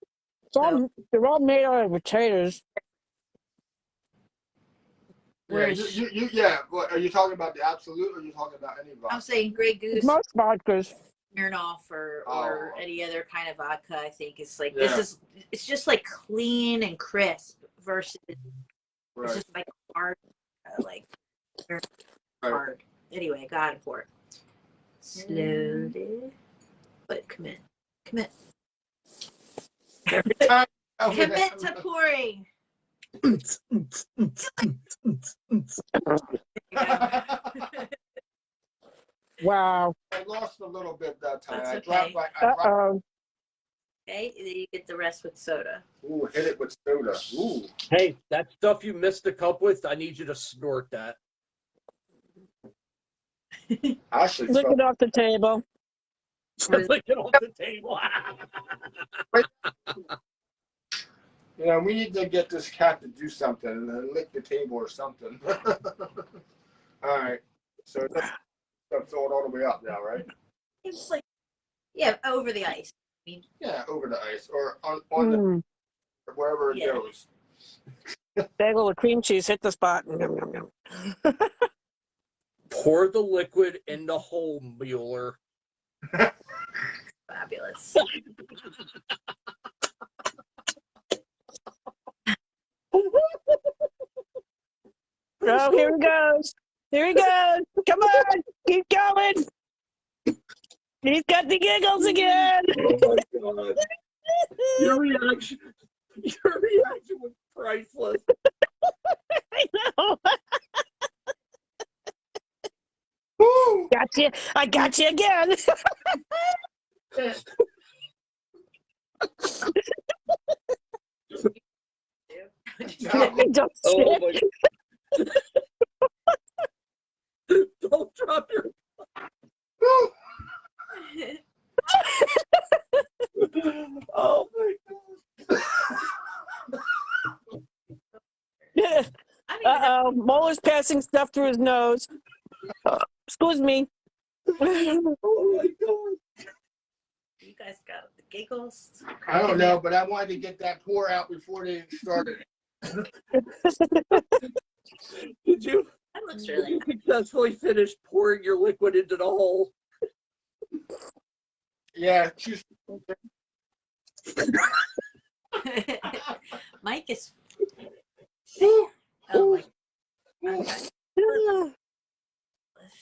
They're all made out of potatoes. Yeah, What, are you talking about the Absolute, or are you talking about any vodka? I'm saying Grey Goose, Most vodkas. Smirnoff, or any other kind of vodka. I think it's like it's just like clean and crisp versus it's just like hard, like hard. Anyway, got it for it. Slowly, but commit. Commit to pouring. Wow. I lost a little bit that time. That's I okay. dropped Okay, then you get the rest with soda. Ooh, hit it with soda. Ooh. Hey, that stuff you missed the cup with, I need you to snort that. I should Lick it off the table. Like it off the table. You know, we need to get this cat to do something and lick the table or something. All right. So that's filled all the way up now, right? It's like, yeah, over the ice. Yeah, over the ice or on the wherever it goes. Bagel with cream cheese hit the spot. Yum, yum, yum. Pour the liquid in the hole, Mueller. Fabulous. Oh, here he goes. Here he goes. Come on. Keep going. He's got the giggles again. Oh my God. Your reaction was priceless. I know. Woo! Gotcha. I got you again. Don't Oh shit. my Don't drop your Oh my God. Uh-oh. Mohler's passing stuff through his nose. Excuse me. Oh my God. You guys got the giggles. I don't know, but I wanted to get that pour out before they started. Did you That looks really nice. successfully finish pouring your liquid into the hole? Yeah, she's Mike is. Oh my. Okay. Let's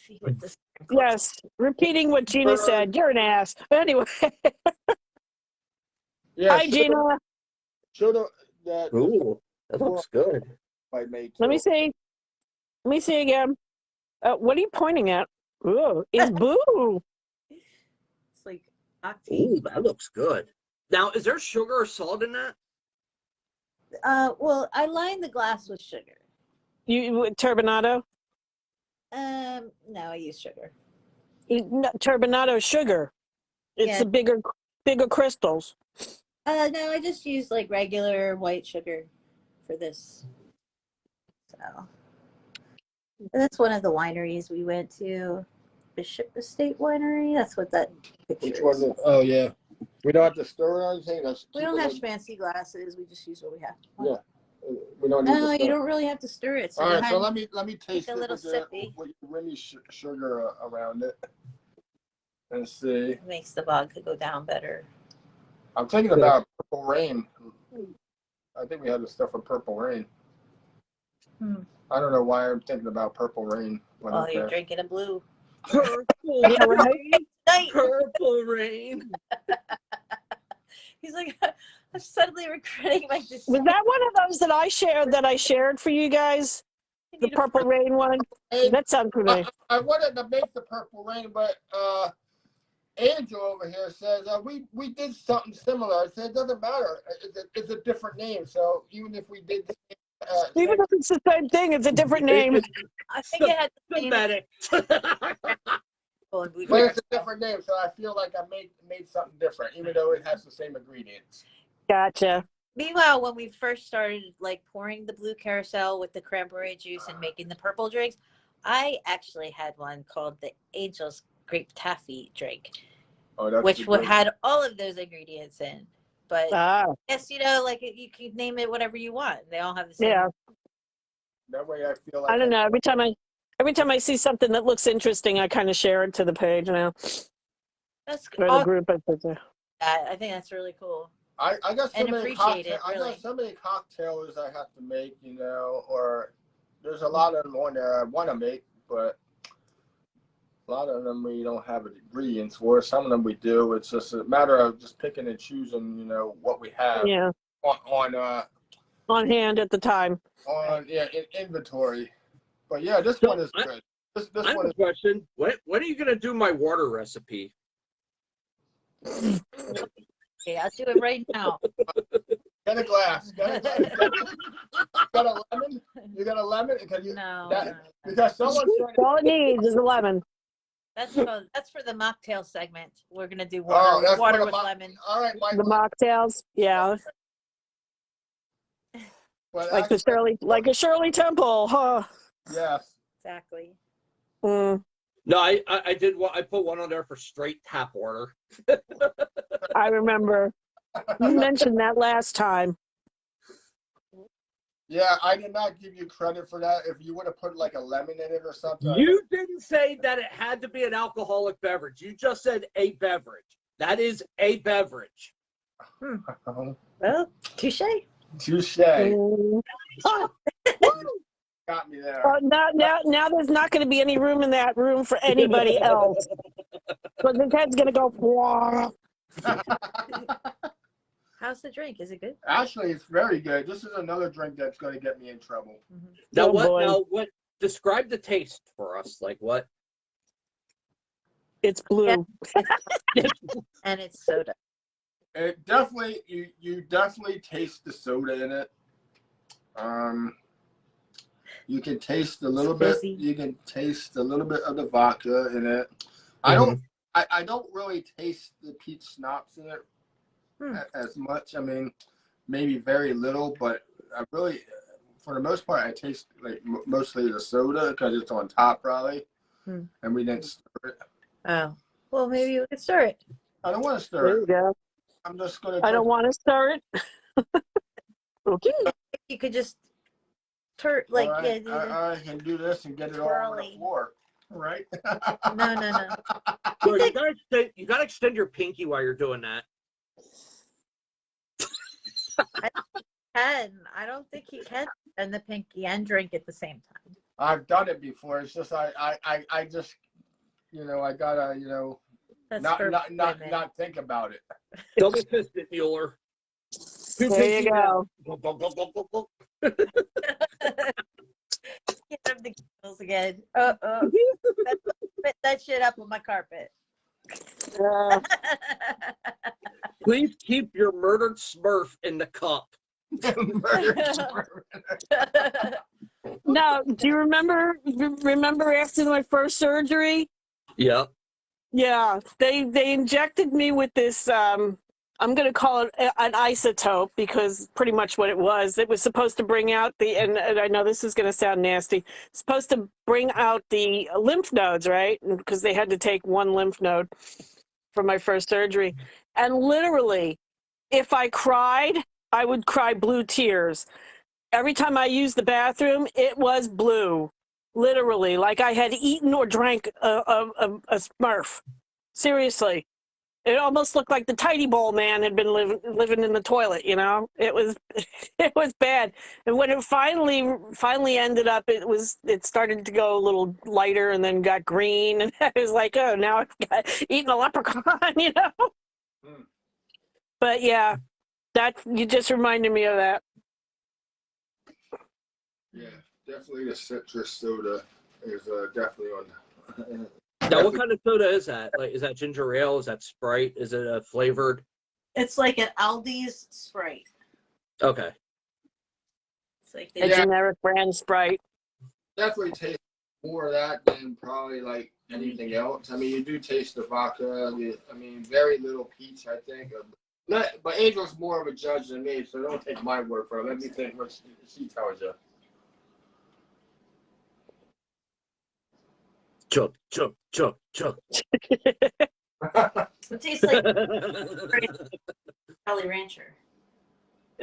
see what this. Yes. Repeating what Gina said. You're an ass. Anyway. yeah. Hi, Gina. Show that Ooh, that looks good. I made. Let me see. Let me see again. What are you pointing at? Ooh, it's Boo. It's like octane. Ooh, that looks good. Now, is there sugar or salt in that? Well, I lined the glass with sugar. You with turbinado? No, I use sugar. Turbinado sugar. It's Yeah. the bigger crystals. No, I just use like regular white sugar for this. So and that's one of the wineries we went to, Bishop Estate Winery. That's what that picture Which one? is. Oh yeah. We don't have to stir or anything. We don't have fancy glasses. We just use what we have. Yeah. We don't need No, to stir. you don't really have to stir it. So All go right, so ahead. let me taste a it little with sippy. with Remy sugar around it, and see. It makes the vodka go down better. I'm thinking about Purple Rain. I think we had the stuff for Purple Rain. I don't know why I'm thinking about Purple Rain. But Oh, okay. you're drinking a blue. Purple Yeah, right? Night. Purple rain. He's like, I'm suddenly regretting my decision. Was that one of those that I shared for you guys? The Purple Rain one? Hey, That sounds pretty nice. I wanted to make the Purple Rain, but Angel over here says we did something similar. I said it doesn't matter. It's a different name. So even if we did, Even if it's the same thing, it's a different name. I think it had the same Thematic. but it's a different name. So I feel like I made something different, even though it has the same ingredients. Gotcha. Meanwhile, when we first started like pouring the blue carousel with the cranberry juice and making the purple drinks, I actually had one called the Angel's Grape Taffy drink, which had all of those ingredients in. But yes, like you can name it whatever you want. They all have the same. Yeah. That way I feel like I don't know. Every time I see something that looks interesting, I kind of share it to the page now. That's or the group. I think that's really cool. I got so many really. I got so many cocktails I have to make, or there's a lot of them on there I want to make, but a lot of them we don't have ingredients for. Some of them we do. It's just a matter of just picking and choosing, what we have. Yeah. On hand at the time. In inventory. But yeah, this one is good. This I have one a question. When are you gonna do my water recipe? Okay, I'll do it right now. Get a glass. Got a lemon? You got a lemon? No. Because someone's trying to. All it needs is a lemon. That's for the mocktail segment. We're gonna do Oh, that's water for the with lemon. All right, The mocktails, yeah, Well, like a Shirley Temple, huh? yes. Exactly. Mm, No, I did. I put one on there for straight tap water. I remember you mentioned that last time. Yeah, I did not give you credit for that. If you would have put like a lemon in it or something. You didn't say that it had to be an alcoholic beverage. You just said a beverage. That is a beverage. Well, touche. Touche. Mm. Got me there. Now there's not going to be any room in that room for anybody else. But the head's going to go. Wah. How's the drink? Is it good? Actually, it's very good. This is another drink that's going to get me in trouble. Now, Oh, what? boy. Describe the taste for us. Like what? It's blue. And it's soda. It definitely, you definitely taste the soda in it. You can taste a little bit. You can taste a little bit of the vodka in it. I don't really taste the peach schnapps in it as much. I mean, maybe very little, but I really, for the most part, I taste like mostly the soda because it's on top probably, and we didn't stir it. Oh, well, maybe you could stir it. I don't want to stir There it. you go. I'm just gonna. I don't want to stir it. Okay. You could just I can do this and get it all on the floor. Right? No. Well, you gotta extend your pinky while you're doing that. I don't think he can and the pinky and drink at the same time. I've done it before. It's just I just I gotta not think about it. Double fisted, Mueller. There you go. Get up the giggles again. Spit that shit up on my carpet. Please keep your murdered Smurf in the cup. Now, do you remember after my first surgery? Yep. Yeah, they injected me with this. I'm going to call it an isotope because pretty much what it was supposed to bring out and I know this is going to sound nasty, supposed to bring out the lymph nodes, right? Because they had to take one lymph node for my first surgery. And literally, if I cried, I would cry blue tears. Every time I used the bathroom, it was blue. Literally, like I had eaten or drank a Smurf. Seriously. It almost looked like the Tidy Bowl man had been living in the toilet, It was bad. And when it finally ended up, it started to go a little lighter and then got green. And I was like, oh, now I've got eaten a leprechaun, But yeah, you just reminded me of that. Yeah, definitely the citrus soda is definitely on. Now, what kind of soda is that? Like, is that ginger ale? Is that Sprite? Is it flavored? It's like an Aldi's Sprite. Okay. It's like A generic brand Sprite. Definitely taste more of that than probably like anything else. I mean, you do taste the vodka. I mean, very little peach, I think. But Angel's more of a judge than me, so don't take my word for it. Let me think what she tells you. Chug. it tastes like Jolly Rancher.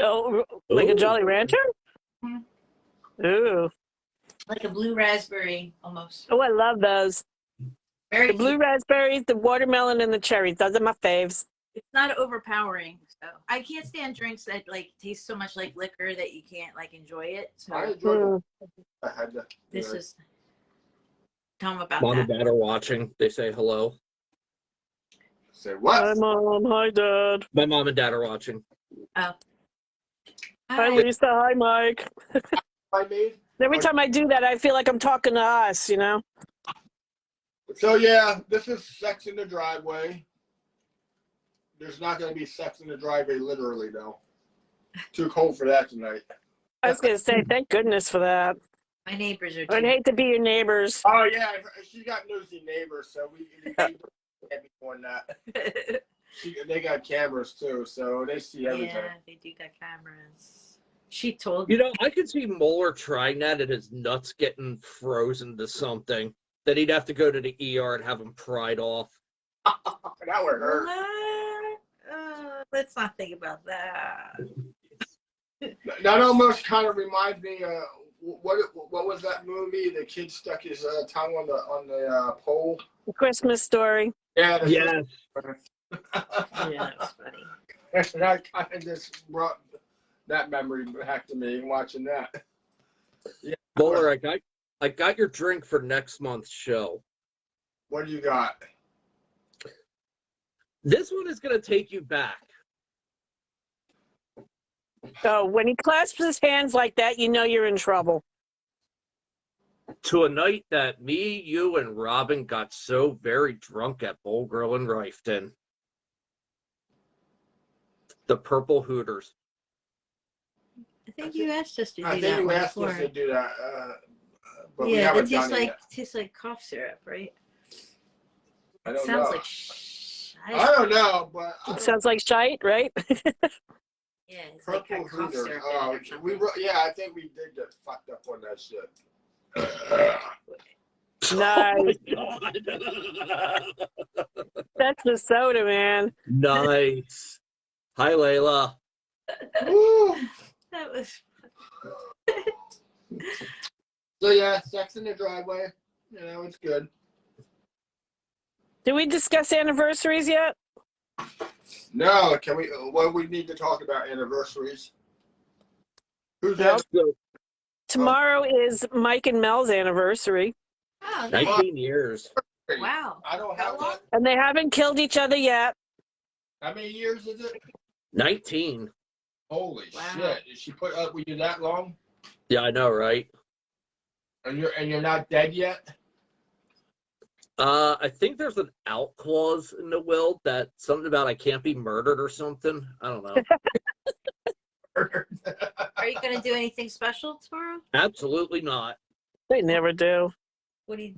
Oh, like a Jolly Rancher? Ooh. Like a blue raspberry, almost. Oh, I love those. Very The blue raspberries, the watermelon, and the cherries. Those are my faves. It's not overpowering. So I can't stand drinks that taste so much like liquor that you can't enjoy it. So I enjoyed it. I had to. This is. Tell them about Mom that. and Dad are watching. They say hello. Say what? Hi, Mom. Hi, Dad. My mom and dad are watching. Oh. Hi, Lisa. Hi, Mike. I made. Every time I do that, I feel like I'm talking to us, So yeah, this is sex in the driveway. There's not going to be sex in the driveway, literally, though. Too cold for that tonight. I was going to say, thank goodness for that. My neighbors are I'd too. hate to be your neighbors. Oh yeah, she's got nosy neighbors, so we can't be doing that. They got cameras too, so they see everything. Yeah, they do got cameras. She told You me. know, I could see Mohler trying that and his nuts getting frozen to something. Then he'd have to go to the ER and have them pried off. That would hurt. Let's not think about that. That almost kind of reminds me. What was that movie? The kid stuck his tongue on the pole. The Christmas Story. Yeah. Yes. Yeah, that was funny. That kind of just brought that memory back to me watching that. Yeah. Mohler, I got your drink for next month's show. What do you got? This one is going to take you back. So when he clasps his hands like that, you know you're in trouble. To a night that me, you, and Robin got so very drunk at Bowl Girl in Rifton. The Purple Hooters. I think you asked us to do I that think you one asked before. us to do that, but we Yeah, haven't it done it yet. tastes like cough syrup, right? I don't Sounds know. like I don't know, but It sounds like shite, right? yeah, it's like Purple got cough Hooters. syrup Oh, in it or something. I think we did get fucked up on that shit. Nice. Oh my God. That's the soda, man. Nice. Hi, Layla. Woo. That was. So yeah, sex in the driveway. You know, it's good. Did we discuss anniversaries yet? No, can we? Well, we need to talk about anniversaries. Who's Nope. So, Tomorrow is Mike and Mel's anniversary, Oh, nice. 19 years. that? Wow. I don't How have long? that. and they haven't killed each other yet. How many years is it? 19. Holy Wow. shit! Did she put up with you that long? Yeah, I know, right? And you're not dead yet? I think there's an out clause in the will that something about I can't be murdered or something. I don't know. Are you going to do anything special tomorrow? Absolutely not. They never do. What do you?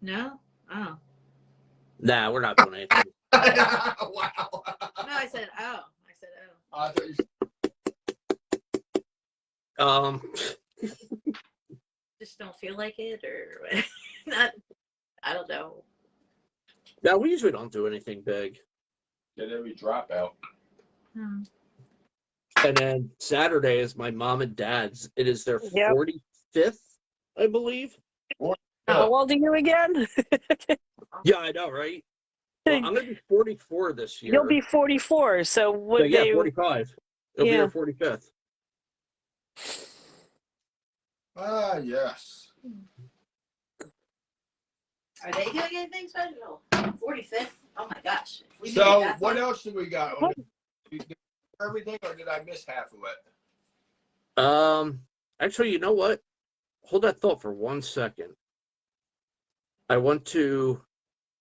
No. Oh. Nah, we're not doing anything. Wow. No, I said oh. I thought you Just don't feel like it, or not. I don't know. Yeah, we usually don't do anything big. said every dropout. Hmm. And then Saturday is my mom and dad's. It is their Yep. 45th, I believe. How old are you again? Yeah, I know, right? Well, I'm gonna be 44 this year. You'll be 44. So So, would yeah, they? 45. It'll be Yeah. our 45th. Ah, yes. Are they doing anything special? 45th? Oh my gosh. If we made So that what far- else do we got? Did you do everything, or did I miss half of it? Actually, you know what? Hold that thought for 1 second. I want to.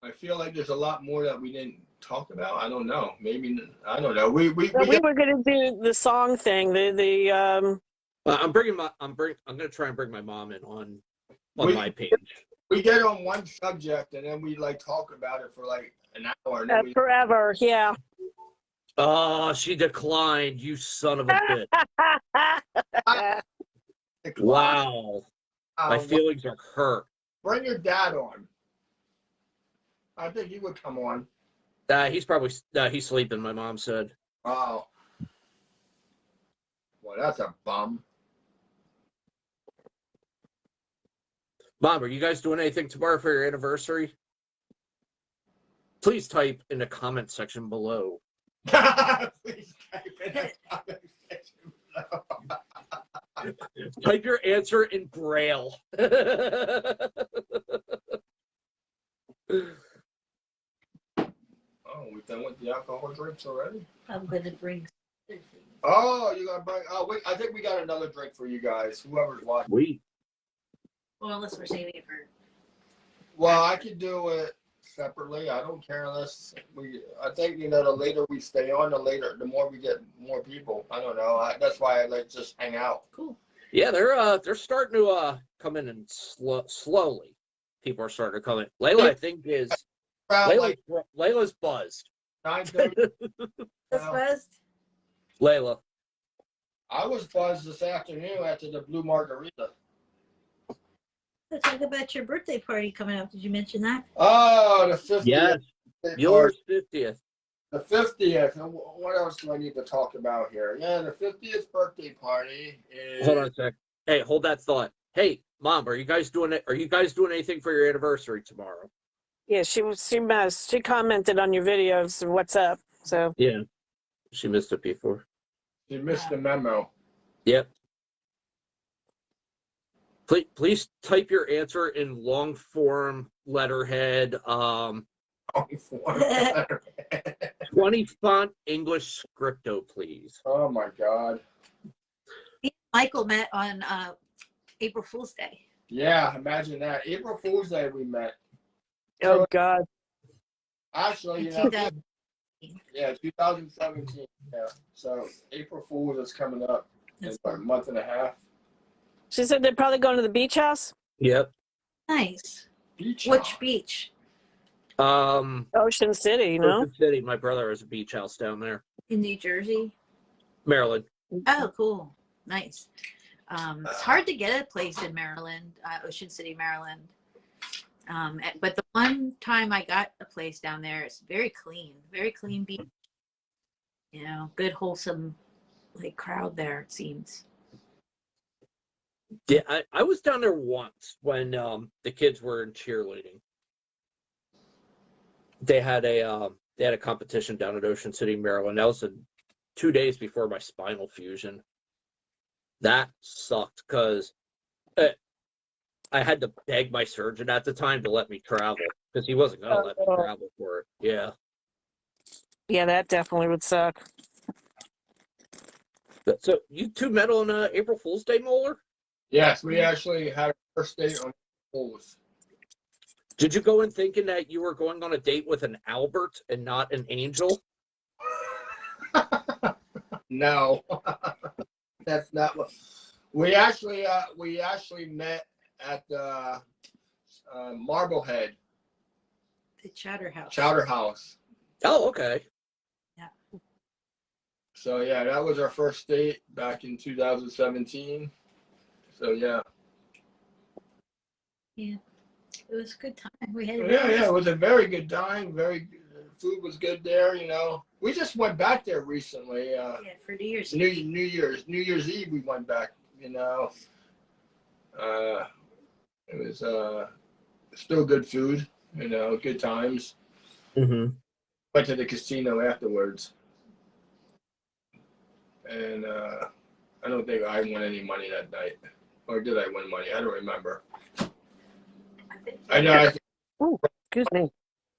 I feel like there's a lot more that we didn't talk about. I don't know. Maybe I don't know. We So we were going to do the song thing. I'm gonna try and bring my mom in on my page. we get on one subject and then we like talk about it for like an hour. And then we, forever. Yeah. Oh, she declined. You son of a bitch! Wow, my feelings are hurt. Bring your dad on. I think he would come on. He's probably he's sleeping. My mom said. Oh. Well, that's a bum. Mom, are you guys doing anything tomorrow for your anniversary? Please type in the comment section below. Please type in the comment section below. Type your answer in Braille. Oh, we've done with the alcohol drinks already? I'm gonna bring. Oh, you gotta bring. Oh, wait. I think we got another drink for you guys. Whoever's watching. Sweet. Well, unless we're saving it for. Well, I could do it separately. I don't care unless we. I think the later we stay on, the more we get more people. I don't know. That's why I like just hang out. Cool. Yeah, they're starting to come in and slowly. People are starting to come in. Layla, I think, is Layla's buzzed. 9:30. This was Layla. I was buzzed this afternoon after the Blue Margarita. let's talk about your birthday party coming up. Did you mention that? Oh, the 50th. Yes, yours 50th. The 50th. What else do I need to talk about here? Yeah, the 50th birthday party is. Hold on a sec. Hey, hold that thought. Hey, Mom, are you guys doing it? Are you guys doing anything for your anniversary tomorrow? Yeah, she commented on your videos of what's up. So Yeah, she missed it before. You missed the memo. Yep. Please type your answer in long form letterhead. 20 font English scripto, please. Oh my God. Michael met on April Fool's Day. Yeah, imagine that. April Fool's Day we met. oh God. Actually, you know, yeah, 2017. Yeah. So April Fool's is coming up in about a month and a half. She said they're probably going to the beach house. Yep. Nice. Beach. Which beach? Ocean City, you know? Ocean City. My brother has a beach house down there. In New Jersey? Maryland. Oh, cool. Nice. It's hard to get a place in Maryland, Ocean City, Maryland. But the one time I got a place down there, it's very clean beach. You know, good, wholesome, like crowd there, it seems. Yeah, I was down there once when the kids were in cheerleading. They had a competition down at Ocean City, Maryland. That was 2 days before my spinal fusion. That sucked because I had to beg my surgeon at the time to let me travel because he wasn't going to let me travel for it. Yeah. Yeah, that definitely would suck. So you two met on April Fool's Day, Mohler? Yes, we actually had our first date on Fool's. Did you go in thinking that you were going on a date with an Albert and not an angel? No, that's not what. We actually met at the Marblehead The Chowder House. Chowder House. Oh, okay. Yeah. So yeah, that was our first date back in 2017. So yeah. Yeah. It was a good time. We had Yeah, it was a very good time. Very good. Food was good there, you know. We just went back there recently. for New Year's New Year's Eve we went back, you know. It was still good food, you know, good times. Mm-hmm. Went to the casino afterwards. And I don't think I won any money that night. Or did I win money? I don't remember. I know. Oh, excuse me.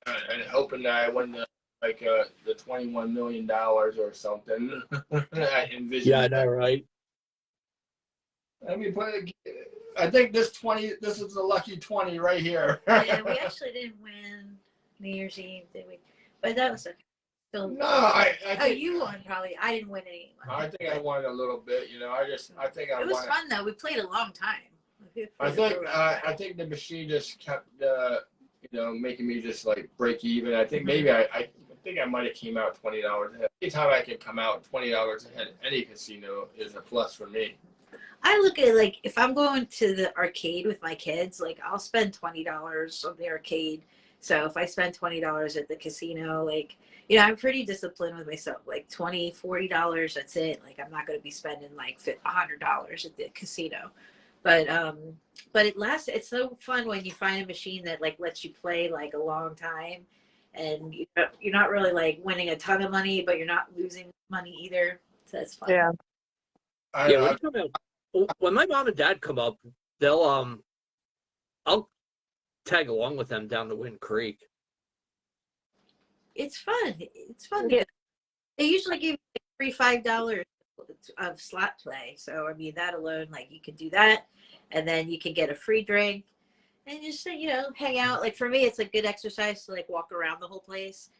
And hoping that I win the $21 million or something. I envisioned. Yeah, I know, right? I mean, I think this is the lucky 20 right here. Yeah, we actually didn't win New Year's Eve, did we? But that was okay. Still, No, I think, you won probably. I didn't win any money. I think I won a little bit. You know, I think I It was won. fun though. We played a long time. I think the machine just kept you know, making me just like break even. I think maybe I think I might have came out $20 ahead. Anytime I can come out $20 ahead, any casino is a plus for me. I look at like if I'm going to the arcade with my kids, like I'll spend $20 on the arcade. So if I spend $20 at the casino, like, you know, I'm pretty disciplined with myself. Like $20, $40, that's it. Like I'm not going to be spending like $100 at the casino. But it's so fun when you find a machine that like lets you play like a long time, and you're not really like winning a ton of money, but you're not losing money either. So that's fun. Yeah. When my mom and dad come up, they'll I'll tag along with them down to Wind Creek. It's fun. It's fun. Yeah. They usually give you free $5 of slot play. So I mean that alone, like you can do that, and then you can get a free drink and just, you know, hang out. Like for me, it's a good exercise to like walk around the whole place.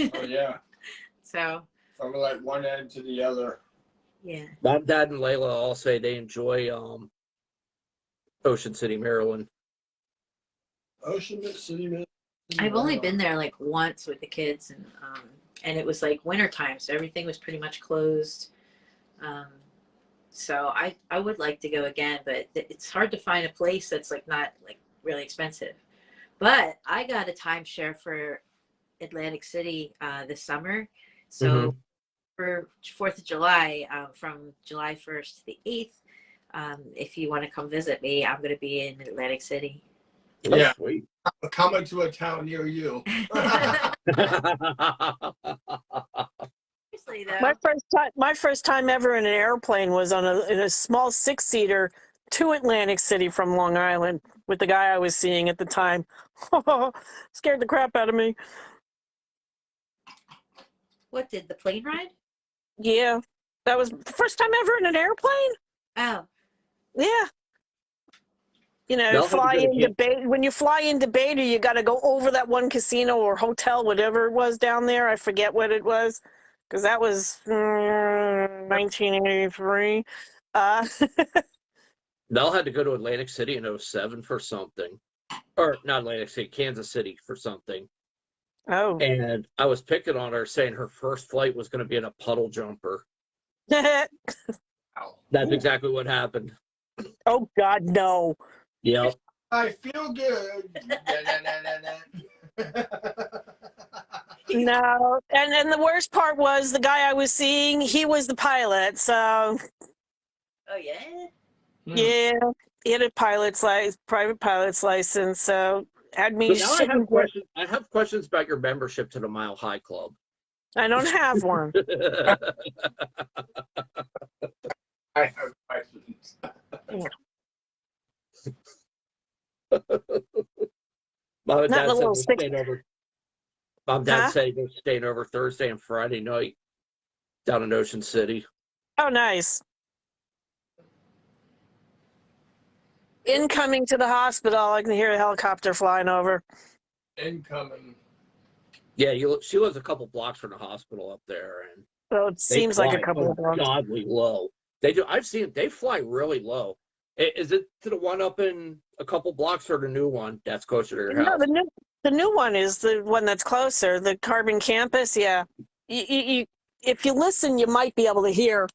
Oh yeah. So From like one end to the other. Yeah. Mom, Dad, and Layla all say they enjoy Ocean City, Maryland. Ocean City, Maryland. I've only been there like once with the kids, and it was like wintertime, so everything was pretty much closed. So I would like to go again, but it's hard to find a place that's like not like really expensive. But I got a timeshare for Atlantic City this summer, so for 4th of July, from July 1st to the 8th, if you want to come visit me, I'm going to be in Atlantic City. Yeah, sweet. Coming to a town near you. Seriously, though. My first time ever in an airplane was in a small 6-seater to Atlantic City from Long Island with the guy I was seeing at the time. Scared the crap out of me. What did the plane ride? Yeah, that was the first time ever in an airplane. Oh, Yeah. You know, They'll have to go to when you fly into Beta, you got to go over that one casino or hotel, whatever it was down there. I forget what it was, because that was 1983. They'll had to go to Atlantic City in 07 for something. Or not Atlantic City, Kansas City for something. Oh. And I was picking on her saying her first flight was going to be in a puddle jumper. That's exactly what happened. Oh, God, no. Yep. I feel good. No. And the worst part was the guy I was seeing, he was the pilot. So, oh yeah. yeah, he had a private pilot's license. So, had me So now I have questions about your membership to the Mile High Club. I don't have one. I have questions. Mom and Not Dad the said little they're stick. staying over. Mom and Dad said they're staying over Thursday and Friday night down in Ocean City. Oh, nice. Incoming to the hospital, I can hear a helicopter flying over. Incoming. Yeah, she lives a couple blocks from the hospital up there, and So it seems like a couple of blocks. Godly low. They do. I've seen it. They fly really low. Is it to the one up in a couple blocks or the new one that's closer to your house? No, the new one is the one that's closer. The Carbon Campus. Yeah, you if you listen, you might be able to hear.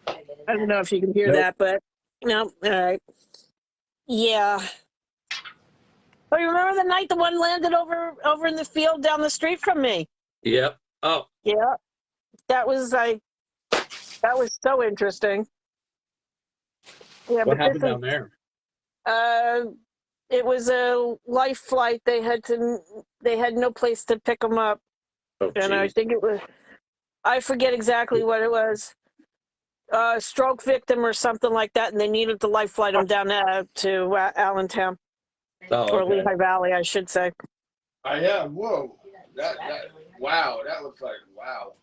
I don't know if you can hear that, but no. All right. Yeah. Oh, you remember the night the one landed over in the field down the street from me? Yep. Oh. Yeah. That was so interesting. Yeah, what happened down there? It was a life flight. They had no place to pick them up. Oh, and I geez. think it was, I forget exactly what it was. Stroke victim or something like that, and they needed to life flight him down to Allentown. Oh, Or okay. Lehigh Valley, I should say. I am. Whoa. Wow. That was like, wow.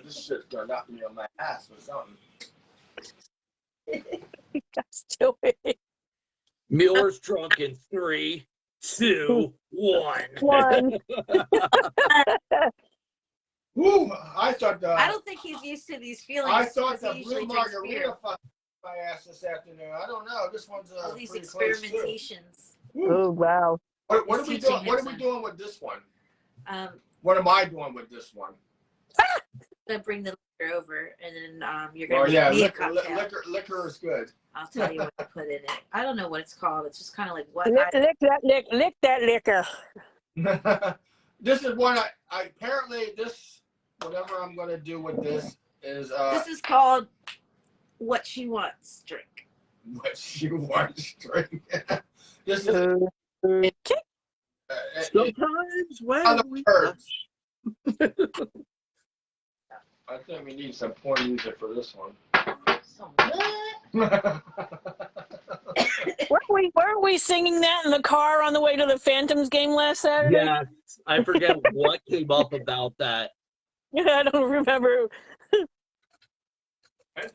This shit's gonna knock me on my ass or something. Let's do it. Mueller's drunk in 3, 2, 1. Woo! I thought I don't think he's used to these feelings. I thought the he blue usually drinks beer. margarita fucked my ass this afternoon. I don't know. This one's All these pretty close, too. experimentations. Oh, wow. What are we doing? What are we doing with this one? What am I doing with this one? I'm gonna bring the liquor over, and then you're gonna make me a cocktail. Liquor is good. I'll tell you what to put in it. I don't know what it's called. It's just kind of like what. Lick that liquor. This is one I apparently this whatever I'm gonna do with this is This is called what she wants drink. What she wants drink. This is sometimes when we I think we need some porn music for this one. Some what? Weren't we singing that in the car on the way to the Phantoms game last Saturday? Yeah, I forget what came up about that. Yeah, I don't remember. I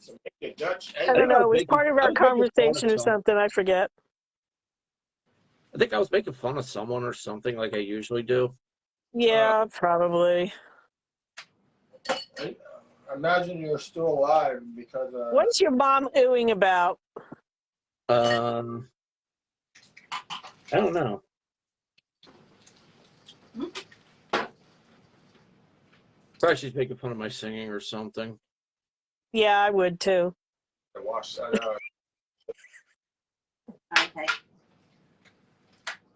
don't know. It was part of our conversation or something. I forget. I think I was making fun of someone or something like I usually do. Yeah, probably. I imagine you're still alive because What's your mom oohing about? I don't know. Probably she's making fun of my singing or something. Yeah, I would too. I watched that out. Okay.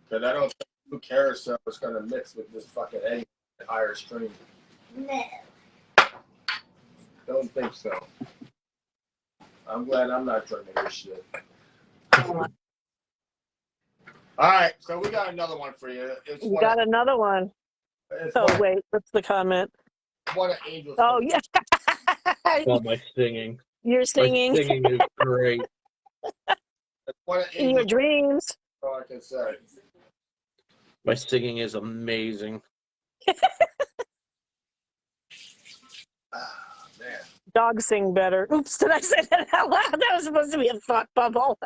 But I don't think Blue Carousel is going to mix with this fucking egg at higher stream. No. Don't think so. I'm glad I'm not drinking this shit. All right, so we got another one for you. It's You got another one. Oh, wait, what's the comment? One of Angel's. Oh, yeah. Well, my singing. You're singing. My singing is great. One of In your Angel's. dreams. All I can say. My singing is amazing. Ah, man. Dogs sing better. Oops, did I say that out loud? That was supposed to be a thought bubble.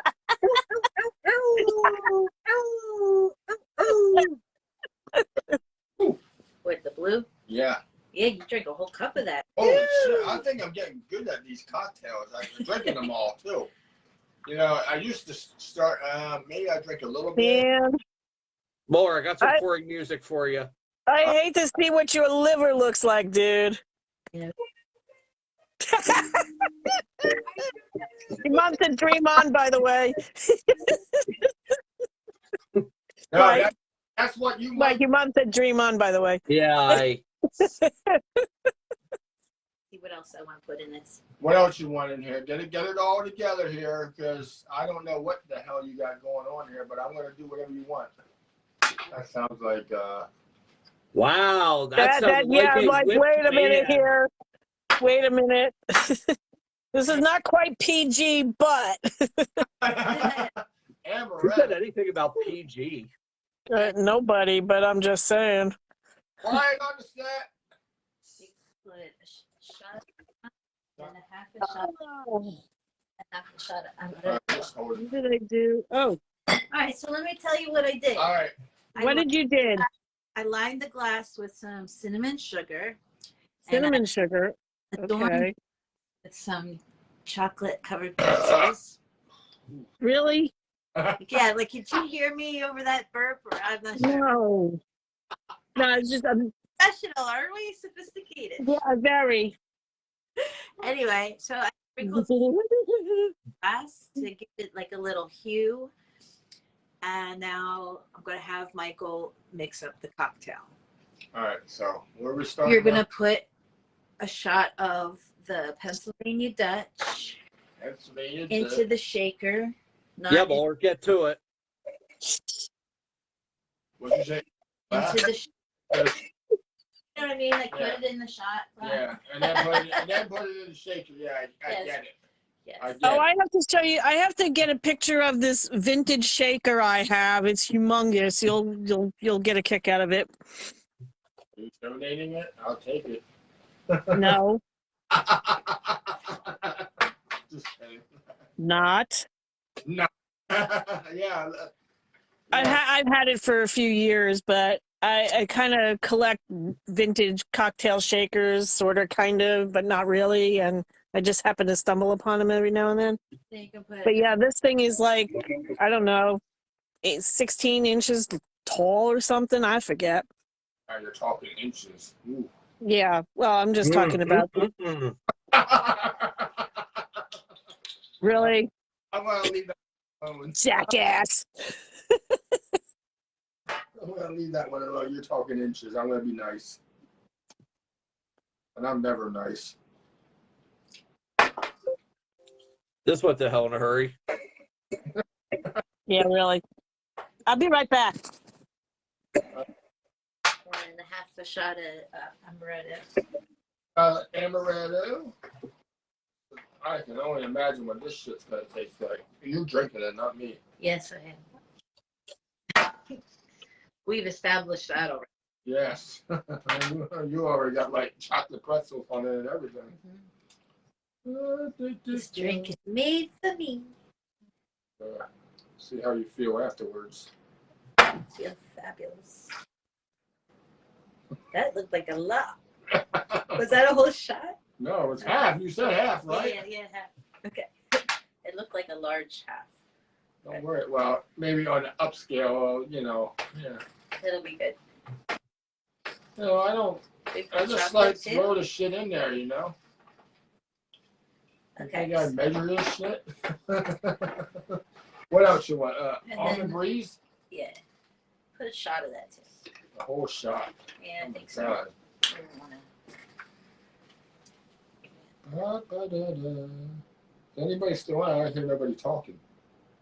What, the blue? Yeah. Yeah, you drink a whole cup of that. Holy shit, I think I'm getting good at these cocktails. I'm drinking them all, too. You know, I used to start, maybe I drink a little bit. Man, Mohler, I got some pouring music for you. I hate to see what your liver looks like, dude. Yeah. Your mom said dream on, by the way. No, Mike, that's what you Mike, your mom said dream on, by the way. Yeah, See what else I want to put in this. What else you want in here? Get it all together here, because I don't know what the hell you got going on here, but I'm going to do whatever you want. That sounds like, wow, that sounds yeah, like a like, whipped wait a minute man. here. Wait a minute. This is not quite PG, but. Who said anything about PG? Nobody, but I'm just saying. Quiet on the set. Put a shot and a half a shot. Half a shot. What did I do? Oh. All right, so let me tell you what I did. All right. What did you do? I lined the glass with some cinnamon sugar. Cinnamon sugar. Okay. With some chocolate covered pretzels. Really? Yeah, like, could you hear me over that burp? Or I'm not sure. No. No, it's just Professional, are we sophisticated? yeah, very. Anyway, so I sprinkled some glass to give it like a little hue. And now I'm going to have Michael mix up the cocktail. All right, so where are we starting? You're going to put a shot of the Pennsylvania Dutch into the shaker. Yeah, Mohler, get to it. What'd you say? Into the you know what I mean? Like, put it in the shot. Yeah, and then put it in the shaker. Yeah, I Yes. get it. Yes. I get Oh, it. I have to show you. I have to get a picture of this vintage shaker I have. It's humongous. You'll get a kick out of it. Are you donating it? I'll take it. No, Just kidding. not. No. Yeah. I've had it for a few years, but I kind of collect vintage cocktail shakers, sort of, kind of, but not really. And I just happen to stumble upon them every now and then. Then you can put But yeah, this thing is like, I don't know, 16 inches tall or something. I forget. You're talking inches. Ooh. Yeah, well, I'm just talking about. Really? I'm going to leave that alone. Jackass. I'm going to leave that one alone. You're talking inches. I'm going to be nice. And I'm never nice. This went to hell in a hurry. Yeah, really. I'll be right back. 1.5 a shot of amaretto. Amaretto. I can only imagine what this shit's going to taste like. You're drinking it, not me. Yes, I am. We've established that already. Yes. You already got like chocolate pretzels on it and everything. This drink is made for me. See how you feel afterwards. I feel fabulous. That looked like a lot. Was that a whole shot? No, it's half. You said half, right? Yeah, half. Okay. It looked like a large half. Don't worry. Well, maybe on the upscale, yeah. It'll be good. No, I don't. Big I just chocolate like too? throw the shit in there, You Okay. think I measure this shit? What else you want? And Almond then- breeze? Yeah. Put a shot of that too. A whole shot. Yeah, I think so. God. I don't wanna- Ba-ba-da-da. Anybody still on? I hear nobody talking.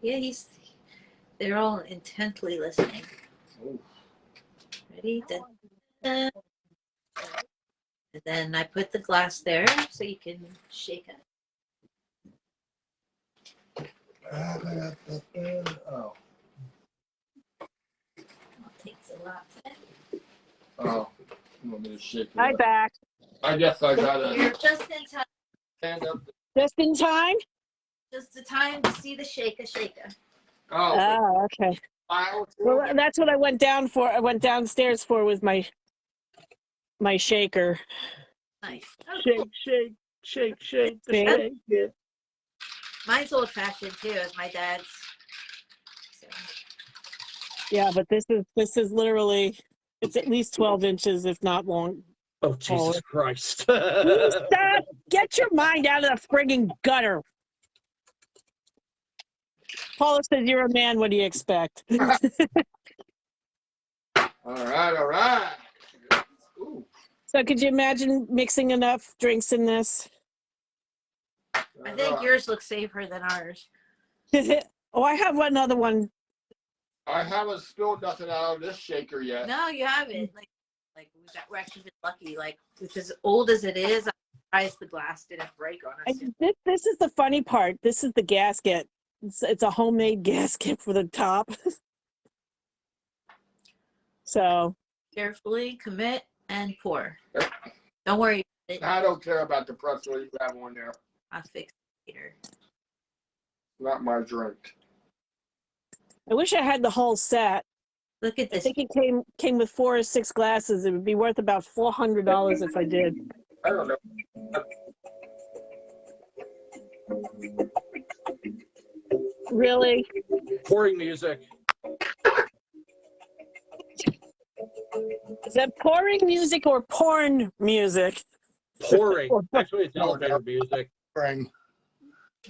Yeah, they're all intently listening. Oh. Ready? Dun, dun. And then I put the glass there so you can shake it. Oh. Takes a lot. Oh. You want me to shake it Hi, up? back. I guess I gotta You're just in time. stand up. Just in time? Just the time to see the shaker. Oh, Oh, okay. Well, that's what I went down for. I went downstairs for with my shaker. Nice. Shake the See? shake. Yeah. Mine's old fashioned too, as my dad's. So, Yeah, but this is literally, it's at least 12 inches, if not long. Oh, Jesus Christ. You stop! Get your mind out of the frigging gutter. Paula says you're a man. What do you expect? All right. Ooh. So could you imagine mixing enough drinks in this? I think yours looks safer than ours. Oh, I have another one. I haven't spilled nothing out of this shaker yet. No, you haven't. Like we're actually been lucky. Like, it's as old as it is, I'm surprised the glass didn't break on us. This is the funny part. This is the gasket. It's a homemade gasket for the top. So Carefully commit and pour. Don't worry about it. I don't care about the pretzel you have on there. I'll fix it later. Not my drink. I wish I had the whole set. Look at I this. think it came with 4 or 6 glasses. It would be worth about $400 if I did. I don't know. Really? Pouring music. Is that pouring music or porn music? Pouring. Actually, it's elevator music. Bring.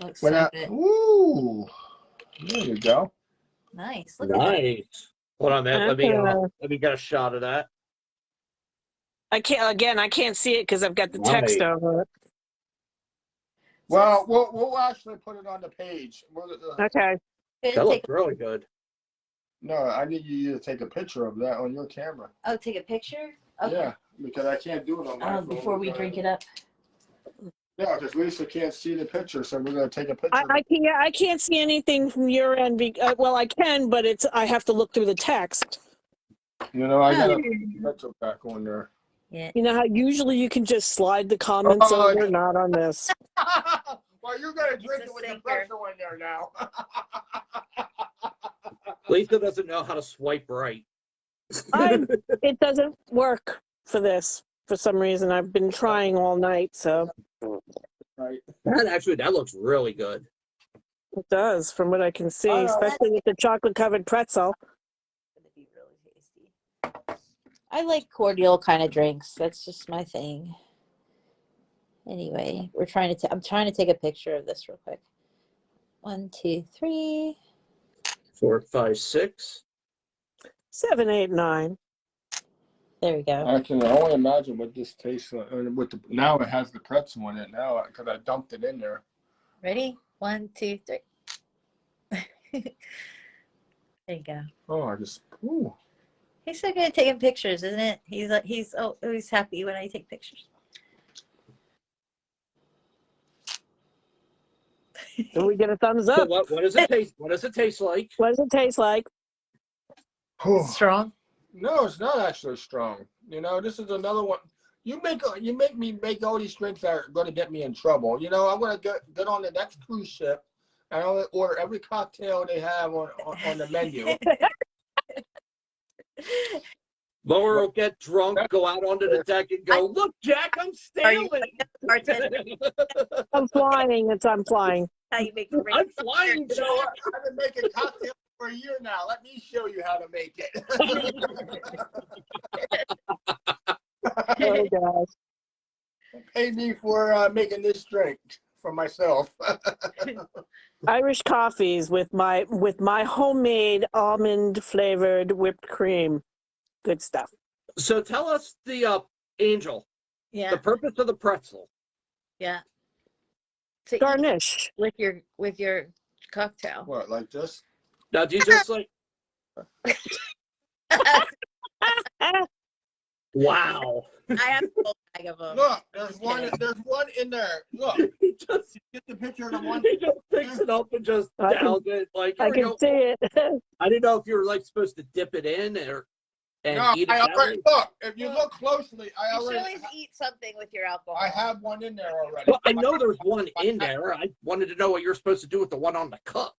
Looks so good. Ooh. There you go. Nice. Look at that. Nice. Hold on, man. Let me get a shot of that. I can't see it because I've got the text Right. over it. Well, we'll actually put it on the page. Okay. That looks really good. No, I need you to take a picture of that on your camera. Oh, take a picture? Okay. Yeah, because I can't do it on my phone. Before we drink it up. Yeah, because Lisa can't see the picture, so we're going to take a picture. I can't see anything from your end. Well, I can, but I have to look through the text. You know, I got to put the picture back on there. Yeah. You know how usually you can just slide the comments over? Not on this. Well, you're going to drink It's it a with the sinker. pretzel in there now. Lisa doesn't know how to swipe right. It doesn't work for this for some reason. I've been trying all night, so Right. That looks really good. it does from what I can see, especially with the chocolate covered pretzel. It's gonna be really tasty. I like cordial kind of drinks. That's just my thing. Anyway, I'm trying to take a picture of this real quick. 1, 2, 3. 4, 5, 6. 7, 8, 9. There we go. I can only imagine what this tastes like. Now it has the pretzel in it now because I dumped it in there. Ready? 1, 2, 3. There you go. Oh, I just. Ooh. He's so good at taking pictures, isn't it? He's always happy when I take pictures. Do we get a thumbs So up? what does it taste? What does it taste like? What does it taste like? Strong. No, it's not actually strong. You know, this is another one. You make me make all these drinks that are going to get me in trouble. You know, I'm going to get on the next cruise ship and I'm going to order every cocktail they have on the menu. Mohler will get drunk, go out onto the deck, and go, "Look, Jack, I'm sailing. Bartender, I'm flying. I'm flying. how you make the I'm flying, You Jack." know what? I've been making cocktails for a year now. Let me show you how to make it. Oh gosh. Pay me for making this drink for myself. Irish coffees with my homemade almond flavored whipped cream. Good stuff. So tell us the Angel, Yeah, the purpose of the pretzel. yeah. To eat Garnish. with your cocktail. What, like this? Now, do you just like? Wow. I have a whole bag of them. Look, there's one in there. Look, He just get the picture of the one. he just picks it up and just I can- downs it. Like, I here we can go. see it. I didn't know if you were like supposed to dip it in and No, eat it I that already way. look. If you look closely, You should always eat something with your alcohol. I have one in there already. Well, I know there's one in there. I wanted to know what you're supposed to do with the one on the cup.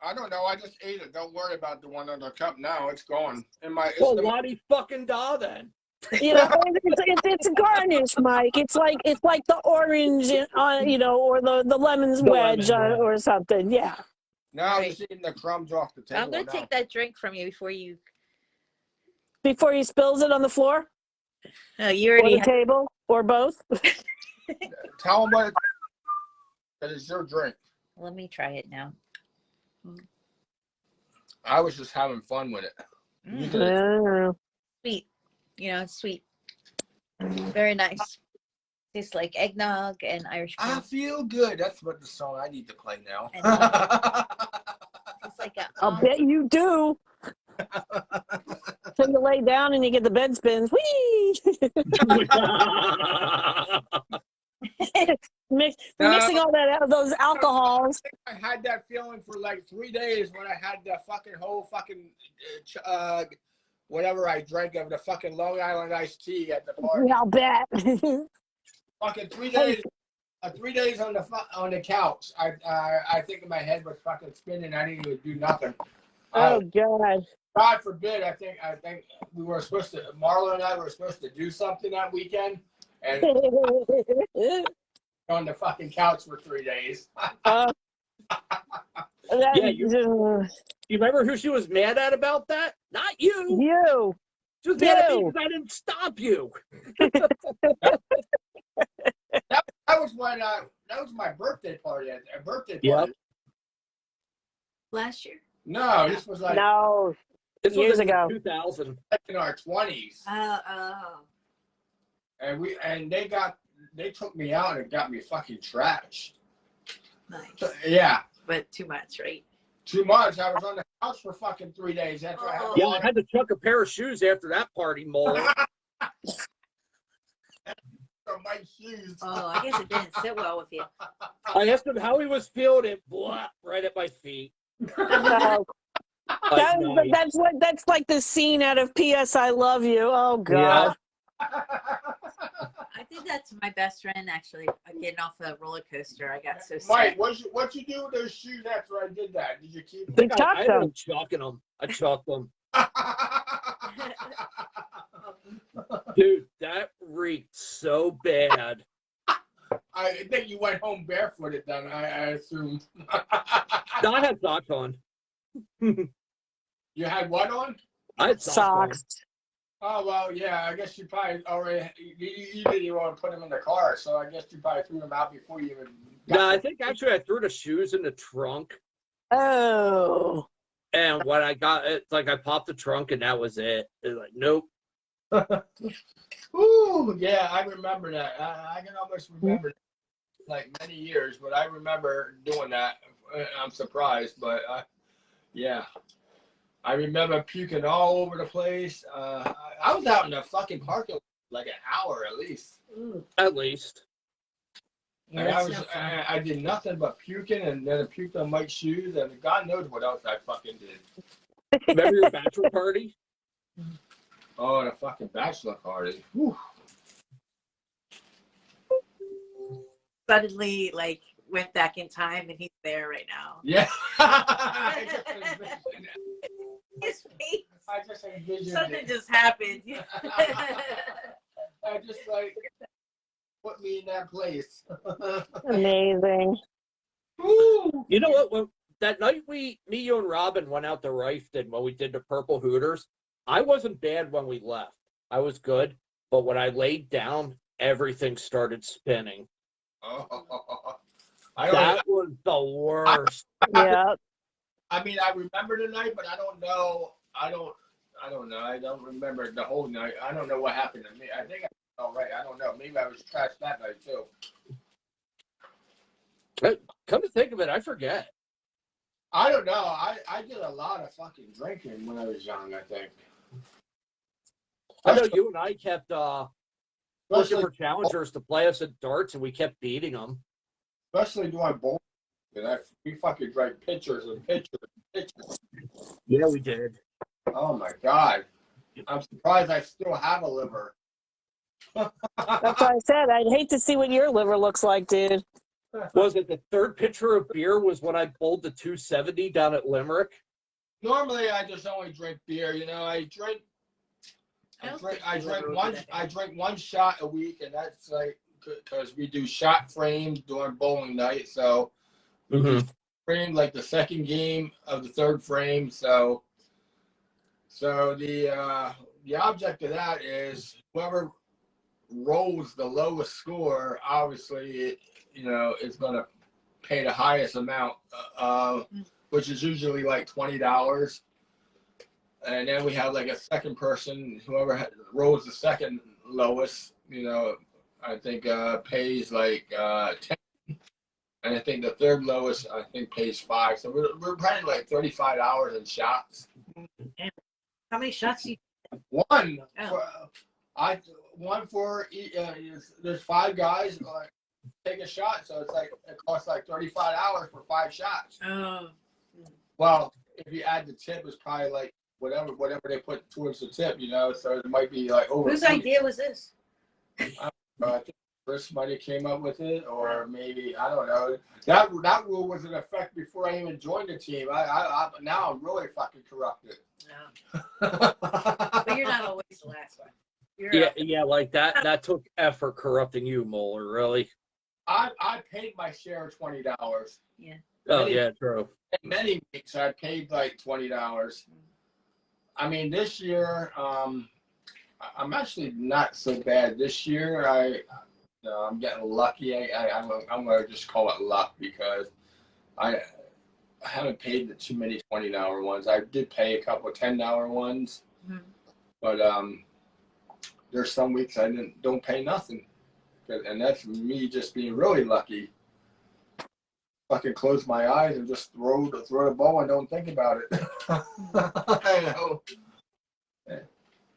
I don't know. I just ate it. Don't worry about the one on the cup now. It's gone. It's Well, the- why do you fucking die then? You know, it's a garnish, Mike. It's like the orange, or the lemon's The wedge lemon, yeah. or something. Yeah. now I'm Right. just eating the crumbs off the table. I'm gonna now. take that drink from you before you. Before he spills it on the floor No, you or already. the table or both. Tell them what it is your drink. Let me try it now. I was just having fun with it. You Mm, did it. sweet. It's sweet. Very nice. Tastes like eggnog and Irish cream. I feel good. That's what the song I need to play now. Tastes like a I'll bet you do. So you lay down and you get the bed spins. Whee! Mixing all those alcohols. I had that feeling for like 3 days when I had the fucking whole fucking whatever I drank of the fucking Long Island iced tea at the party. I'll bet. Fucking 3 days. 3 days on the couch. I think my head was fucking spinning. I didn't even do nothing. Oh God. God forbid. I think we were supposed to. Marla and I were supposed to do something that weekend, and on the fucking couch for 3 days. Yeah, you remember who she was mad at about that? Not you. You. She was mad at me because I didn't stop you. That was when that was my birthday party. A birthday party. Yep. last year. No, this was like No. This Years was in ago. 2000. in our 20s, Oh. and they took me out and got me fucking trashed. Nice. Yeah, But too much, right? too much. I was on the couch for fucking 3 days. That's what happened. Yeah, I had to chuck a pair of shoes after that party, Mohler. My shoes. Oh, I guess it didn't sit well with you. I asked him how he was feeling, and blah, right at my feet. No. Like, That's like the scene out of P.S. I Love You. Oh God. I did that to my best friend actually. Getting off a roller coaster, I got so sick. Mike, what you do with those shoes after I did that? Did you keep I them? think I ended up chucking them. I chucked them. Dude, that reeked so bad. I think you went home barefooted then, I assume. No, I had socks on. You had what on? I had socks. Socks. Oh, well, yeah, I guess you probably already, you didn't even want to put them in the car, so I guess you probably threw them out before you even got No, I them. think actually I threw the shoes in the trunk. Oh. And when I got it, it's like I popped the trunk and that was it. It's like, nope. Ooh, yeah, I remember that. I can almost remember like many years, but I remember doing that. I'm surprised, but yeah. I remember puking all over the place. I was out in the fucking parking lot like an hour at least. At least. And I did nothing but puking, and then I puked on Mike's shoes, and God knows what else I fucking did. Remember your bachelor party? Oh, the fucking bachelor party. Whew. Suddenly, like, went back in time, and he's there right now. Yeah. His face. I just envisioned Something it. just happened. I just like put me in that place. Amazing. Woo! You know what? When, that night me, you, and Robin went out to Rifton when we did the Purple Hooters, I wasn't bad when we left. I was good. But when I laid down, everything started spinning. That was the worst. Yeah. I mean, I remember the night, but I don't know. I don't know. I don't remember the whole night. I don't know what happened to me. I think I was all right. I don't know. Maybe I was trashed that night too. Come to think of it, I forget. I don't know. I did a lot of fucking drinking when I was young, I think. I know you and I kept looking Especially, for challengers to play us at darts, and we kept beating them. especially doing bowling. We fucking drank pitchers and pitchers and pitchers. Yeah, we did. Oh my God. I'm surprised I still have a liver. That's why I said I'd hate to see what your liver looks like, dude. Was it the third pitcher of beer was when I bowled the 270 down at Limerick? Normally, I just only drink beer. You know, I drink one shot a week, and that's like because we do shot frames during bowling night. So we do frame like the second game of the third frame. So the object of that is whoever rolls the lowest score, obviously, is going to pay the highest amount, which is usually like $20. And then we have like a second person, whoever rolls the second lowest, I think pays like 10. And I think the third lowest, I think, pays $5. So we're paying like $35 in shots. How many shots do you? One. Oh. One for there's 5 guys take a shot, so it's like it costs like $35 for 5 shots. Oh. Well, if you add the tip, it's probably like whatever they put towards the tip, So it might be like over. Whose idea was this? I think Chris might have came up with it, or maybe I don't know. That rule was in effect before I even joined the team. I now I'm really fucking corrupted. No. But you're not always the last one. Yeah, like that. That took effort corrupting you, Mohler. Really? I paid my share of $20. Yeah. Oh yeah, true. Many weeks I paid like $20. I mean, this year I'm actually not so bad. This year I'm getting lucky. I'm gonna just call it luck because I haven't paid too many $20 ones. I did pay a couple of $10 ones, but there's some weeks I don't pay nothing, and that's me just being really lucky. Fucking close my eyes and just throw the ball and don't think about it. I know.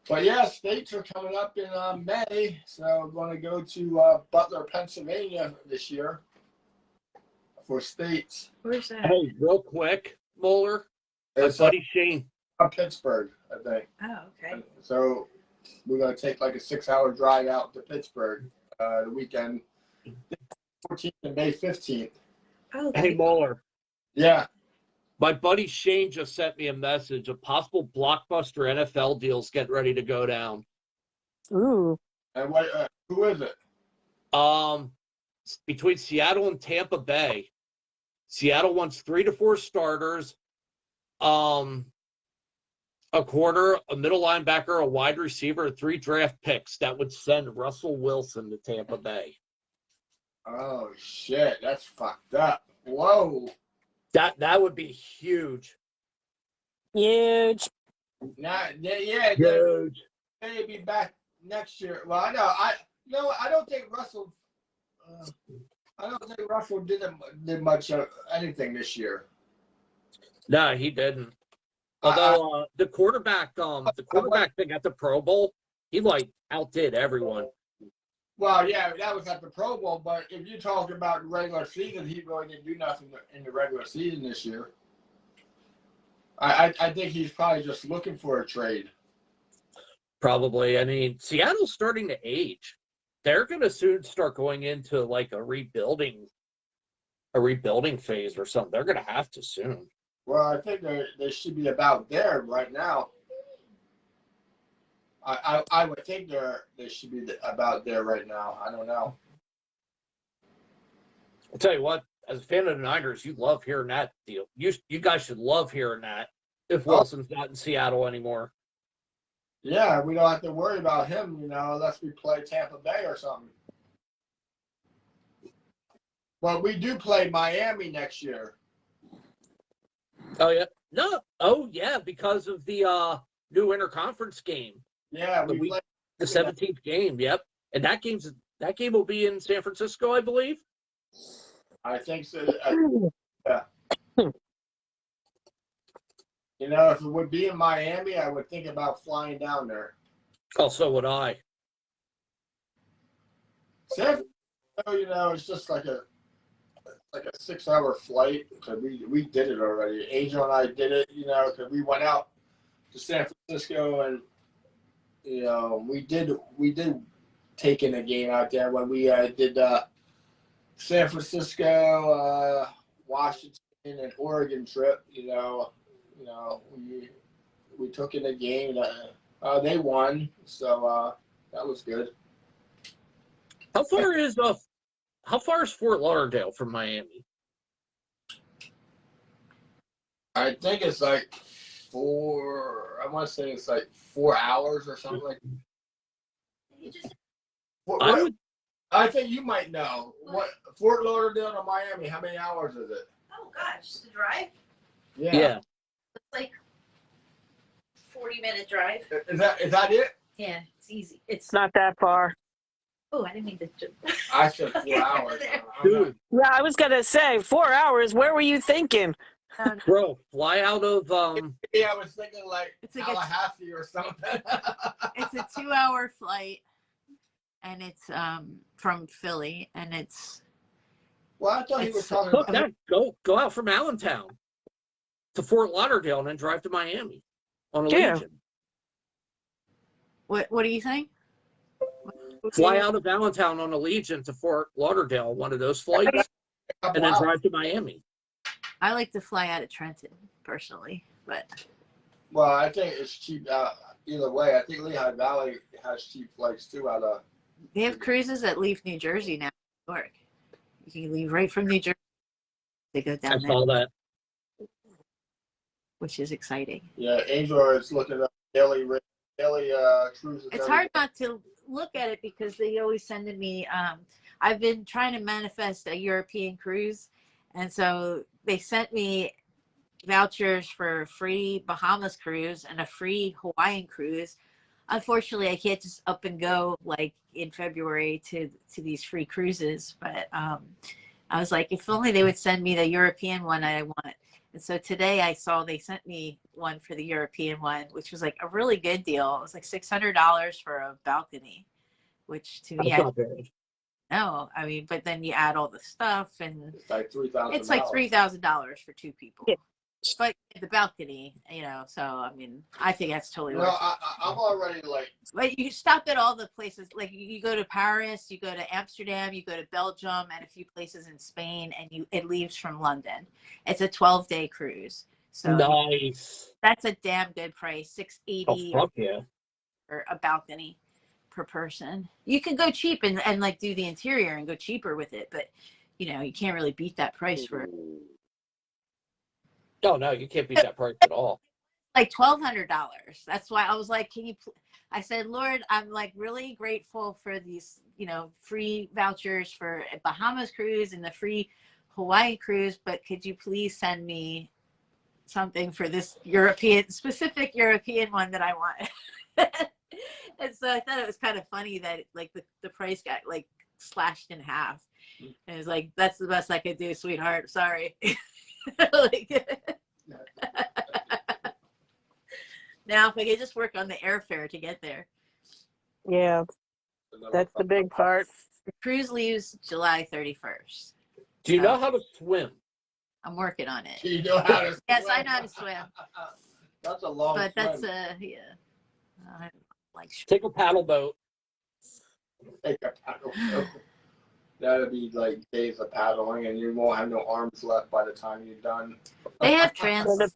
But yeah, states are coming up in May, so I'm going to go to Butler, Pennsylvania this year for states. Where's that? Hey, real quick, Mohler. My It's buddy Shane. Pittsburgh, I think. Oh, okay. So we're going to take like a 6-hour drive out to Pittsburgh the weekend, 14th and May 15th. Oh, Hey, Mohler. Yeah. My buddy Shane just sent me a message of possible blockbuster NFL deals getting ready to go down. Ooh. And what? Who is it? Between Seattle and Tampa Bay. Seattle wants 3 to 4 starters, a corner, a middle linebacker, a wide receiver, 3 draft picks. That would send Russell Wilson to Tampa Bay. Oh shit, that's fucked up. Whoa. That would be huge. Huge. Yeah, Huge. they'd be back next year. Well, I know. I don't think Russell. I don't think Russell did much of anything this year. No, he didn't. Although the quarterback thing at the Pro Bowl, he like outdid everyone. Well, yeah, that was at the Pro Bowl. But if you talk about the regular season, he really didn't do nothing in the regular season this year. I think he's probably just looking for a trade. Probably. I mean, Seattle's starting to age. They're going to soon start going into like a rebuilding phase or something. They're going to have to soon. Well, I think they should be about there right now. I would think they should be about there right now. I don't know. I'll tell you what, as a fan of the Niners, you love hearing that deal. You guys should love hearing that if Wilson's not in Seattle anymore. Yeah, we don't have to worry about him, unless we play Tampa Bay or something. Well, we do play Miami next year. Oh yeah, no, oh yeah, because of the new interconference game. Yeah, we play the 17th game. Yep, and that game will be in San Francisco, I believe. I think so. Yeah. If it would be in Miami, I would think about flying down there. Oh, so would I. San Francisco, it's just like a 6-hour flight because we did it already. Angel and I did it, because we went out to San Francisco and we did take in a game out there when we did San Francisco, Washington, and Oregon trip. We took in a game. They won, so that was good. How far is Fort Lauderdale from Miami? I think it's like 4. I want to say it's like 4 hours or something like that. I think you might know. What Fort Lauderdale to Miami? How many hours is it? Oh gosh, the drive. Yeah. It's like 40-minute drive. Is that it? Yeah, it's easy. It's not that far. Oh, I didn't mean to. I said 4 hours. Dude, Yeah, I was gonna say 4 hours. Where were you thinking? bro, fly out of Yeah, I was thinking like It's like Tallahassee or something. It's a 2-hour flight, and it's from Philly, and it's. Well, I thought he was talking look, about. go out from Allentown to Fort Lauderdale and then drive to Miami on a Yeah. Legion. What are you saying? Fly out of Allentown on a Legion to Fort Lauderdale, one of those flights, and then drive to Miami. I like to fly out of Trenton personally, but. Well, I think it's cheap either way. I think Lehigh Valley has cheap flights too out of. They have cruises that leave New Jersey now, New York. You can leave right from New Jersey. They go I down there, saw that. which is exciting. Yeah, Angel is looking at daily cruises. It's hard not to look at it because they always sending me. I've been trying to manifest a European cruise, and so they sent me vouchers for a free Bahamas cruise and a free Hawaiian cruise. Unfortunately, I can't just up and go like in February to these free cruises. But I was like, if only they would send me the European one I want. And so today I saw they sent me one for the European one, which was like a really good deal. It was like $600 for a balcony, which to me, I mean, but then you add all the stuff and It's like $3,000. it's like $3,000 for 2 people. Yeah. But the balcony, so I mean, I think that's totally worth it. I'm already like. But you stop at all the places, like you go to Paris, you go to Amsterdam, you go to Belgium, and a few places in Spain, and it leaves from London. It's a 12-day cruise, so Nice. that's a damn good price. $680 Oh, fuck yeah. for a balcony per person. You can go cheap and like do the interior and go cheaper with it, but you can't really beat that price for No, you can't beat that price at all. like $1,200. That's why I was like, I said, Lord, I'm like really grateful for these, free vouchers for a Bahamas cruise and the free Hawaii cruise, but could you please send me something for this specific European one that I want? And so I thought it was kind of funny that like the price got like slashed in half. And it was like, that's the best I could do, sweetheart. Sorry. Now, if I could just work on the airfare to get there. Yeah, that's the big part. The cruise leaves July 31st. Do you know how to swim? I'm working on it. You know how to Yes, swim. I know how to swim. That's a long But swim. that's I like. Take a paddle boat. Take a paddle boat. That'll be like days of paddling, and you won't have no arms left by the time you're done. They have So the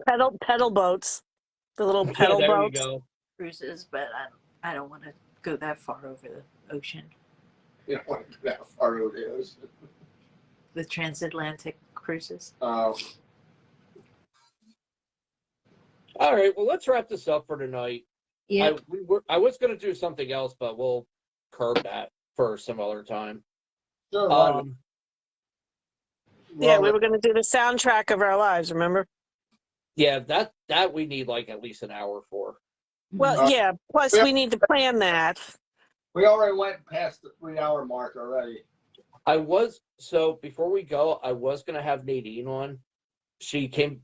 pedal boats, the little pedal there boats. you go. cruises, but I don't want to go that far over the ocean. You don't want to go that far over the ocean. With transatlantic cruises. All right, well, let's wrap this up for tonight. Yep. I was going to do something else, but we'll curb that for some other time. Sure, Yeah, we were going to do the soundtrack of our lives, remember? Yeah, that we need like at least an hour for. Well, yeah, plus we need to plan that. we already went past the 3-hour mark already. So before we go, I was going to have Nadine on. They came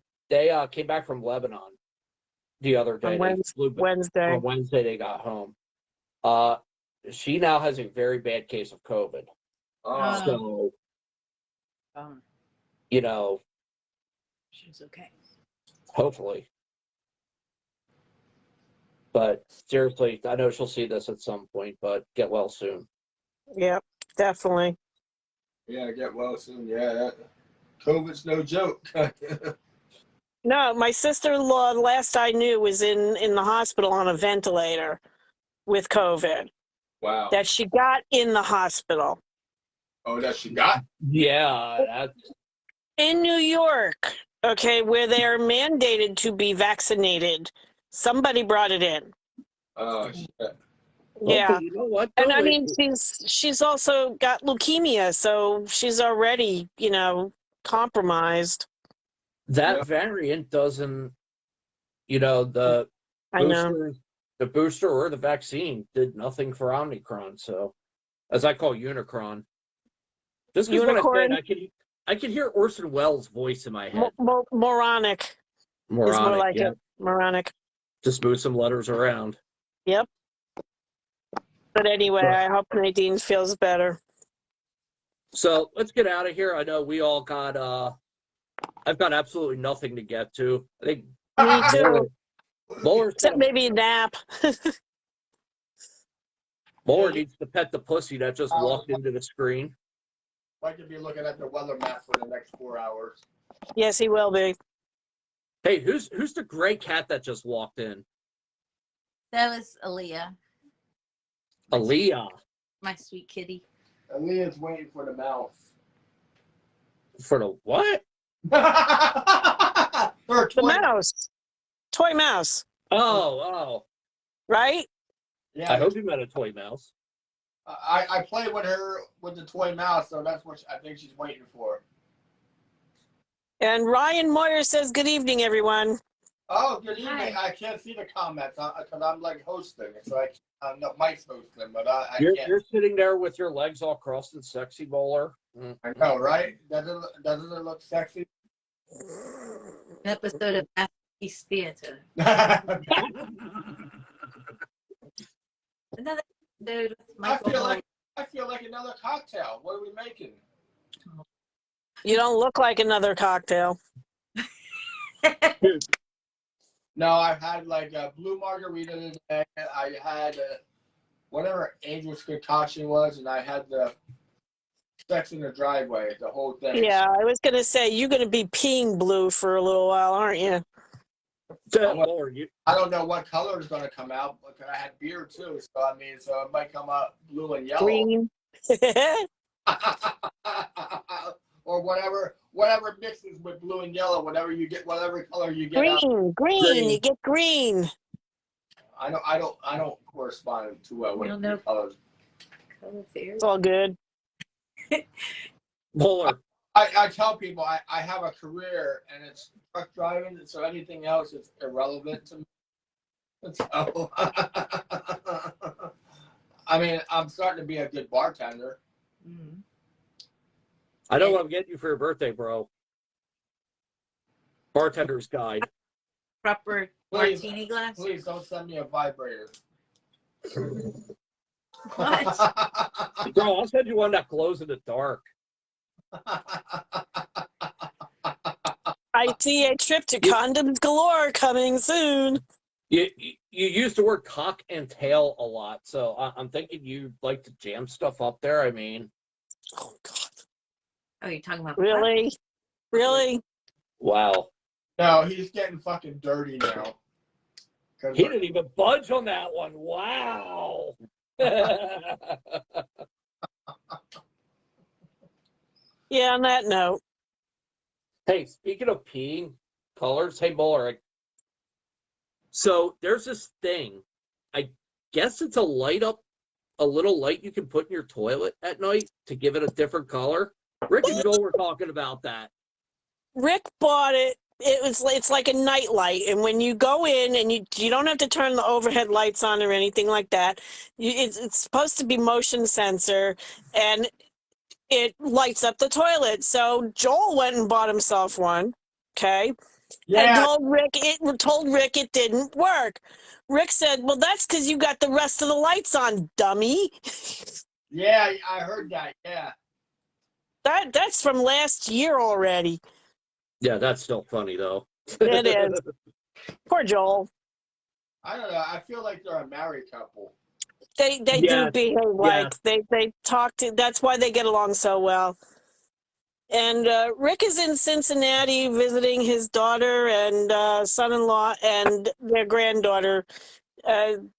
back from Lebanon the other day. On Wednesday. On Wednesday, they got home. She now has a very bad case of COVID. So, you know, she's okay. Hopefully. But seriously, I know she'll see this at some point, but get well soon. Yep, definitely. Yeah, get well soon. Yeah, COVID's no joke. No, my sister-in-law, last I knew, was in the hospital on a ventilator with COVID. Wow. That she got in the hospital. Oh, that she got? Yeah. That's... In New York, okay, where they're mandated to be vaccinated. Somebody brought it in. Oh, shit. Yeah. Okay, you know what? And I mean, she's also got leukemia, so she's already, compromised. That variant doesn't, the booster or the vaccine did nothing for Omicron. So, as I call Unicron. Just because when I said I could hear Orson Welles' voice in my head. Moronic. Is more like it. Moronic. Just move some letters around. Yep. But anyway, I hope Nadine feels better. So let's get out of here. I know we all got I've got absolutely nothing to get to. I think me too. Except maybe a nap. Mohler needs to pet the pussy that just walked into the screen. I could be looking at the weather map for the next 4 hours. Yes, he will be. Hey, who's the gray cat that just walked in? That was Aaliyah. Aaliyah. My sweet kitty. Aaliyah's waiting for the mouse. For the what? For the mouse. Toy mouse. Oh. Right? Yeah. I hope you met a toy mouse. I play with her with the toy mouse, so that's what I think she's waiting for. And Ryan Moyer says, good evening, everyone. Oh, good evening. Hi. I can't see the comments because I'm like hosting. So Mike's hosting, but I you're, can't. You're sitting there with your legs all crossed and sexy, Mohler. I know, right? Doesn't it look sexy? An episode of Masterpiece Theater. Another dude with Michael. I feel like another cocktail. What are we making? You don't look like another cocktail. No, I've had like a blue margarita today. I had whatever Angel's concoction was, and I had the sex in the driveway, the whole thing. Yeah, I was going to say, you're going to be peeing blue for a little while, aren't you? I don't know what color is going to come out, but I had beer too, so it might come out blue and yellow. Green. Or whatever mixes with blue and yellow, whatever color you get. Green. You get green. I don't correspond too well with colors. It's all good. Mohler. I tell people I have a career and it's truck driving, so anything else is irrelevant to me. So, I'm starting to be a good bartender. Mm-hmm. I know what I'm getting you for your birthday, bro. Bartender's guide. Proper martini glass. Please don't send me a vibrator. What? Bro, I'll send you one that glows in the dark. I see a trip to Condoms Galore coming soon. You use the word cock and tail a lot, so I'm thinking you like to jam stuff up there. Oh, God. Oh, you're talking about really? what? Really? Wow. No, he's getting fucking dirty now. He didn't even budge on that one. Wow. Yeah, on that note. Hey, speaking of peeing colors, hey, Mohler. So there's this thing. I guess it's a little light you can put in your toilet at night to give it a different color. Rick and Joel were talking about that. Rick bought it. It's like a night light, and when you go in, and you don't have to turn the overhead lights on or anything like that. It's supposed to be motion sensor, and it lights up the toilet. So Joel went and bought himself one. Okay. Yeah. And told Rick it didn't work. Rick said, "Well, that's because you got the rest of the lights on, dummy." Yeah, I heard that. Yeah. That's from last year already. Yeah, that's still funny though. It is. Poor Joel. I don't know. I feel like they're a married couple. They Yes, do behave like they talk to. That's why they get along so well. And Rick is in Cincinnati visiting his daughter and son-in-law and their granddaughter,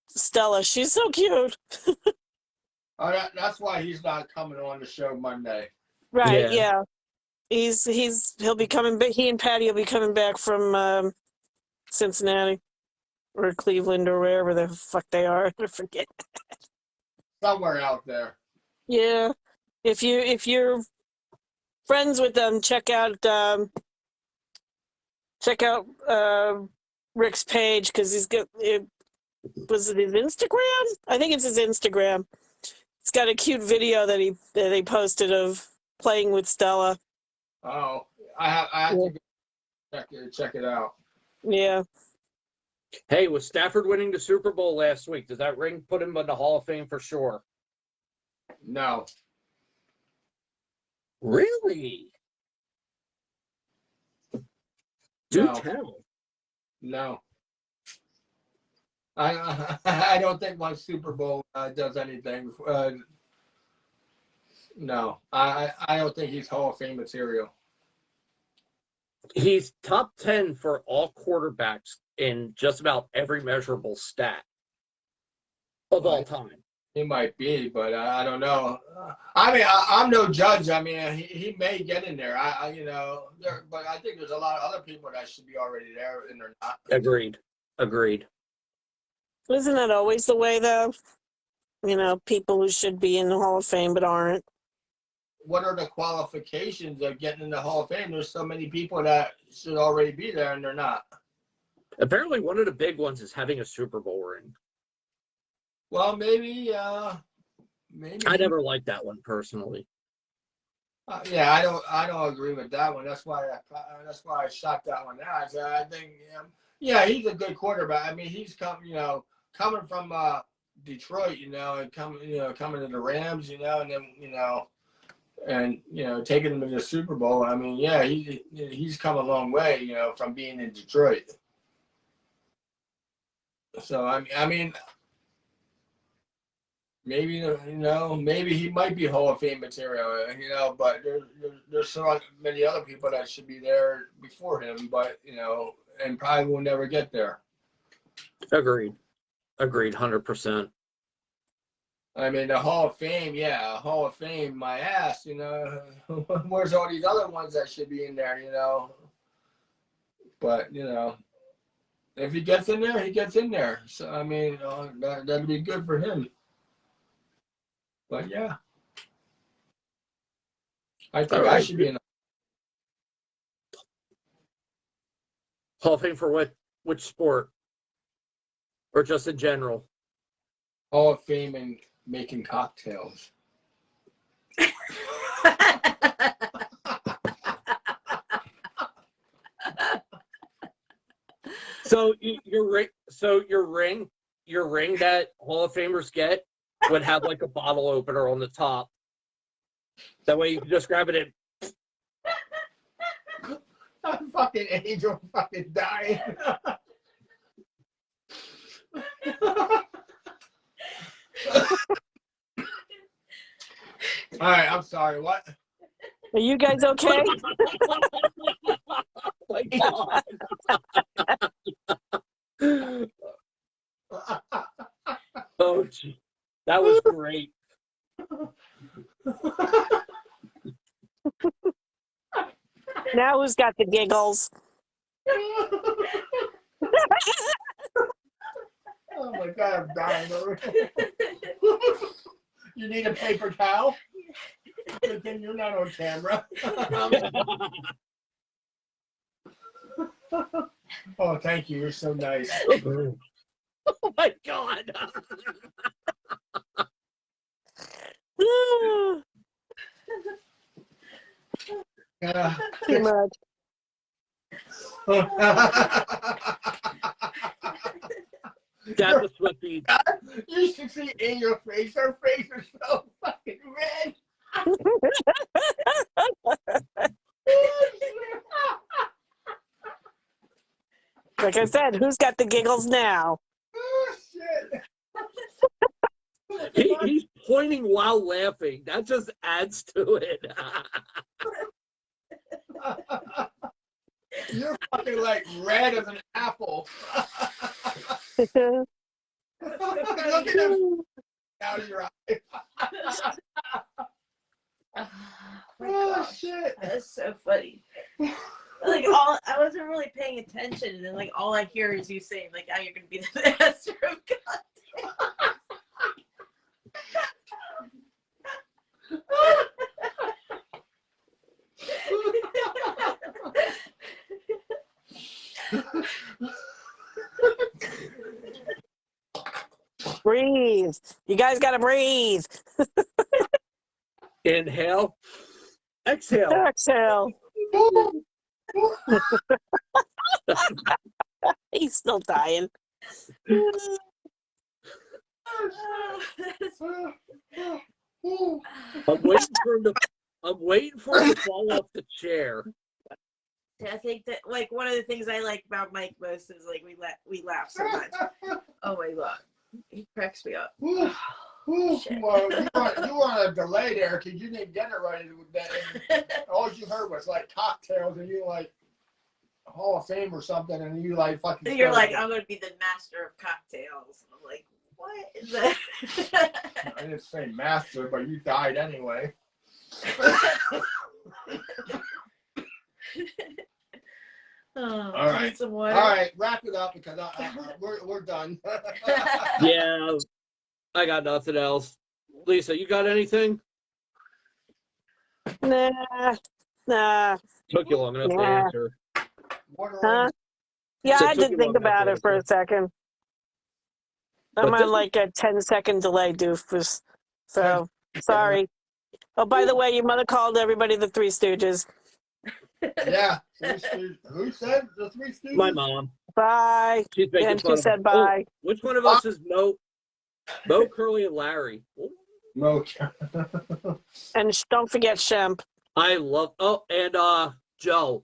Stella. She's so cute. That's why he's not coming on the show Monday. Right? Yeah. He'll be coming back. He and Patty will be coming back from Cincinnati or Cleveland or wherever the fuck they are. I forget. Somewhere out there. Yeah. If you're friends with them, check out Rick's page because he's got it. Was it his Instagram? I think it's his Instagram. It's got a cute video that they posted of playing with Stella. Oh, I have to check it out. Yeah. Hey, with Stafford winning the Super Bowl last week, does that ring put him in the Hall of Fame for sure? No. Really? Do tell. No. I don't think my Super Bowl does anything. No, I don't think he's Hall of Fame material. He's top 10 for all quarterbacks in just about every measurable stat of all time. He might be, but I don't know. I mean, I'm no judge. I mean, he may get in there. But I think there's a lot of other people that should be already there, and they're not. Agreed. Isn't that always the way, though? People who should be in the Hall of Fame but aren't. What are the qualifications of getting in the Hall of Fame? There's so many people that should already be there, and they're not. Apparently, one of the big ones is having a Super Bowl ring. Well, maybe. I never liked that one personally. Yeah, I don't agree with that one. That's why I shot that one out. I think, he's a good quarterback. I mean, he's coming from Detroit, and coming to the Rams, and then and taking them to the Super Bowl. I mean, yeah, he's come a long way, from being in Detroit. So I mean. Maybe maybe he might be Hall of Fame material, but there's so many other people that should be there before him, but and probably will never get there. Agreed, 100%. I mean, the Hall of Fame, Hall of Fame, my ass, where's all these other ones that should be in there, But if he gets in there, he gets in there. So I mean, that'd be good for him. But yeah, I think I should be in the Hall of Fame for what? Which sport? Or just in general? Hall of Fame in making cocktails. So your ring that Hall of Famers get would have like a bottle opener on the top. That way you can just grab it in. I'm fucking Angel fucking dying. All right, I'm sorry. What? Are you guys okay? Oh my God. Now who's got the giggles? Oh my God, I'm dying over here. You need a paper towel? Good thing you're not on camera. Oh, thank you. You're so nice. Oh my God. Too much. That's a sweat bead. You should see in your face. Her face is so fucking red. Like I said, who's got the giggles now? Oh, shit. He's pointing while laughing. That just adds to it. You're fucking like red as an apple. Look at him out of your eye. Oh shit. That's so funny. Like I wasn't really paying attention, and then like all I hear is you saying like, "Oh, you're gonna be the master of content." Breathe. You guys got to breathe. Inhale. Exhale. Exhale. He's still dying. I'm waiting for him to fall off the chair. I think that like one of the things I like about Mike most is like we laugh so much. Oh my God, he cracks me up. Shit. Well, you were on a delay there because you didn't get it right with that. And all you heard was like cocktails, and you like Hall of Fame or something, and you like fucking. You're like, I'm gonna be the master of cocktails. And I'm like, what is that? I didn't say master, but you died anyway. Oh, All right. need some water. All right, wrap it up because we're done. Yeah, I got nothing else. Lisa, you got anything? Nah. Took you long enough to Nah. answer. Water Huh? on. Yeah, So it I took did you think long enough about to it for a answer. second. But I'm this on like a 10-second delay, doofus. So, sorry. Oh, by the way, your mother called everybody the Three Stooges. Yeah. Who said the Three Stooges? My mom. Bye. She's making And fun she of said us. bye. Oh, which one of us is Mo, Curly, and Larry? Mo. And don't forget Shemp. I love. Oh, and Joe,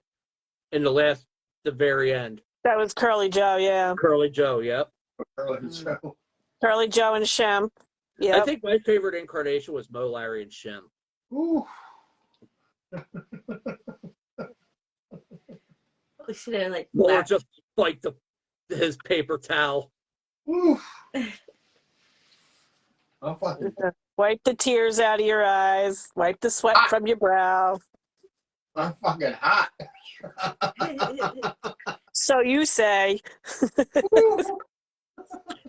in the very end. That was Curly Joe, yeah. Curly Joe. Yep. Curly Joe and Shemp. I Yep. think my favorite incarnation was Mo, Larry, and Shem. Ooh. We should have like Or laughed. just like his paper towel. Ooh. I'm fucking. Wipe the tears out of your eyes. Wipe the sweat from your brow. I'm fucking hot. So you say.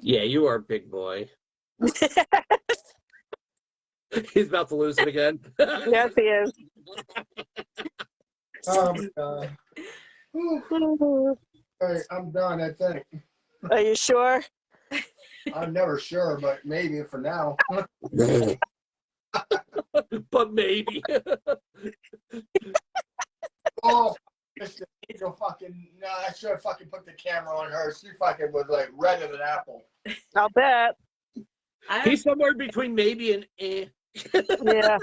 Yeah, you are a big boy. He's about to lose it again. Yes, he is. Oh my God. All right, I'm done, I think. Are you sure? I'm never sure, but maybe for now. But maybe. Oh, Mr. Angel fucking. No, I should have fucking put the camera on her. She fucking was like red as an apple. I'll bet. He's somewhere between maybe and eh. Yeah.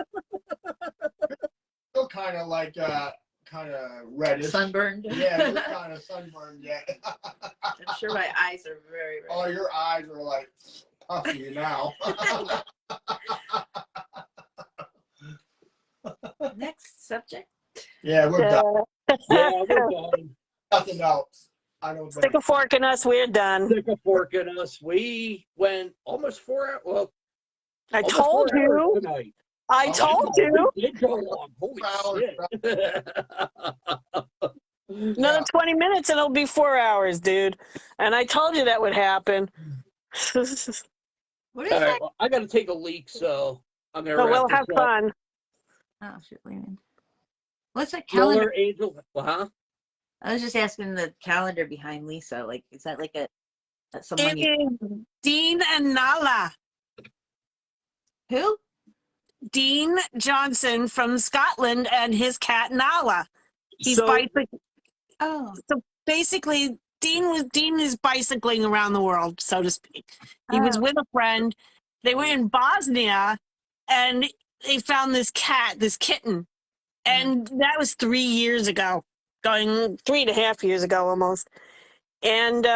Still kind of like, kind of reddish. Sunburned. Yeah, you're kind of sunburned yet. I'm sure my eyes are very red. Oh, your eyes are like puffy now. Next subject. Yeah, we're done. Yeah, we're done. Nothing else. I don't Stick think. a fork in us. We're done. Stick a fork in us. We went almost 4 hours. Well, I almost told 4 hours you. tonight. I told you. We did go long. Holy shit. Another 20 minutes and it'll be 4 hours, dude. And I told you that would happen. What is All that? right, well, I got to take a leak, so I'm gonna So wrap we'll this have up. fun. Oh, shit, leaving. What's that calendar? Mohler, Angel, huh? I was just asking the calendar behind Lisa. Like, is that like someone It you? is Dean and Nala. Who? Dean Johnson from Scotland and his cat Nala. He's So bicycling. Oh, So basically, Dean is bicycling around the world, so to speak. He was Oh. with a friend. They were in Bosnia, and they found this cat, this kitten, and that was 3 years ago, going 3.5 years ago almost. And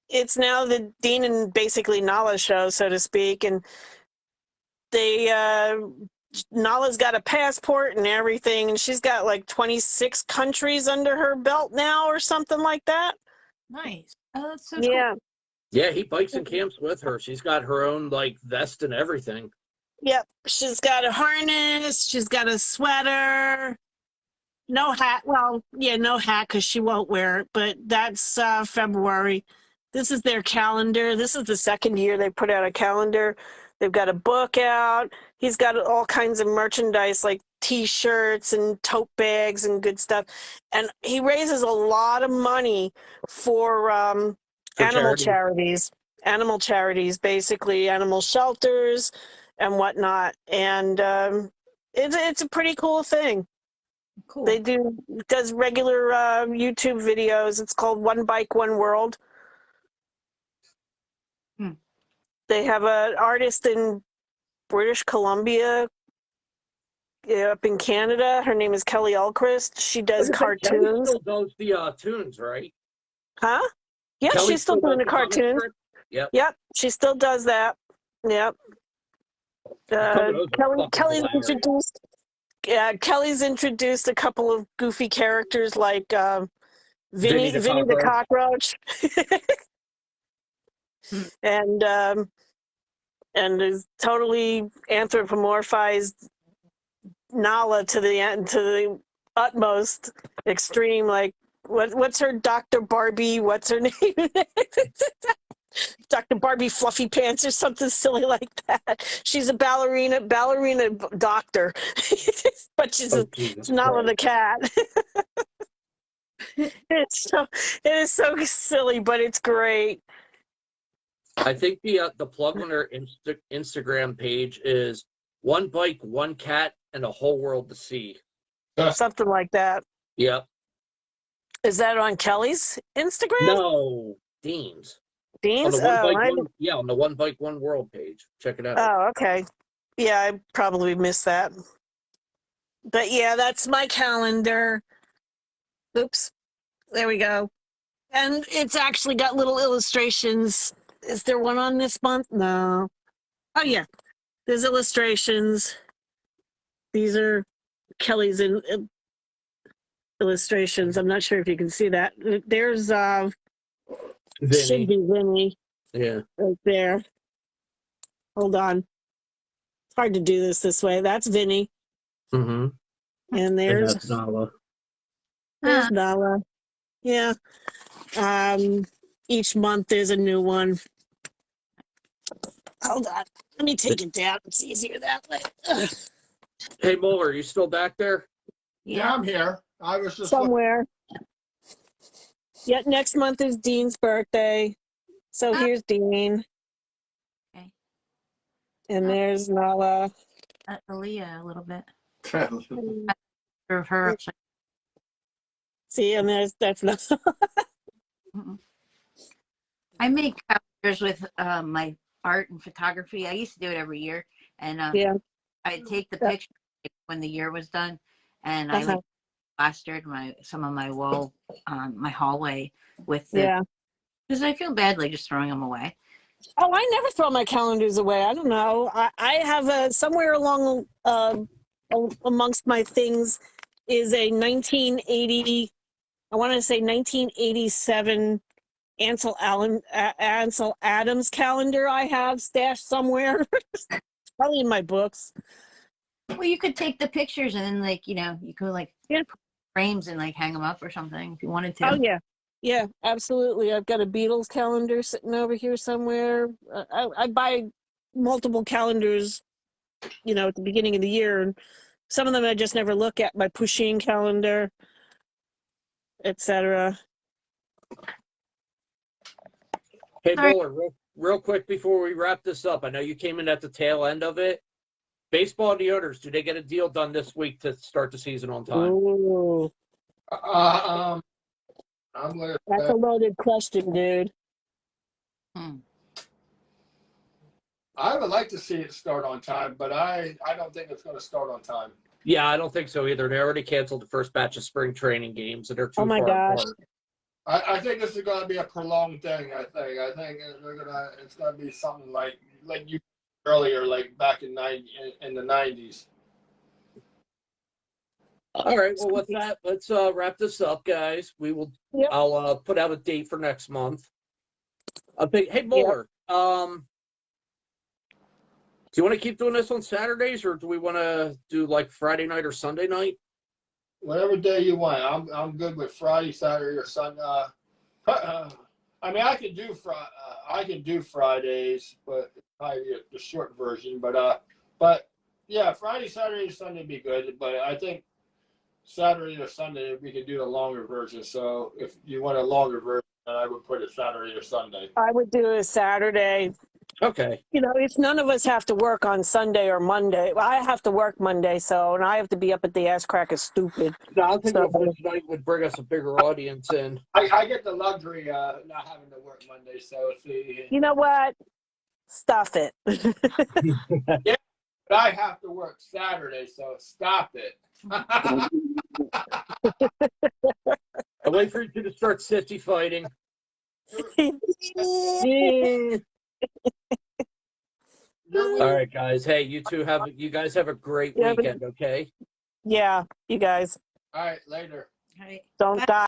it's now the Dean and basically Nala show, so to speak, and they Nala's got a passport and everything, and she's got like 26 countries under her belt now or something like that. nice. Oh, that's so Yeah. cool. yeah, he bikes and camps with her. She's got her own like vest and everything. Yep. She's got a harness. She's got a sweater. No hat. Well, yeah, no hat because she won't wear it, but that's February. This is their calendar. This is the second year they put out a calendar. They've got a book out. He's got all kinds of merchandise like T-shirts and tote bags and good stuff. And he raises a lot of money for animal charities, basically animal shelters and whatnot. And it's a pretty cool thing. Cool. They does regular YouTube videos. It's called One Bike, One World. Hmm. They have an artist in British Columbia, up in Canada. Her name is Kelly Elchrist. She does Kelly cartoons. still does the tunes, right? Huh? Yeah, Kelly she's still does doing the comic cartoons. strip? Yep. Yep, she still does that. Yep. Some of those are fucking Kelly's hilarious. introduced. Kelly's introduced a couple of goofy characters like Vinny the cockroach, and is totally anthropomorphized Nala to the utmost extreme. Like what's her Dr. Barbie? What's her name? Dr. Barbie Fluffy Pants or something silly like that. She's a ballerina doctor, but she's Nala the cat. It is so silly, but it's great. I think the plug on her Instagram page is One Bike, One Cat, and a Whole World to See. Something like that. Yep. Is that on Kelly's Instagram? No, Dean's. Dean's? On the One Bike, One World page. Check it out. Oh, okay. Yeah, I probably missed that. But yeah, that's my calendar. Oops. There we go. And it's actually got little illustrations. Is there one on this month? No. Oh, yeah. There's illustrations. These are Kelly's illustrations. I'm not sure if you can see that. There's should be Vinny. Yeah. Right there. Hold on. It's hard to do this way. That's Vinny. Mm-hmm. And there's that's Nala. There's Nala. Yeah. Each month there's a new one. Hold on. Let me take it down. It's easier that way. Ugh. Hey, Mohler, are you still back there? Yeah, I'm here. I was just Somewhere. Yet next month is Dean's birthday. So here's Dean. Okay. And there's Nala. Aaliyah a little bit. looking. Or her upside. See, and that's Nala. I make calendars with my art and photography. I used to do it every year, and Yeah. I'd take the picture when the year was done, and I would plastered some of my wall, my hallway with the. Because I feel bad like just throwing them away. Oh, I never throw my calendars away. I don't know. I have somewhere along amongst my things is a 1980. I want to say 1987 Ansel Adams calendar I have stashed somewhere. Probably in my books. Well, you could take the pictures and then, like, you know, you could like frames and like hang them up or something if you wanted to. Oh yeah, yeah, absolutely. I've got a Beatles calendar sitting over here somewhere. I buy multiple calendars, at the beginning of the year, and some of them I just never look at. My Pusheen calendar, etc. Hey, All right. Bowler, real quick before we wrap this up, I know you came in at the tail end of it. Baseball and the owners, do they get a deal done this week to start the season on time? Ooh, I'm gonna that's a loaded question, dude. I would like to see it start on time, but I don't think it's going to start on time. Yeah, I don't think so either. They already canceled the first batch of spring training games, and they're too Oh my far gosh. apart. I think this is going to be a prolonged thing. I think it's going to be something like you earlier, like back in the 90s. All right. Well, with that, let's wrap this up, guys. Yep. I'll put out a date for next month. Hey, Mohler. Do you want to keep doing this on Saturdays, or do we want to do like Friday night or Sunday night? Whatever day you want. I'm good with Friday, Saturday, or Sunday. I mean, I can do Fridays, but probably the short version. But yeah, Friday, Saturday, Sunday would be good. But I think Saturday or Sunday we can do the longer version. So if you want a longer version, then I would put it Saturday or Sunday. I would do a Saturday. Okay. If none of us have to work on Sunday or Monday, well, I have to work Monday, and I have to be up at the ass crack of stupid. No, I think So- this night would bring us a bigger audience in. I get the luxury not having to work Monday. So see, You know what? Stuff it. but I have to work Saturday. So stop it. I wait for you to start sissy fighting. All right, guys. Hey, you guys have a great weekend, okay? Yeah, you guys All right, later. All right. don't die.